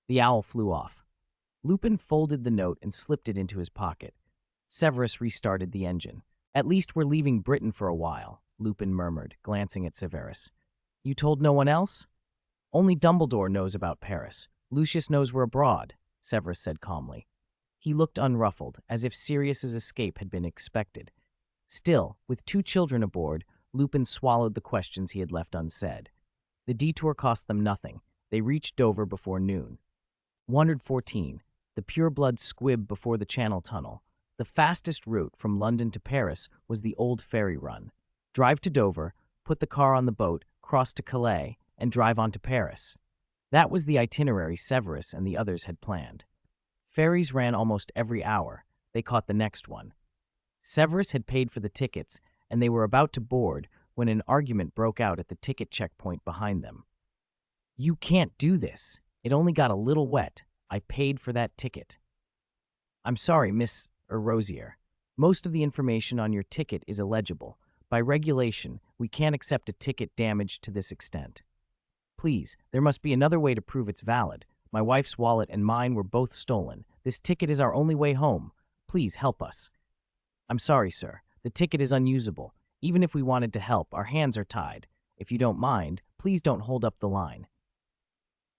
The owl flew off. Lupin folded the note and slipped it into his pocket. Severus restarted the engine. At least we're leaving Britain for a while, Lupin murmured, glancing at Severus. You told no one else? Only Dumbledore knows about Paris. Lucius knows we're abroad, Severus said calmly. He looked unruffled, as if Sirius's escape had been expected. Still, with 2 children aboard, Lupin swallowed the questions he had left unsaid. The detour cost them nothing. They reached Dover before noon. 114, the pure-blood squib before the Channel Tunnel. The fastest route from London to Paris was the old ferry run. Drive to Dover, put the car on the boat, cross to Calais, and drive on to Paris. That was the itinerary Severus and the others had planned. Ferries ran almost every hour. They caught the next one. Severus had paid for the tickets, and they were about to board when an argument broke out at the ticket checkpoint behind them. You can't do this. It only got a little wet. I paid for that ticket. I'm sorry, Miss Rosier. Most of the information on your ticket is illegible. By regulation, we can't accept a ticket damaged to this extent. Please, there must be another way to prove it's valid. My wife's wallet and mine were both stolen. This ticket is our only way home. Please help us. I'm sorry, sir. The ticket is unusable. Even if we wanted to help, our hands are tied. If you don't mind, please don't hold up the line.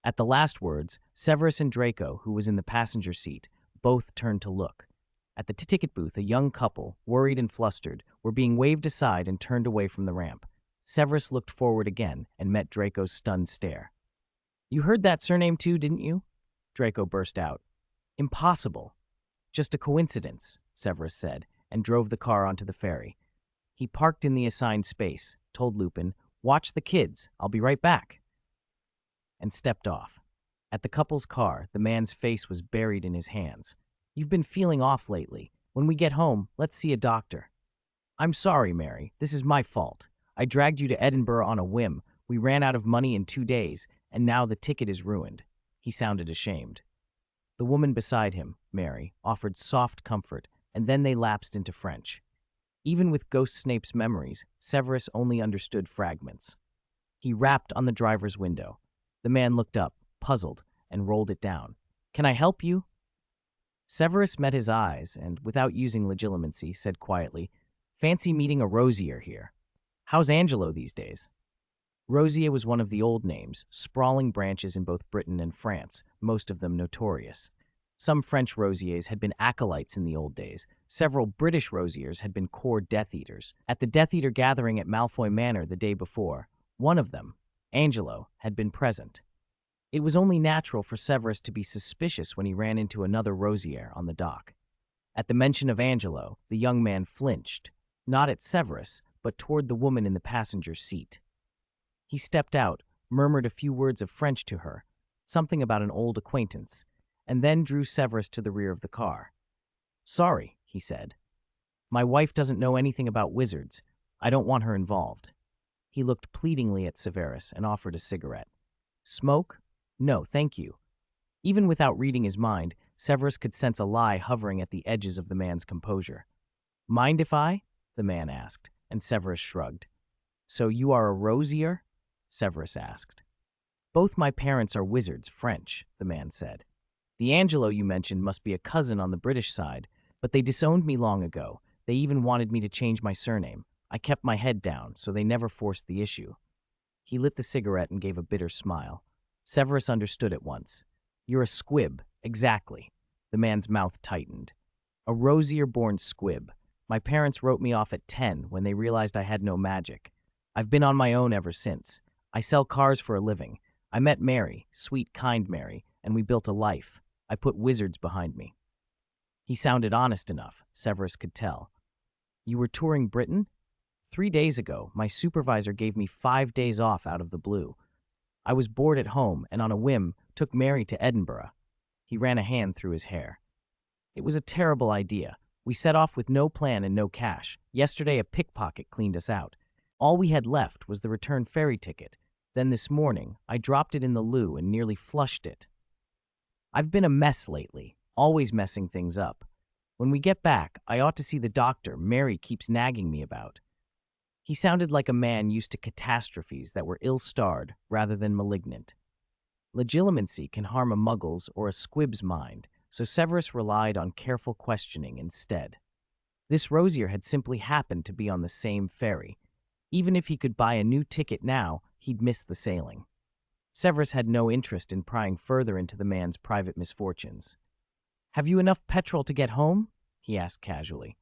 At the last words, Severus and Draco, who was in the passenger seat, both turned to look. At the ticket booth, a young couple, worried and flustered, were being waved aside and turned away from the ramp. Severus looked forward again and met Draco's stunned stare. You heard that surname too, didn't you? Draco burst out. Impossible. Just a coincidence, Severus said, and drove the car onto the ferry. He parked in the assigned space, told Lupin, Watch the kids, I'll be right back, and stepped off. At the couple's car, the man's face was buried in his hands. You've been feeling off lately. When we get home, let's see a doctor. I'm sorry, Mary. This is my fault. I dragged you to Edinburgh on a whim. We ran out of money in 2 days, and now the ticket is ruined. He sounded ashamed. The woman beside him, Mary, offered soft comfort, and then they lapsed into French. Even with Ghost Snape's memories, Severus only understood fragments. He rapped on the driver's window. The man looked up, puzzled, and rolled it down. Can I help you? Severus met his eyes and, without using legitimacy, said quietly, Fancy meeting a Rosier here. How's Angelo these days? Rosier was one of the old names, sprawling branches in both Britain and France, most of them notorious. Some French Rosiers had been acolytes in the old days. Several British Rosiers had been core Death Eaters. At the Death Eater gathering at Malfoy Manor the day before, one of them, Angelo, had been present. It was only natural for Severus to be suspicious when he ran into another Rosier on the dock. At the mention of Angelo, the young man flinched, not at Severus, but toward the woman in the passenger seat. He stepped out, murmured a few words of French to her, something about an old acquaintance, and then drew Severus to the rear of the car. "Sorry," he said. "My wife doesn't know anything about wizards. I don't want her involved." He looked pleadingly at Severus and offered a cigarette. "Smoke? No, thank you." Even without reading his mind, Severus could sense a lie hovering at the edges of the man's composure. "Mind if I?" the man asked, and Severus shrugged. "So you are a Rosier?" Severus asked. "Both my parents are wizards, French," the man said. "The Angelo you mentioned must be a cousin on the British side, but they disowned me long ago. They even wanted me to change my surname. I kept my head down, so they never forced the issue." He lit the cigarette and gave a bitter smile. Severus understood at once. "You're a squib, exactly." The man's mouth tightened. "A Rosier-born squib. My parents wrote me off at 10 when they realized I had no magic. I've been on my own ever since. I sell cars for a living. I met Mary, sweet, kind Mary, and we built a life. I put wizards behind me." He sounded honest enough, Severus could tell. "You were touring Britain? 3 days ago, my supervisor gave me 5 days off out of the blue. I was bored at home and on a whim took Mary to Edinburgh." He ran a hand through his hair. "It was a terrible idea. We set off with no plan and no cash. Yesterday a pickpocket cleaned us out. All we had left was the return ferry ticket. Then this morning, I dropped it in the loo and nearly flushed it. I've been a mess lately, always messing things up. When we get back, I ought to see the doctor Mary keeps nagging me about." He sounded like a man used to catastrophes that were ill-starred rather than malignant. Legilimency can harm a muggle's or a squib's mind, so Severus relied on careful questioning instead. This Rosier had simply happened to be on the same ferry. Even if he could buy a new ticket now, he'd miss the sailing. Severus had no interest in prying further into the man's private misfortunes. "Have you enough petrol to get home?" he asked casually.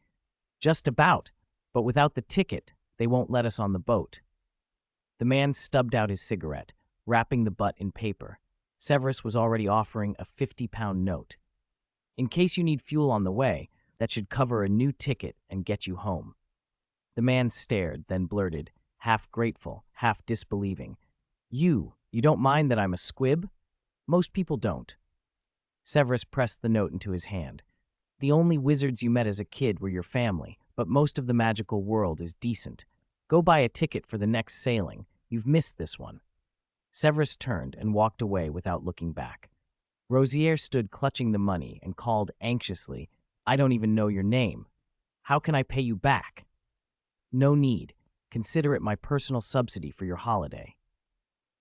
"Just about, but without the ticket, they won't let us on the boat." The man stubbed out his cigarette, wrapping the butt in paper. Severus was already offering a 50-pound note. "In case you need fuel on the way, that should cover a new ticket and get you home." The man stared, then blurted, half grateful, half disbelieving, You don't mind that I'm a squib?" "Most people don't." Severus pressed the note into his hand. "The only wizards you met as a kid were your family, but most of the magical world is decent. Go buy a ticket for the next sailing. You've missed this one." Severus turned and walked away without looking back. Rosier stood clutching the money and called anxiously, "I don't even know your name. How can I pay you back?" "No need. Consider it my personal subsidy for your holiday."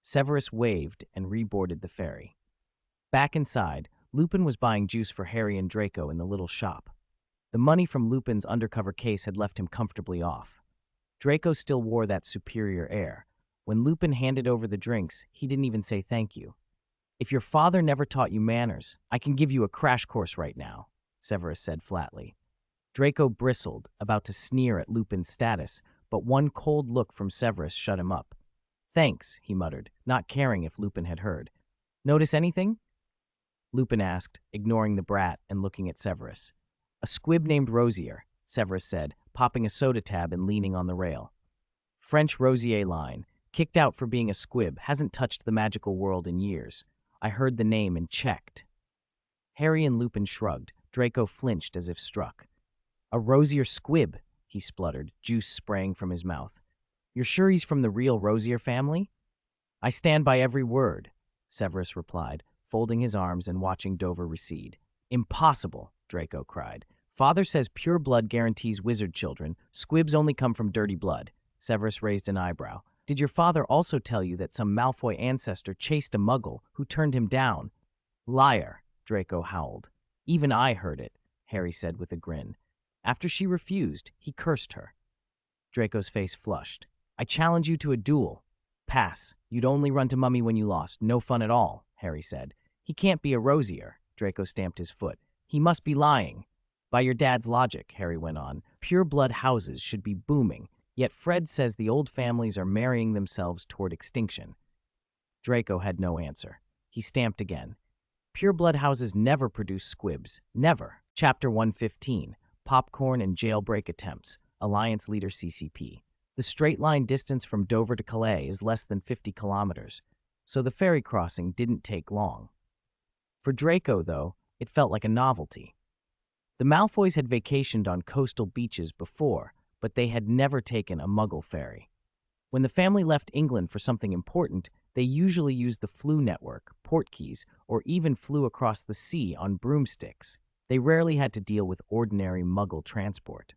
Severus waved and reboarded the ferry. Back inside, Lupin was buying juice for Harry and Draco in the little shop. The money from Lupin's undercover case had left him comfortably off. Draco still wore that superior air. When Lupin handed over the drinks, he didn't even say thank you. "If your father never taught you manners, I can give you a crash course right now," Severus said flatly. Draco bristled, about to sneer at Lupin's status, but one cold look from Severus shut him up. "Thanks," he muttered, not caring if Lupin had heard. "Notice anything?" Lupin asked, ignoring the brat and looking at Severus. "A squib named Rosier," Severus said, popping a soda tab and leaning on the rail. "French Rosier line. Kicked out for being a squib, hasn't touched the magical world in years. I heard the name and checked." Harry and Lupin shrugged. Draco flinched as if struck. "A Rosier squib," he spluttered, juice spraying from his mouth. "You're sure he's from the real Rosier family?" "I stand by every word," Severus replied, folding his arms and watching Dover recede. "Impossible," Draco cried. "Father says pure blood guarantees wizard children. Squibs only come from dirty blood." Severus raised an eyebrow. "Did your father also tell you that some Malfoy ancestor chased a muggle who turned him down?" "Liar," Draco howled. "Even I heard it," Harry said with a grin. "After she refused, he cursed her." Draco's face flushed. I challenge you to a duel. Pass. You'd only run to Mummy when you lost. No fun at all, Harry said. He can't be a rosier. Draco stamped his foot. He must be lying. By your dad's logic, Harry went on, pure-blood houses should be booming, yet Fred says the old families are marrying themselves toward extinction. Draco had no answer. He stamped again. Pure-blood houses never produce squibs. Never. Chapter 115. Popcorn and Jailbreak Attempts. Alliance Leader CCP. The straight-line distance from Dover to Calais is less than 50 kilometers, so the ferry crossing didn't take long. For Draco, though, it felt like a novelty. The Malfoys had vacationed on coastal beaches before, but they had never taken a Muggle ferry. When the family left England for something important, they usually used the Flu network, portkeys, or even flew across the sea on broomsticks. They rarely had to deal with ordinary Muggle transport.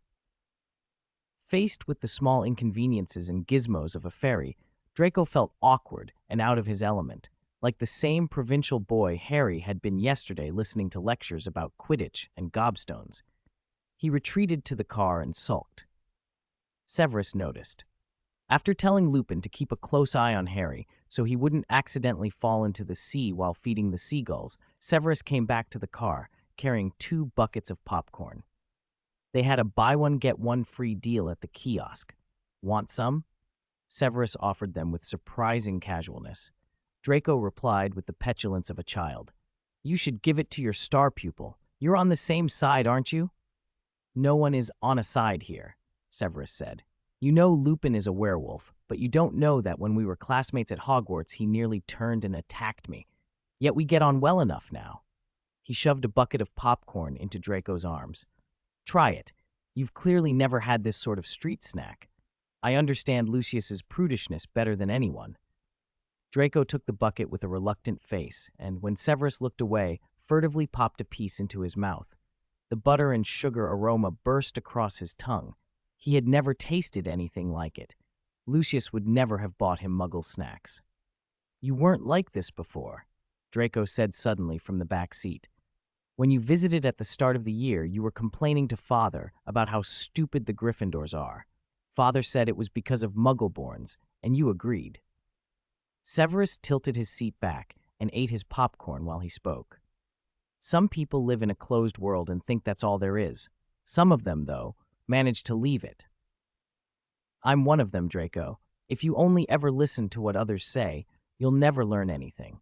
Faced with the small inconveniences and gizmos of a ferry, Draco felt awkward and out of his element, like the same provincial boy Harry had been yesterday listening to lectures about Quidditch and gobstones. He retreated to the car and sulked. Severus noticed. After telling Lupin to keep a close eye on Harry so he wouldn't accidentally fall into the sea while feeding the seagulls, Severus came back to the car, carrying 2 buckets of popcorn. They had a buy-one-get-one-free deal at the kiosk. Want some? Severus offered them with surprising casualness. Draco replied with the petulance of a child. You should give it to your star pupil. You're on the same side, aren't you? No one is on a side here, Severus said. You know Lupin is a werewolf, but you don't know that when we were classmates at Hogwarts, he nearly turned and attacked me. Yet we get on well enough now. He shoved a bucket of popcorn into Draco's arms. Try it. You've clearly never had this sort of street snack. I understand Lucius's prudishness better than anyone. Draco took the bucket with a reluctant face, and when Severus looked away, furtively popped a piece into his mouth. The butter and sugar aroma burst across his tongue. He had never tasted anything like it. Lucius would never have bought him Muggle snacks. You weren't like this before, Draco said suddenly from the back seat. When you visited at the start of the year, you were complaining to Father about how stupid the Gryffindors are. Father said it was because of Muggleborns, and you agreed. Severus tilted his seat back and ate his popcorn while he spoke. Some people live in a closed world and think that's all there is. Some of them, though, manage to leave it. I'm one of them, Draco. If you only ever listen to what others say, you'll never learn anything.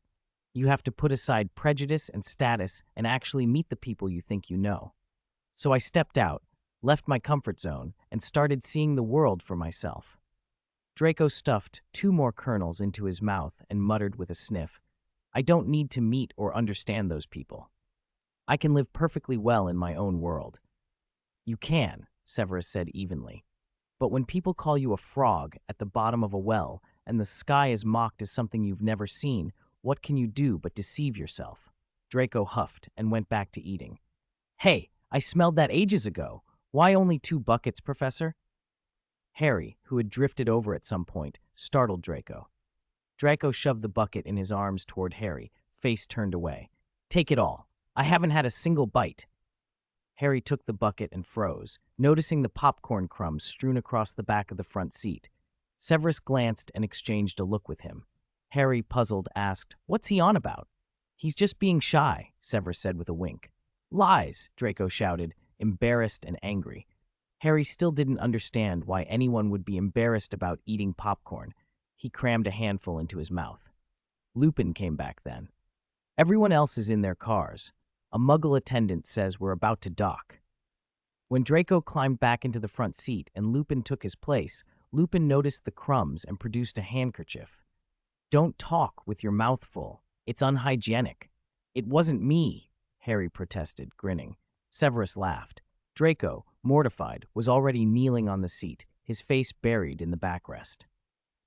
You have to put aside prejudice and status and actually meet the people you think you know. So I stepped out, left my comfort zone, and started seeing the world for myself. Draco stuffed 2 more kernels into his mouth and muttered with a sniff, I don't need to meet or understand those people. I can live perfectly well in my own world. You can, Severus said evenly. But when people call you a frog at the bottom of a well and the sky is mocked as something you've never seen, what can you do but deceive yourself? Draco huffed and went back to eating. Hey, I smelled that ages ago. Why only 2 buckets, Professor? Harry, who had drifted over at some point, startled Draco. Draco shoved the bucket in his arms toward Harry, face turned away. Take it all. I haven't had a single bite. Harry took the bucket and froze, noticing the popcorn crumbs strewn across the back of the front seat. Severus glanced and exchanged a look with him. Harry, puzzled, asked, What's he on about? He's just being shy, Severus said with a wink. Lies, Draco shouted, embarrassed and angry. Harry still didn't understand why anyone would be embarrassed about eating popcorn. He crammed a handful into his mouth. Lupin came back then. Everyone else is in their cars. A Muggle attendant says we're about to dock. When Draco climbed back into the front seat and Lupin took his place, Lupin noticed the crumbs and produced a handkerchief. Don't talk with your mouth full. It's unhygienic. It wasn't me, Harry protested, grinning. Severus laughed. Draco, mortified, was already kneeling on the seat, his face buried in the backrest.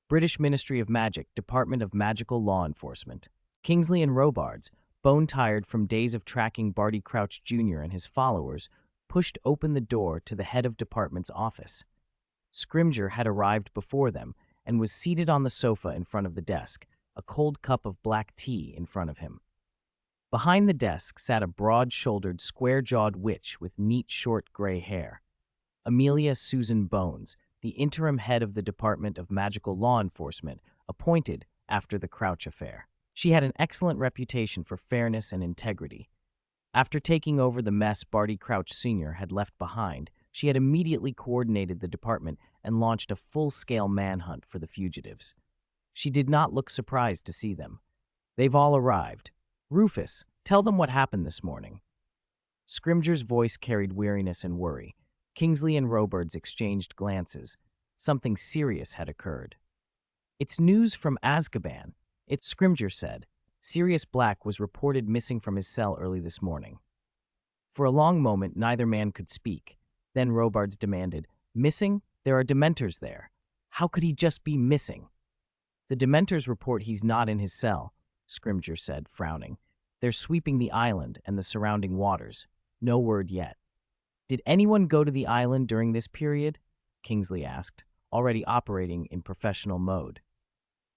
British Ministry of Magic, Department of Magical Law Enforcement. Kingsley and Robards, bone-tired from days of tracking Barty Crouch Jr. and his followers, pushed open the door to the head of department's office. Scrimgeour had arrived before them and was seated on the sofa in front of the desk, a cold cup of black tea in front of him. Behind the desk sat a broad-shouldered, square-jawed witch with neat, short gray hair. Amelia Susan Bones, the interim head of the Department of Magical Law Enforcement, appointed after the Crouch affair. She had an excellent reputation for fairness and integrity. After taking over the mess Barty Crouch Sr. had left behind, she had immediately coordinated the department and launched a full-scale manhunt for the fugitives. She did not look surprised to see them. "They've all arrived. Rufus, tell them what happened this morning." Scrimgeour's voice carried weariness and worry. Kingsley and Robards exchanged glances. Something serious had occurred. "It's news from Azkaban," Scrimgeour said. "Sirius Black was reported missing from his cell early this morning." For a long moment, neither man could speak. Then Robards demanded, "Missing? There are Dementors there. How could he just be missing?" "The Dementors report he's not in his cell," Scrimgeour said, frowning. "They're sweeping the island and the surrounding waters. No word yet." "Did anyone go to the island during this period?" Kingsley asked, already operating in professional mode.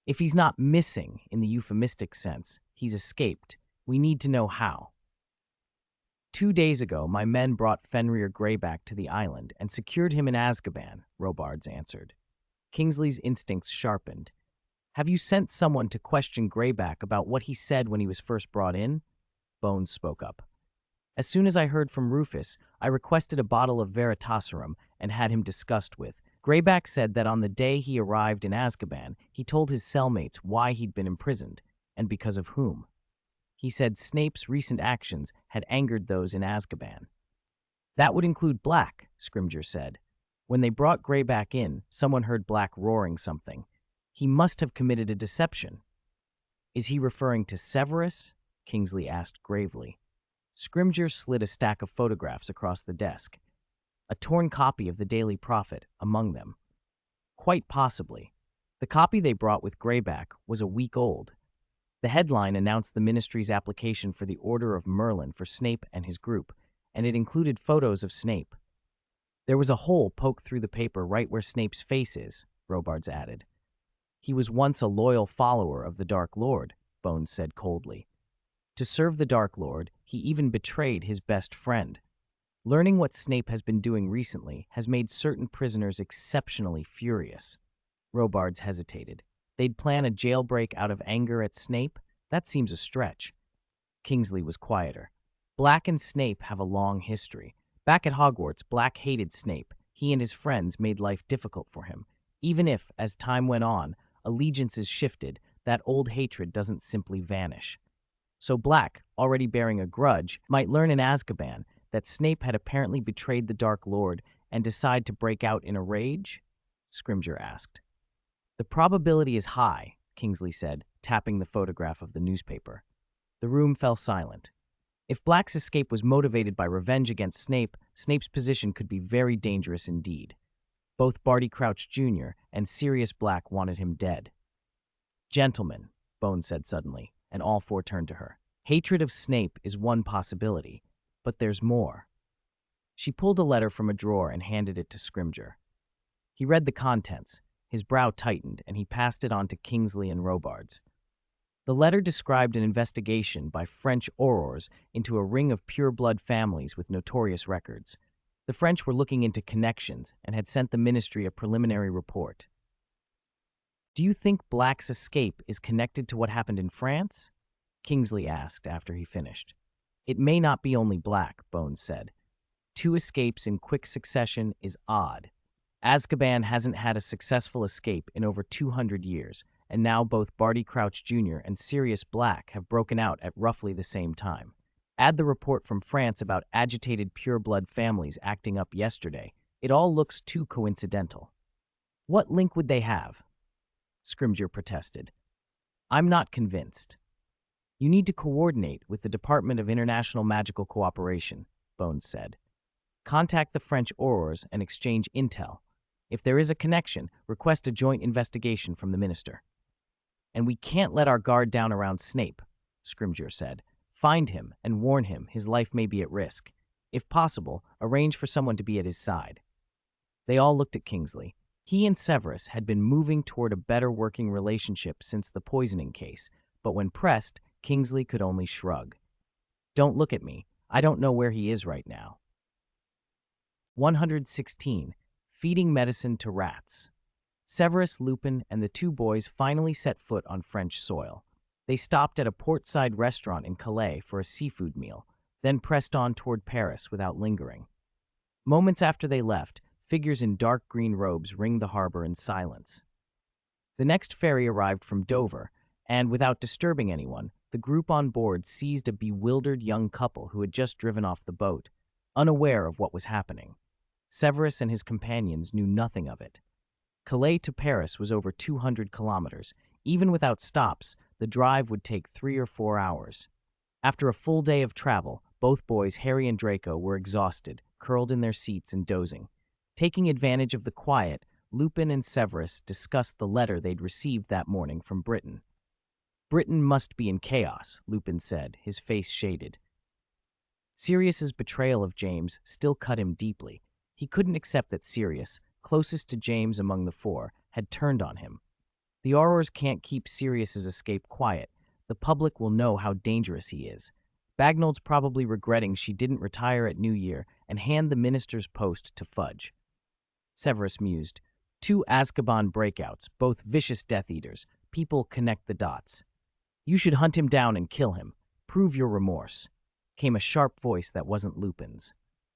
"If he's not missing in the euphemistic sense, he's escaped. We need to know how." "2 days ago, my men brought Fenrir Greyback to the island and secured him in Azkaban," Robards answered. Kingsley's instincts sharpened. "Have you sent someone to question Greyback about what he said when he was first brought in?" Bones spoke up. "As soon as I heard from Rufus, I requested a bottle of Veritaserum and had him discussed with. Greyback said that on the day he arrived in Azkaban, he told his cellmates why he'd been imprisoned, and because of whom. He said Snape's recent actions had angered those in Azkaban." "That would include Black," Scrimgeour said. "When they brought Greyback in, someone heard Black roaring something. He must have committed a deception." "Is he referring to Severus?" Kingsley asked gravely. Scrimgeour slid a stack of photographs across the desk. A torn copy of the Daily Prophet among them. "Quite possibly. The copy they brought with Greyback was a week old. The headline announced the ministry's application for the Order of Merlin for Snape and his group, and it included photos of Snape. There was a hole poked through the paper right where Snape's face is," Robards added. "He was once a loyal follower of the Dark Lord," Bones said coldly. "To serve the Dark Lord, he even betrayed his best friend. Learning what Snape has been doing recently has made certain prisoners exceptionally furious." Robards hesitated. "They'd plan a jailbreak out of anger at Snape? That seems a stretch." Kingsley was quieter. "Black and Snape have a long history. Back at Hogwarts, Black hated Snape. He and his friends made life difficult for him. Even if, as time went on, allegiances shifted, that old hatred doesn't simply vanish. So Black, already bearing a grudge, might learn in Azkaban that Snape had apparently betrayed the Dark Lord and decide to break out in a rage?" Scrimgeour asked. "The probability is high," Kingsley said, tapping the photograph of the newspaper. The room fell silent. If Black's escape was motivated by revenge against Snape, Snape's position could be very dangerous indeed. Both Barty Crouch Jr. and Sirius Black wanted him dead. "Gentlemen," Bones said suddenly, and all four turned to her. "Hatred of Snape is one possibility, but there's more." She pulled a letter from a drawer and handed it to Scrimgeour. He read the contents. His brow tightened, and he passed it on to Kingsley and Robards. The letter described an investigation by French aurors into a ring of pure-blood families with notorious records. The French were looking into connections and had sent the ministry a preliminary report. "Do you think Black's escape is connected to what happened in France?" Kingsley asked after he finished. "It may not be only Black," Bones said. 2 escapes in quick succession is odd. Azkaban hasn't had a successful escape in over 200 years, and now both Barty Crouch Jr. and Sirius Black have broken out at roughly the same time. Add the report from France about agitated pure-blood families acting up yesterday. It all looks too coincidental. "What link would they have?" Scrimgeour protested. "I'm not convinced." "You need to coordinate with the Department of International Magical Cooperation," Bones said. "Contact the French aurors and exchange intel. If there is a connection, request a joint investigation from the minister." "And we can't let our guard down around Snape," Scrimgeour said. "Find him and warn him his life may be at risk. If possible, arrange for someone to be at his side." They all looked at Kingsley. He and Severus had been moving toward a better working relationship since the poisoning case, but when pressed, Kingsley could only shrug. "Don't look at me. I don't know where he is right now." 116. feeding medicine to rats. Severus, Lupin, and the two boys finally set foot on French soil. They stopped at a portside restaurant in Calais for a seafood meal, then pressed on toward Paris without lingering. Moments after they left, figures in dark green robes ringed the harbor in silence. The next ferry arrived from Dover, and without disturbing anyone, the group on board seized a bewildered young couple who had just driven off the boat, unaware of what was happening. Severus and his companions knew nothing of it. Calais to Paris was over 200 kilometers. Even without stops, the drive would take 3 or 4 hours. After a full day of travel, both boys, Harry and Draco, were exhausted, curled in their seats and dozing. Taking advantage of the quiet, Lupin and Severus discussed the letter they'd received that morning from Britain. Britain must be in chaos, Lupin said, his face shaded. Sirius's betrayal of James still cut him deeply. He couldn't accept that Sirius, closest to James among the four, had turned on him. The Aurors can't keep Sirius's escape quiet. The public will know how dangerous he is. Bagnold's probably regretting she didn't retire at New Year and hand the minister's post to Fudge. Severus mused. 2 Azkaban breakouts, both vicious Death Eaters. People connect the dots. You should hunt him down and kill him. Prove your remorse. Came a sharp voice that wasn't Lupin's.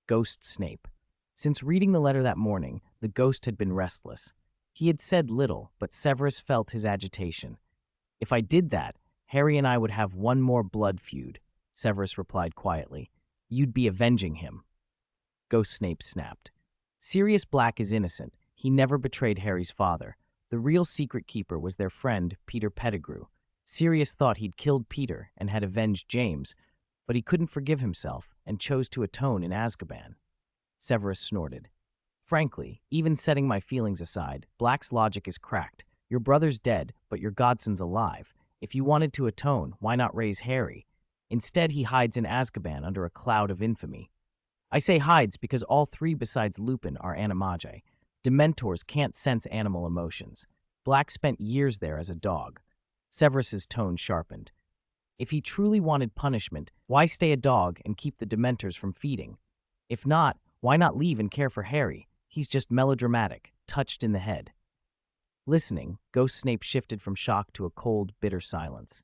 Ghost Snape. Since reading the letter that morning, the ghost had been restless. He had said little, but Severus felt his agitation. If I did that, Harry and I would have one more blood feud, Severus replied quietly. You'd be avenging him. Ghost Snape snapped. Sirius Black is innocent. He never betrayed Harry's father. The real secret keeper was their friend, Peter Pettigrew. Sirius thought he'd killed Peter and had avenged James, but he couldn't forgive himself and chose to atone in Azkaban. Severus snorted. Frankly, even setting my feelings aside, Black's logic is cracked. Your brother's dead, but your godson's alive. If you wanted to atone, why not raise Harry? Instead, he hides in Azkaban under a cloud of infamy. I say hides because all 3 besides Lupin are animagi. Dementors can't sense animal emotions. Black spent years there as a dog. Severus's tone sharpened. If he truly wanted punishment, why stay a dog and keep the Dementors from feeding? If not, why not leave and care for Harry? He's just melodramatic, touched in the head. Listening, Ghost Snape shifted from shock to a cold, bitter silence.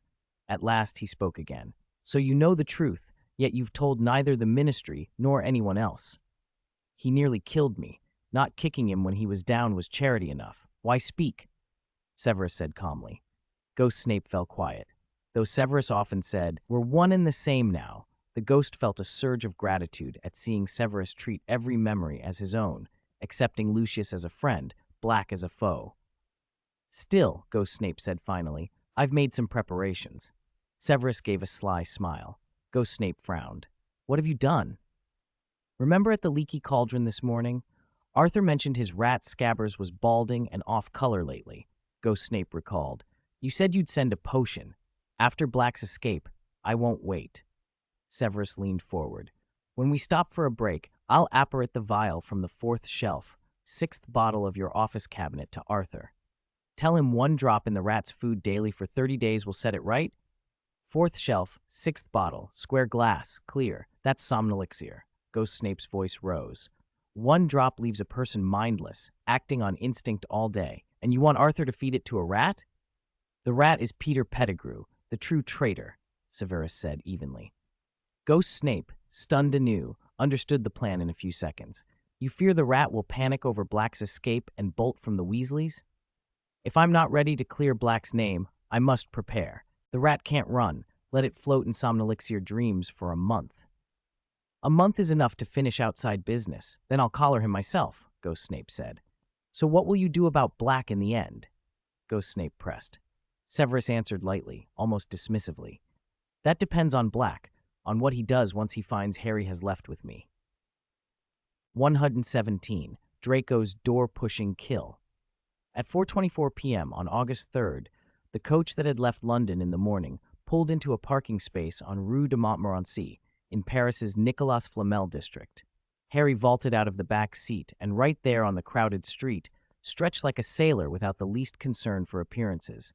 At last he spoke again. So you know the truth, yet you've told neither the ministry nor anyone else. He nearly killed me. Not kicking him when he was down was charity enough. Why speak? Severus said calmly. Ghost Snape fell quiet. Though Severus often said, we're one and the same now, the ghost felt a surge of gratitude at seeing Severus treat every memory as his own, accepting Lucius as a friend, Black as a foe. Still, Ghost Snape said finally, I've made some preparations. Severus gave a sly smile. Ghost Snape frowned. What have you done? Remember at the leaky cauldron this morning? Arthur mentioned his rat Scabbers was balding and off color lately. Ghost Snape recalled. You said you'd send a potion. After Black's escape, I won't wait. Severus leaned forward. When we stop for a break, I'll apparate the vial from the 4th shelf, 6th bottle of your office cabinet to Arthur. Tell him 1 drop in the rat's food daily for 30 days will set it right. 4th shelf, 6th bottle, square glass, clear. That's somnolixir. Ghost Snape's voice rose. 1 drop leaves a person mindless, acting on instinct all day. And you want Arthur to feed it to a rat? The rat is Peter Pettigrew, the true traitor, Severus said evenly. Ghost Snape, stunned anew, understood the plan in a few seconds. You fear the rat will panic over Black's escape and bolt from the Weasleys? If I'm not ready to clear Black's name, I must prepare. The rat can't run. Let it float in somnolixir dreams for a month. A month is enough to finish outside business. Then I'll collar him myself, Ghost Snape said. So what will you do about Black in the end? Ghost Snape pressed. Severus answered lightly, almost dismissively. That depends on Black, on what he does once he finds Harry has left with me. 117. Draco's door-pushing kill. At 4:24 p.m. on August 3rd, the coach that had left London in the morning pulled into a parking space on Rue de Montmorency in Paris's Nicolas Flamel district. Harry vaulted out of the back seat and right there on the crowded street, stretched like a sailor without the least concern for appearances.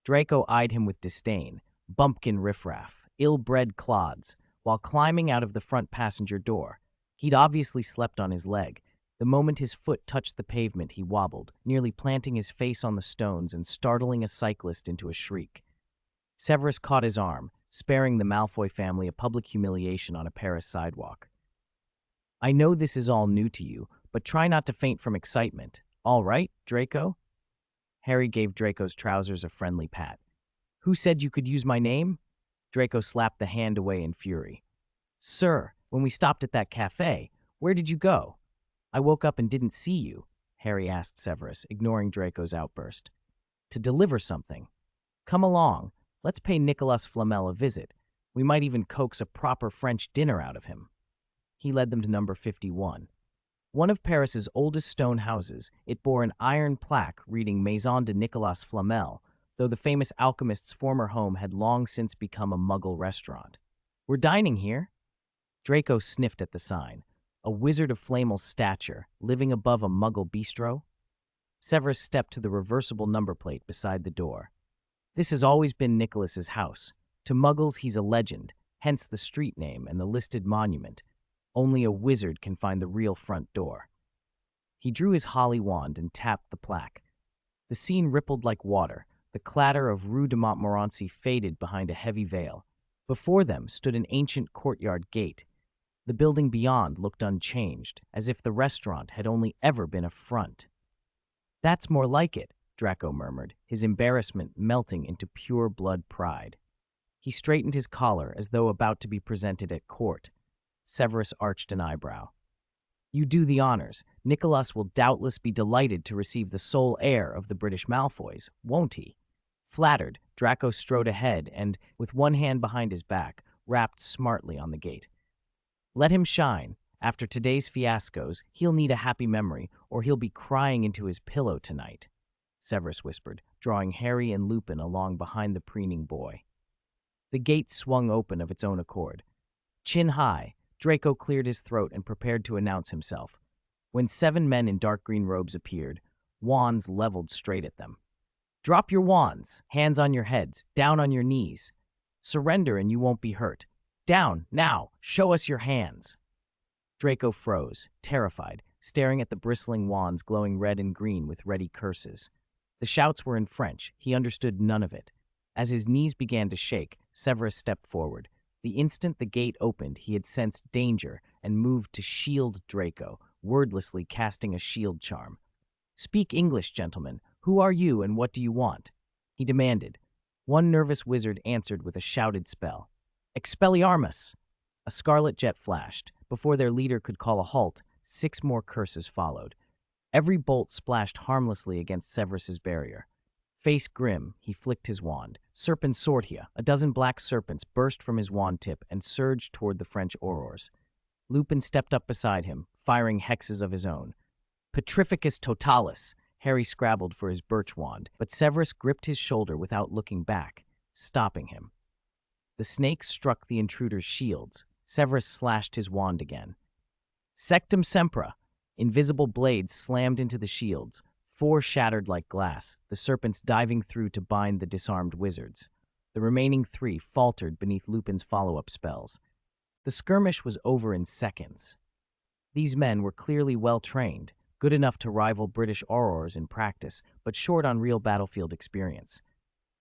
Draco eyed him with disdain, bumpkin riffraff, ill-bred clods, while climbing out of the front passenger door. He'd obviously slept on his leg. The moment his foot touched the pavement, he wobbled, nearly planting his face on the stones and startling a cyclist into a shriek. Severus caught his arm, sparing the Malfoy family a public humiliation on a Paris sidewalk. I know this is all new to you, but try not to faint from excitement. All right, Draco? Harry gave Draco's trousers a friendly pat. Who said you could use my name? Draco slapped the hand away in fury. Sir, when we stopped at that cafe, where did you go? I woke up and didn't see you, Harry asked Severus, ignoring Draco's outburst. To deliver something. Come along, let's pay Nicolas Flamel a visit. We might even coax a proper French dinner out of him. He led them to number 51. One of Paris's oldest stone houses, it bore an iron plaque reading Maison de Nicolas Flamel, though the famous alchemist's former home had long since become a Muggle restaurant. We're dining here? Draco sniffed at the sign. A wizard of Flamel's stature, living above a Muggle bistro? Severus stepped to the reversible number plate beside the door. This has always been Nicholas's house. To Muggles, he's a legend, hence the street name and the listed monument. Only a wizard can find the real front door. He drew his holly wand and tapped the plaque. The scene rippled like water. The clatter of Rue de Montmorency faded behind a heavy veil. Before them stood an ancient courtyard gate. The building beyond looked unchanged, as if the restaurant had only ever been a front. That's more like it, Draco murmured, his embarrassment melting into pure blood pride. He straightened his collar as though about to be presented at court. Severus arched an eyebrow. You do the honors. Nicholas will doubtless be delighted to receive the sole heir of the British Malfoys, won't he? Flattered, Draco strode ahead and, with one hand behind his back, rapped smartly on the gate. Let him shine. After today's fiascos, he'll need a happy memory, or he'll be crying into his pillow tonight, Severus whispered, drawing Harry and Lupin along behind the preening boy. The gate swung open of its own accord. Chin high, Draco cleared his throat and prepared to announce himself. When 7 men in dark green robes appeared, wands leveled straight at them. Drop your wands, hands on your heads, down on your knees. Surrender and you won't be hurt. Down, now, show us your hands. Draco froze, terrified, staring at the bristling wands glowing red and green with ready curses. The shouts were in French, he understood none of it. As his knees began to shake, Severus stepped forward. The instant the gate opened, he had sensed danger and moved to shield Draco, wordlessly casting a shield charm. Speak English, gentlemen. Who are you and what do you want? He demanded. One nervous wizard answered with a shouted spell. Expelliarmus! A scarlet jet flashed. Before their leader could call a halt, 6 more curses followed. Every bolt splashed harmlessly against Severus's barrier. Face grim, he flicked his wand. Serpent Sortia, a dozen black serpents burst from his wand tip and surged toward the French aurors. Lupin stepped up beside him, firing hexes of his own. Petrificus totalis! Harry scrabbled for his birch wand, but Severus gripped his shoulder without looking back, stopping him. The snakes struck the intruder's shields. Severus slashed his wand again. Sectum Sempra! Invisible blades slammed into the shields. 4 shattered like glass, the serpents diving through to bind the disarmed wizards. The remaining 3 faltered beneath Lupin's follow-up spells. The skirmish was over in seconds. These men were clearly well-trained, good enough to rival British aurors in practice, but short on real battlefield experience.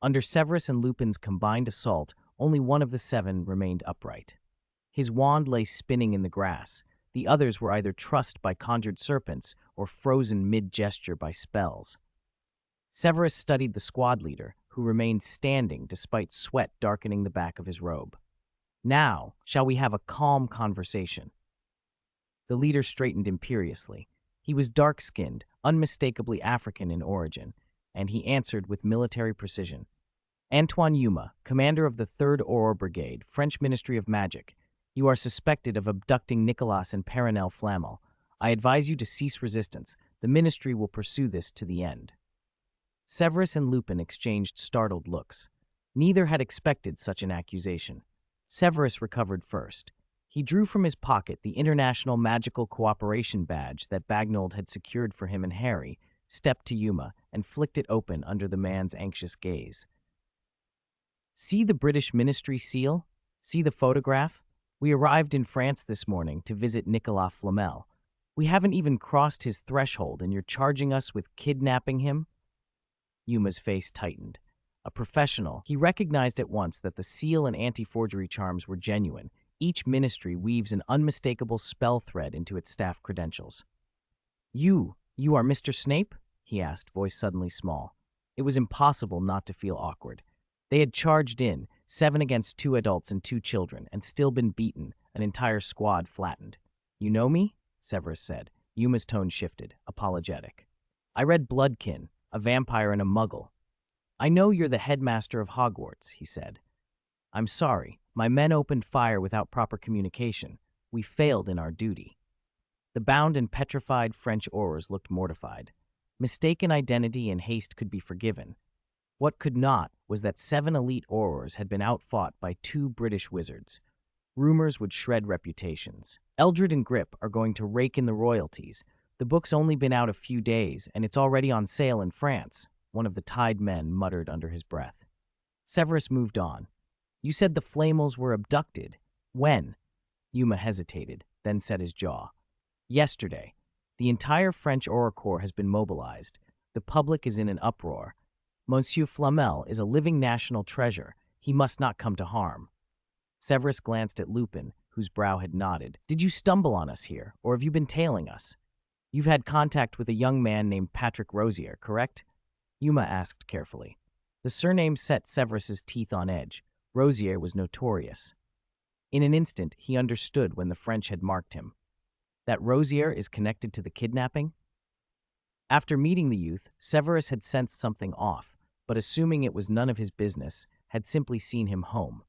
Under Severus and Lupin's combined assault, only one of the 7 remained upright. His wand lay spinning in the grass. The others were either trussed by conjured serpents or frozen mid-gesture by spells. Severus studied the squad leader, who remained standing despite sweat darkening the back of his robe. Now, shall we have a calm conversation? The leader straightened imperiously. He was dark-skinned, unmistakably African in origin, and he answered with military precision. Antoine Yuma, commander of the 3rd Auror Brigade, French Ministry of Magic. You are suspected of abducting Nicolas and Perenelle Flamel. I advise you to cease resistance. The Ministry will pursue this to the end. Severus and Lupin exchanged startled looks. Neither had expected such an accusation. Severus recovered first. He drew from his pocket the International Magical Cooperation Badge that Bagnold had secured for him and Harry, stepped to Yuma, and flicked it open under the man's anxious gaze. See the British Ministry seal? See the photograph? We arrived in France this morning to visit Nicolas Flamel. We haven't even crossed his threshold, and you're charging us with kidnapping him? Yuma's face tightened. A professional, he recognized at once that the seal and anti-forgery charms were genuine. Each ministry weaves an unmistakable spell thread into its staff credentials. You are Mr. Snape? He asked, voice suddenly small. It was impossible not to feel awkward. They had charged in, 7 against 2 adults and 2 children, and still been beaten, an entire squad flattened. You know me? Severus said. Yuma's tone shifted, apologetic. I read Bloodkin, a vampire and a muggle. I know you're the headmaster of Hogwarts, he said. I'm sorry, my men opened fire without proper communication. We failed in our duty. The bound and petrified French aurors looked mortified. Mistaken identity and haste could be forgiven. What could not was that 7 elite aurors had been outfought by 2 British wizards. Rumors would shred reputations. Eldred and Grip are going to rake in the royalties. The book's only been out a few days, and it's already on sale in France, one of the tied men muttered under his breath. Severus moved on. You said the Flamels were abducted. When? Yuma hesitated, then set his jaw. Yesterday. The entire French Auror Corps has been mobilized. The public is in an uproar. Monsieur Flamel is a living national treasure. He must not come to harm. Severus glanced at Lupin, whose brow had nodded. Did you stumble on us here, or have you been tailing us? You've had contact with a young man named Patrick Rosier, correct? Yuma asked carefully. The surname set Severus's teeth on edge. Rosier was notorious. In an instant, he understood when the French had marked him. That Rosier is connected to the kidnapping? After meeting the youth, Severus had sensed something off, but assuming it was none of his business, had simply seen him home.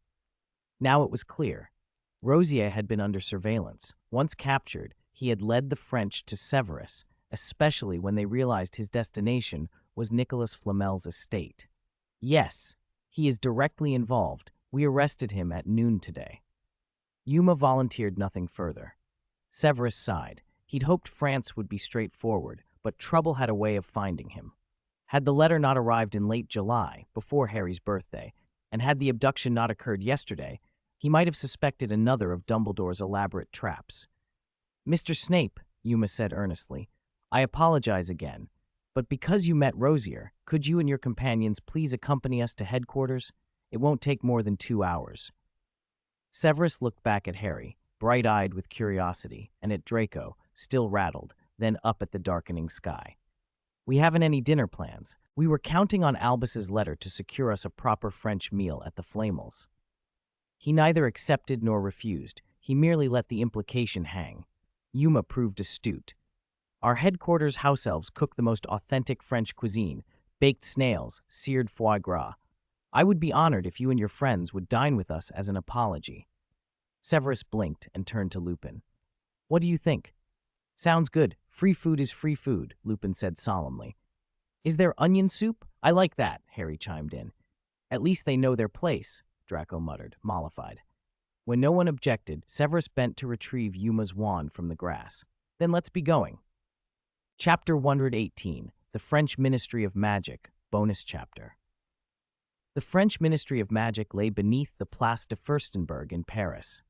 Now it was clear. Rosier had been under surveillance. Once captured, he had led the French to Severus, especially when they realized his destination was Nicholas Flamel's estate. Yes, he is directly involved. We arrested him at noon today. Yuma volunteered nothing further. Severus sighed. He'd hoped France would be straightforward, but trouble had a way of finding him. Had the letter not arrived in late July, before Harry's birthday, and had the abduction not occurred yesterday, he might have suspected another of Dumbledore's elaborate traps. Mr. Snape, Yuma said earnestly, I apologize again, but because you met Rosier, could you and your companions please accompany us to headquarters? It won't take more than 2 hours. Severus looked back at Harry, bright-eyed with curiosity, and at Draco, still rattled, then up at the darkening sky. We haven't any dinner plans. We were counting on Albus's letter to secure us a proper French meal at the Flamels. He neither accepted nor refused. He merely let the implication hang. Yuma proved astute. Our headquarters house elves cook the most authentic French cuisine, baked snails, seared foie gras. I would be honored if you and your friends would dine with us as an apology. Severus blinked and turned to Lupin. What do you think? Sounds good. Free food is free food, Lupin said solemnly. Is there onion soup? I like that, Harry chimed in. At least they know their place, Draco muttered, mollified. When no one objected, Severus bent to retrieve Yuma's wand from the grass. Then let's be going. Chapter 118, The French Ministry of Magic, Bonus Chapter. The French Ministry of Magic lay beneath the Place de Furstenberg in Paris.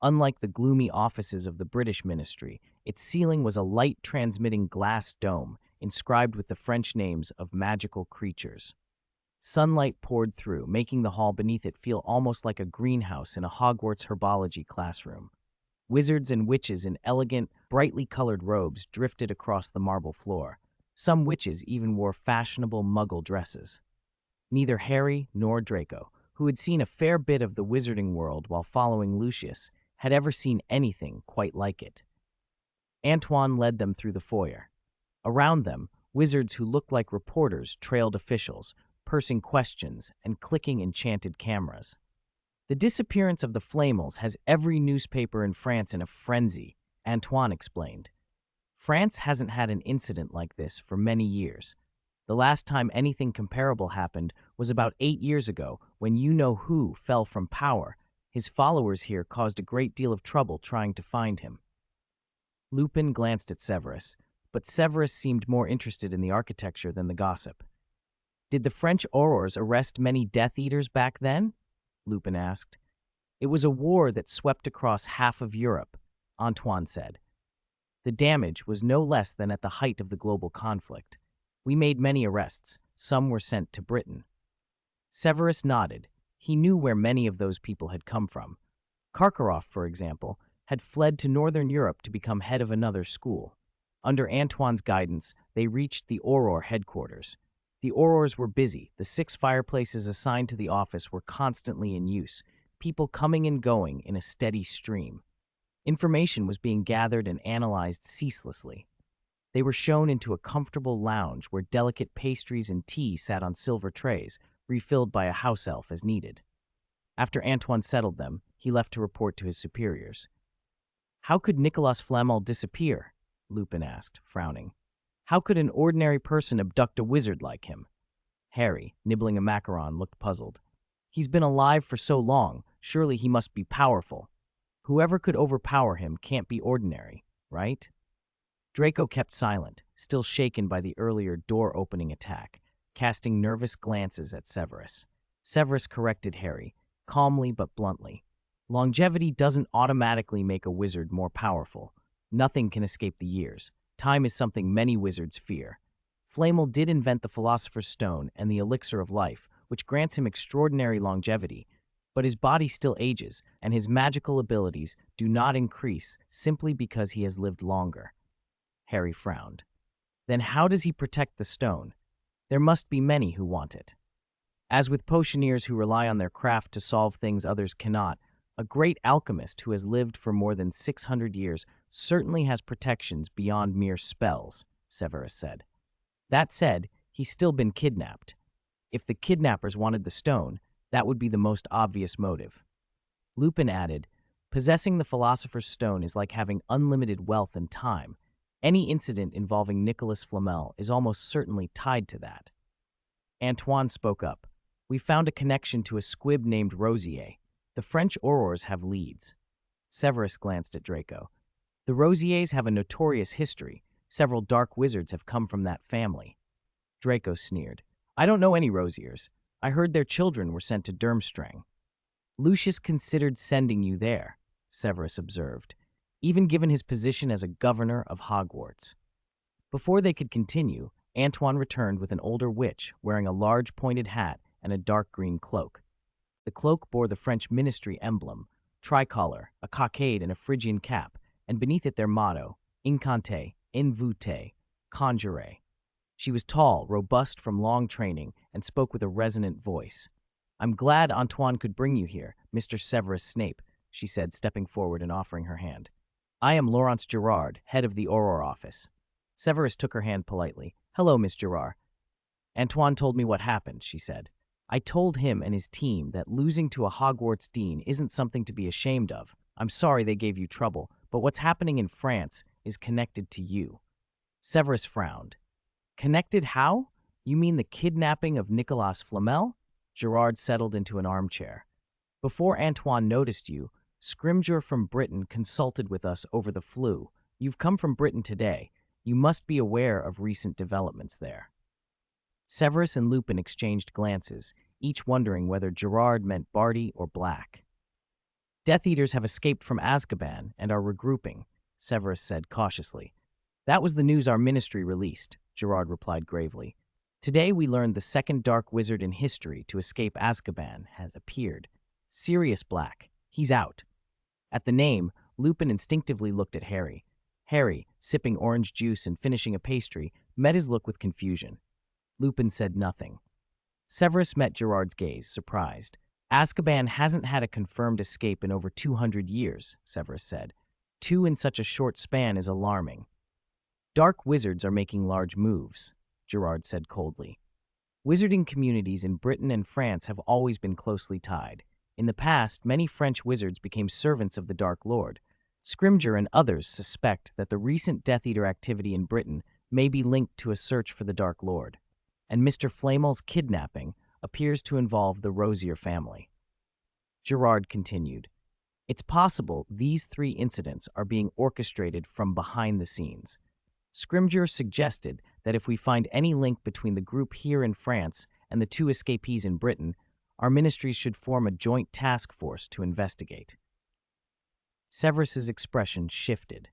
Unlike the gloomy offices of the British Ministry, its ceiling was a light-transmitting glass dome inscribed with the French names of magical creatures. Sunlight poured through, making the hall beneath it feel almost like a greenhouse in a Hogwarts herbology classroom. Wizards and witches in elegant, brightly colored robes drifted across the marble floor. Some witches even wore fashionable Muggle dresses. Neither Harry nor Draco, who had seen a fair bit of the wizarding world while following Lucius, had ever seen anything quite like it. Antoine led them through the foyer. Around them, wizards who looked like reporters trailed officials, pursing questions and clicking enchanted cameras. The disappearance of the Flamels has every newspaper in France in a frenzy, Antoine explained. France hasn't had an incident like this for many years. The last time anything comparable happened was about 8 years ago when you-know-who fell from power. His followers here caused a great deal of trouble trying to find him. Lupin glanced at Severus, but Severus seemed more interested in the architecture than the gossip. Did the French aurors arrest many Death Eaters back then? Lupin asked. It was a war that swept across half of Europe, Antoine said. The damage was no less than at the height of the global conflict. We made many arrests. Some were sent to Britain. Severus nodded. He knew where many of those people had come from. Karkaroff, for example, had fled to Northern Europe to become head of another school. Under Antoine's guidance, they reached the Auror headquarters. The Aurors were busy. The 6 fireplaces assigned to the office were constantly in use, people coming and going in a steady stream. Information was being gathered and analyzed ceaselessly. They were shown into a comfortable lounge where delicate pastries and tea sat on silver trays, refilled by a house elf as needed. After Antoine settled them, he left to report to his superiors. "How could Nicolas Flamel disappear?" Lupin asked, frowning. "How could an ordinary person abduct a wizard like him?" Harry, nibbling a macaron, looked puzzled. "He's been alive for so long, surely he must be powerful. Whoever could overpower him can't be ordinary, right?" Draco kept silent, still shaken by the earlier door-opening attack, casting nervous glances at Severus. Severus corrected Harry, calmly but bluntly. "Longevity doesn't automatically make a wizard more powerful. Nothing can escape the years. Time is something many wizards fear. Flamel did invent the Philosopher's Stone and the Elixir of Life, which grants him extraordinary longevity, but his body still ages, and his magical abilities do not increase simply because he has lived longer." Harry frowned. "Then how does he protect the stone? There must be many who want it." As with potioneers who rely on their craft to solve things others cannot, a great alchemist who has lived for more than 600 years certainly has protections beyond mere spells, Severus said. That said, he's still been kidnapped. If the kidnappers wanted the stone, that would be the most obvious motive. Lupin added, "Possessing the Philosopher's Stone is like having unlimited wealth and time. Any incident involving Nicolas Flamel is almost certainly tied to that." Antoine spoke up. "We found a connection to a squib named Rosier. The French Aurors have leads." Severus glanced at Draco. "The Rosiers have a notorious history. Several dark wizards have come from that family." Draco sneered. "I don't know any Rosiers. I heard their children were sent to Durmstrang." "Lucius considered sending you there," Severus observed, "even given his position as a governor of Hogwarts." Before they could continue, Antoine returned with an older witch wearing a large pointed hat and a dark green cloak. The cloak bore the French ministry emblem, tricolor, a cockade, and a Phrygian cap, and beneath it their motto, Incante, Invute, Conjure. She was tall, robust from long training, and spoke with a resonant voice. "I'm glad Antoine could bring you here, Mr. Severus Snape," she said, stepping forward and offering her hand. "I am Laurence Gerard, head of the Auror office." Severus took her hand politely. "Hello, Miss Gerard." "Antoine told me what happened," she said. "I told him and his team that losing to a Hogwarts dean isn't something to be ashamed of. I'm sorry they gave you trouble, but what's happening in France is connected to you." Severus frowned. "Connected how? You mean the kidnapping of Nicolas Flamel?" Gerard settled into an armchair. "Before Antoine noticed you, Scrimgeour from Britain consulted with us over the flu. You've come from Britain today. You must be aware of recent developments there." Severus and Lupin exchanged glances, each wondering whether Gerard meant Barty or Black. "Death Eaters have escaped from Azkaban and are regrouping," Severus said cautiously. "That was the news our ministry released," Gerard replied gravely. "Today we learned the second dark wizard in history to escape Azkaban has appeared. Sirius Black. He's out." At the name, Lupin instinctively looked at Harry. Harry, sipping orange juice and finishing a pastry, met his look with confusion. Lupin said nothing. Severus met Gerard's gaze, surprised. "Azkaban hasn't had a confirmed escape in over 200 years, Severus said. 2 in such a short span is alarming." "Dark wizards are making large moves," Gerard said coldly. "Wizarding communities in Britain and France have always been closely tied. In the past, many French wizards became servants of the Dark Lord. Scrimgeour and others suspect that the recent Death Eater activity in Britain may be linked to a search for the Dark Lord. And Mr. Flamel's kidnapping appears to involve the Rosier family." Gerard continued, "It's possible these 3 incidents are being orchestrated from behind the scenes. Scrimgeour suggested that if we find any link between the group here in France and the 2 escapees in Britain, our ministries should form a joint task force to investigate." Severus's expression shifted.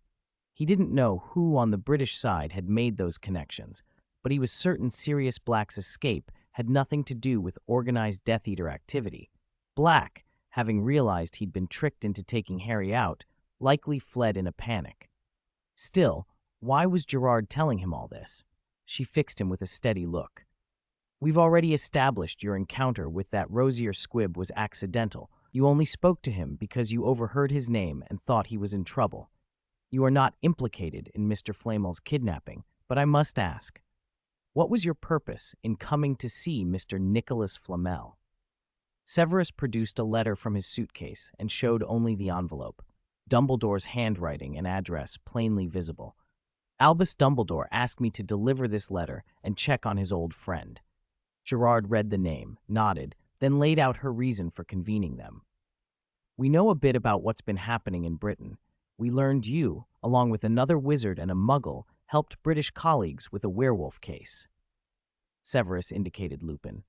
He didn't know who on the British side had made those connections, but he was certain Sirius Black's escape had nothing to do with organized Death Eater activity. Black, having realized he'd been tricked into taking Harry out, likely fled in a panic. Still, why was Gerard telling him all this? She fixed him with a steady look. We've already established your encounter with that rosier squib was accidental. You only spoke to him because you overheard his name and thought he was in trouble. You are not implicated in Mr. Flamel's kidnapping, but I must ask, what was your purpose in coming to see Mr. Nicholas Flamel? Severus produced a letter from his suitcase and showed only the envelope, Dumbledore's handwriting and address plainly visible. Albus Dumbledore asked me to deliver this letter and check on his old friend. Gerard read the name, nodded, then laid out her reason for convening them. We know a bit about what's been happening in Britain. We learned you, along with another wizard and a muggle, helped British colleagues with a werewolf case. Severus indicated Lupin.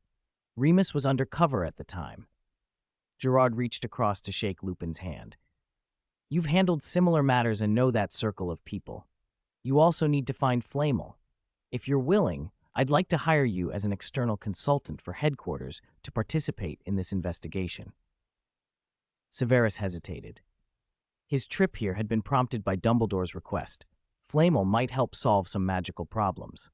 Remus was undercover at the time. Gerard reached across to shake Lupin's hand. You've handled similar matters and know that circle of people. You also need to find Flamel. If you're willing, I'd like to hire you as an external consultant for headquarters to participate in this investigation. Severus hesitated. His trip here had been prompted by Dumbledore's request. Flamel might help solve some magical problems.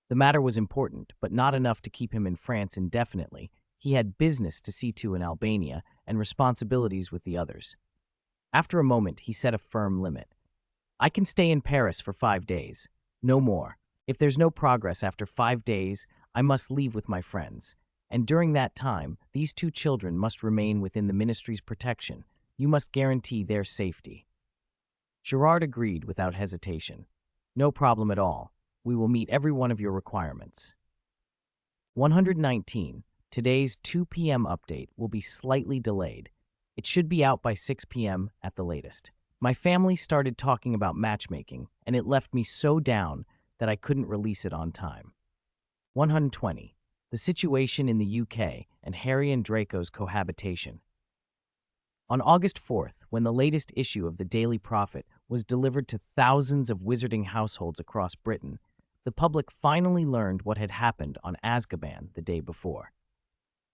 The matter was important, but not enough to keep him in France indefinitely. He had business to see to in Albania and responsibilities with the others. After a moment, he set a firm limit. I can stay in Paris for 5 days. No more. If there's no progress after 5 days, I must leave with my friends. And during that time, these 2 children must remain within the Ministry's protection. You must guarantee their safety. Gerard agreed without hesitation. No problem at all. We will meet every one of your requirements. 119. Today's 2 p.m. update will be slightly delayed. It should be out by 6 p.m. at the latest. My family started talking about matchmaking, and it left me so down that I couldn't release it on time. 120. The situation in the UK and Harry and Draco's cohabitation. On August 4th, when the latest issue of the Daily Prophet was delivered to thousands of wizarding households across Britain, the public finally learned what had happened on Azkaban the day before.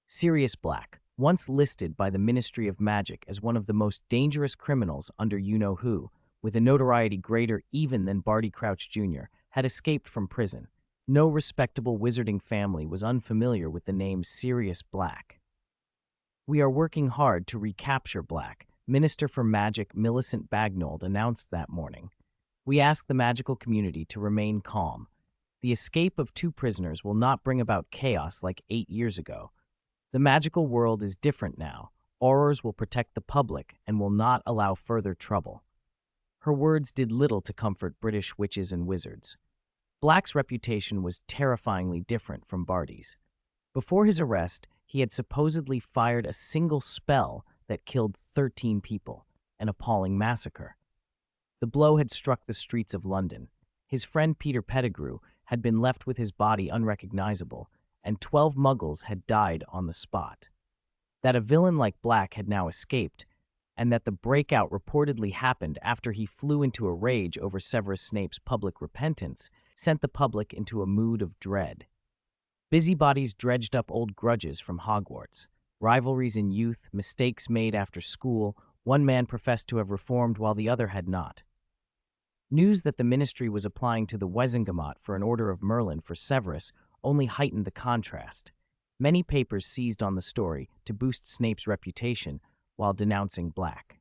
Sirius Black, once listed by the Ministry of Magic as one of the most dangerous criminals under you-know-who, with a notoriety greater even than Barty Crouch Jr., had escaped from prison. No respectable wizarding family was unfamiliar with the name Sirius Black. We are working hard to recapture Black, Minister for Magic Millicent Bagnold announced that morning. We ask the magical community to remain calm. The escape of 2 prisoners will not bring about chaos like 8 years ago. The magical world is different now. Aurors will protect the public and will not allow further trouble. Her words did little to comfort British witches and wizards. Black's reputation was terrifyingly different from Barty's. Before his arrest, he had supposedly fired a single spell that killed 13 people, an appalling massacre. The blow had struck the streets of London. His friend Peter Pettigrew had been left with his body unrecognizable, and 12 muggles had died on the spot. That a villain like Black had now escaped, and that the breakout reportedly happened after he flew into a rage over Severus Snape's public repentance, sent the public into a mood of dread. Busybodies dredged up old grudges from Hogwarts, rivalries in youth, mistakes made after school. One man professed to have reformed while the other had not. News that the ministry was applying to the Wesengamot for an order of Merlin for Severus only heightened the contrast. Many papers seized on the story to boost Snape's reputation while denouncing Black.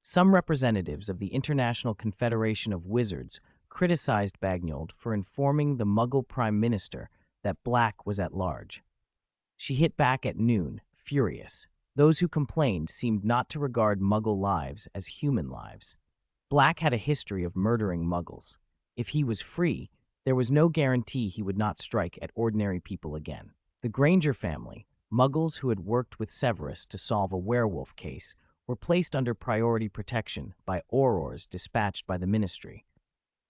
Some representatives of the International Confederation of Wizards criticized Bagnold for informing the Muggle Prime Minister that Black was at large. She hit back at noon, furious. Those who complained seemed not to regard Muggle lives as human lives. Black had a history of murdering Muggles. If he was free, there was no guarantee he would not strike at ordinary people again. The Granger family, Muggles who had worked with Severus to solve a werewolf case, were placed under priority protection by Aurors dispatched by the ministry.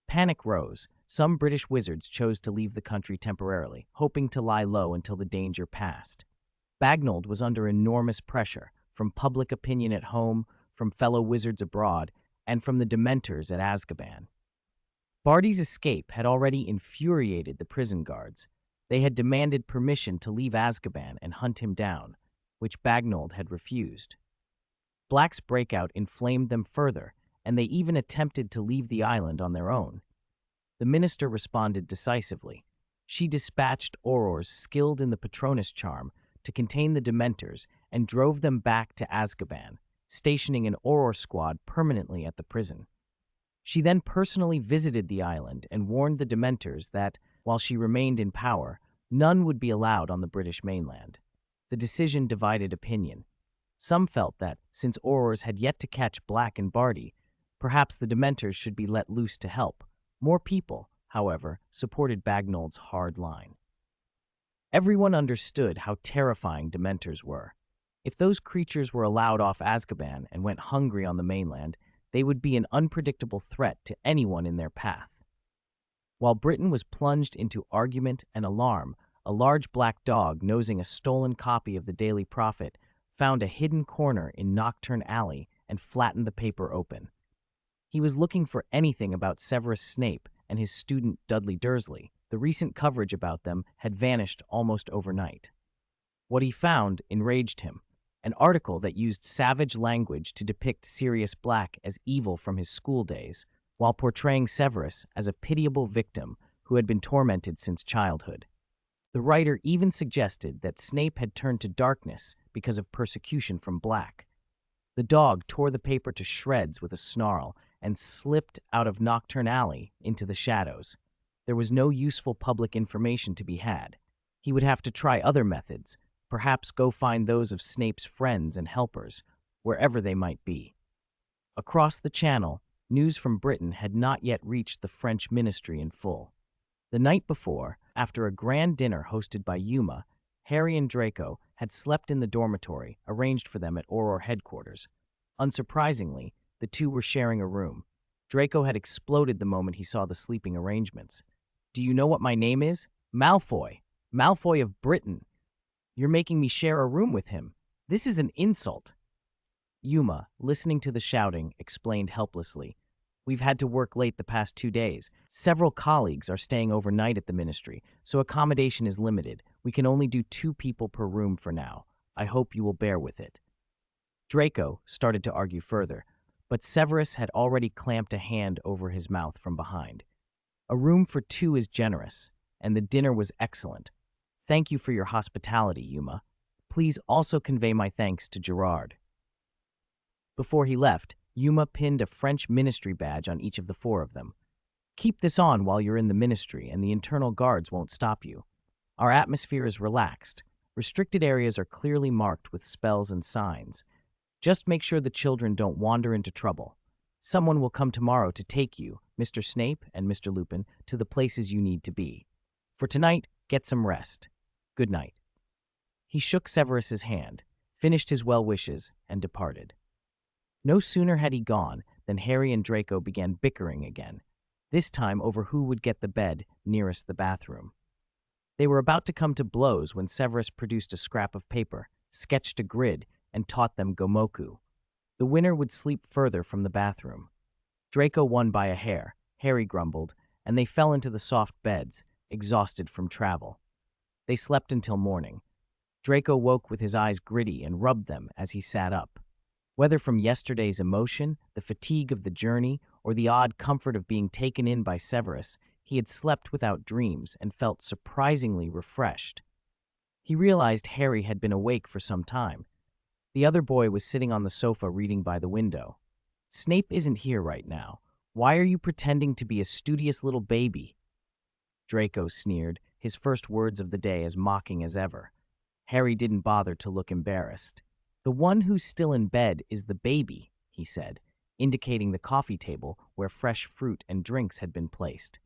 Panic rose. Some British wizards chose to leave the country temporarily, hoping to lie low until the danger passed. Bagnold was under enormous pressure, from public opinion at home, from fellow wizards abroad, and from the Dementors at Azkaban. Barty's escape had already infuriated the prison guards. They had demanded permission to leave Azkaban and hunt him down, which Bagnold had refused. Black's breakout inflamed them further, and they even attempted to leave the island on their own. The minister responded decisively. She dispatched Aurors skilled in the Patronus charm to contain the Dementors and drove them back to Azkaban, stationing an Auror squad permanently at the prison. She then personally visited the island and warned the Dementors that, while she remained in power, none would be allowed on the British mainland. The decision divided opinion. Some felt that, since Aurors had yet to catch Black and Barty, perhaps the Dementors should be let loose to help. More people, however, supported Bagnold's hard line. Everyone understood how terrifying Dementors were. If those creatures were allowed off Azkaban and went hungry on the mainland, they would be an unpredictable threat to anyone in their path. While Britain was plunged into argument and alarm, a large black dog nosing a stolen copy of the Daily Prophet found a hidden corner in Nocturne Alley and flattened the paper open. He was looking for anything about Severus Snape and his student Dudley Dursley. The recent coverage about them had vanished almost overnight. What he found enraged him. An article that used savage language to depict Sirius Black as evil from his school days, while portraying Severus as a pitiable victim who had been tormented since childhood. The writer even suggested that Snape had turned to darkness because of persecution from Black. The dog tore the paper to shreds with a snarl and slipped out of Nocturne Alley into the shadows. There was no useful public information to be had. He would have to try other methods, perhaps go find those of Snape's friends and helpers, wherever they might be. Across the Channel, news from Britain had not yet reached the French ministry in full. The night before, after a grand dinner hosted by Yuma, Harry and Draco had slept in the dormitory arranged for them at Auror headquarters. Unsurprisingly, the two were sharing a room. Draco had exploded the moment he saw the sleeping arrangements. "Do you know what my name is? Malfoy. Malfoy of Britain. You're making me share a room with him. This is an insult." Yuma, listening to the shouting, explained helplessly. "We've had to work late the past 2 days. Several colleagues are staying overnight at the ministry, so accommodation is limited. We can only do 2 people per room for now. I hope you will bear with it." Draco started to argue further, but Severus had already clamped a hand over his mouth from behind. "A room for 2 is generous, and the dinner was excellent. Thank you for your hospitality, Yuma. Please also convey my thanks to Gerard." Before he left, Yuma pinned a French ministry badge on each of the 4 of them. "Keep this on while you're in the ministry, and the internal guards won't stop you. Our atmosphere is relaxed. Restricted areas are clearly marked with spells and signs. Just make sure the children don't wander into trouble. Someone will come tomorrow to take you, Mr. Snape and Mr. Lupin, to the places you need to be. For tonight, get some rest. Good night." He shook Severus's hand, finished his well wishes, and departed. No sooner had he gone than Harry and Draco began bickering again, this time over who would get the bed nearest the bathroom. They were about to come to blows when Severus produced a scrap of paper, sketched a grid, and taught them Gomoku. The winner would sleep further from the bathroom. Draco won by a hair, Harry grumbled, and they fell into the soft beds, exhausted from travel. They slept until morning. Draco woke with his eyes gritty and rubbed them as he sat up. Whether from yesterday's emotion, the fatigue of the journey, or the odd comfort of being taken in by Severus, he had slept without dreams and felt surprisingly refreshed. He realized Harry had been awake for some time. The other boy was sitting on the sofa reading by the window. "Snape isn't here right now. Why are you pretending to be a studious little baby?" Draco sneered, his first words of the day as mocking as ever. Harry didn't bother to look embarrassed. "The one who's still in bed is the baby," he said, indicating the coffee table where fresh fruit and drinks had been placed.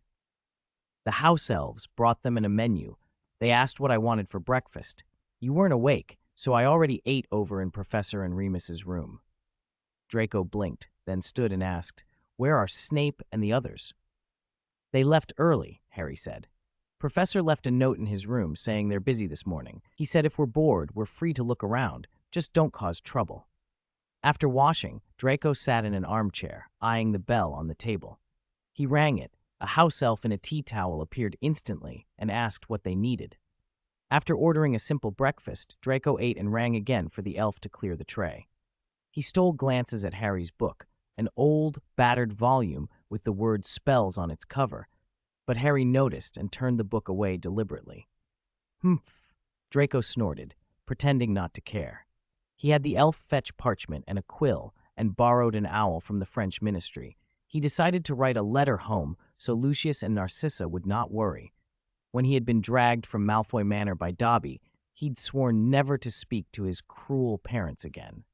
"The house elves brought them in a menu. They asked what I wanted for breakfast. You weren't awake, so I already ate over in Professor and Remus's room." Draco blinked, then stood and asked, "Where are Snape and the others?" "They left early," Harry said. "Professor left a note in his room saying they're busy this morning. He said if we're bored, we're free to look around. Just don't cause trouble." After washing, Draco sat in an armchair, eyeing the bell on the table. He rang it. A house elf in a tea towel appeared instantly and asked what they needed. After ordering a simple breakfast, Draco ate and rang again for the elf to clear the tray. He stole glances at Harry's book, an old, battered volume with the word spells on its cover, but Harry noticed and turned the book away deliberately. Humph, Draco snorted, pretending not to care. He had the elf fetch parchment and a quill and borrowed an owl from the French ministry. He decided to write a letter home so Lucius and Narcissa would not worry. When he had been dragged from Malfoy Manor by Dobby, he'd sworn never to speak to his cruel parents again.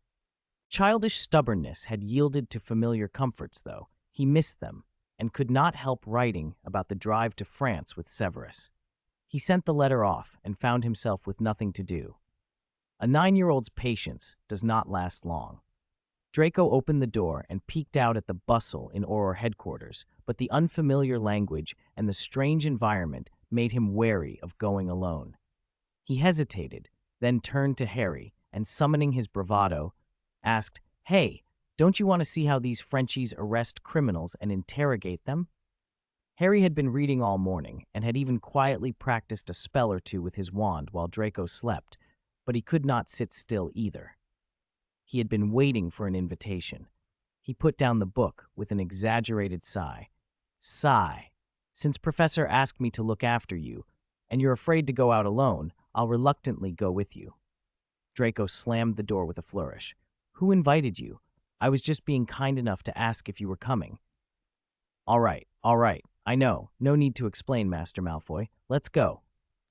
Childish stubbornness had yielded to familiar comforts, though. He missed them and could not help writing about the drive to France with Severus. He sent the letter off and found himself with nothing to do. A 9-year-old's patience does not last long. Draco opened the door and peeked out at the bustle in Auror headquarters, but the unfamiliar language and the strange environment made him wary of going alone. He hesitated, then turned to Harry and, summoning his bravado, asked, "Hey, don't you want to see how these Frenchies arrest criminals and interrogate them?" Harry had been reading all morning and had even quietly practiced a spell or two with his wand while Draco slept, but he could not sit still either. He had been waiting for an invitation. He put down the book with an exaggerated sigh. "Sigh. Since Professor asked me to look after you, and you're afraid to go out alone, I'll reluctantly go with you." Draco slammed the door with a flourish. "Who invited you? I was just being kind enough to ask if you were coming." All right. I know. No need to explain, Master Malfoy. Let's go."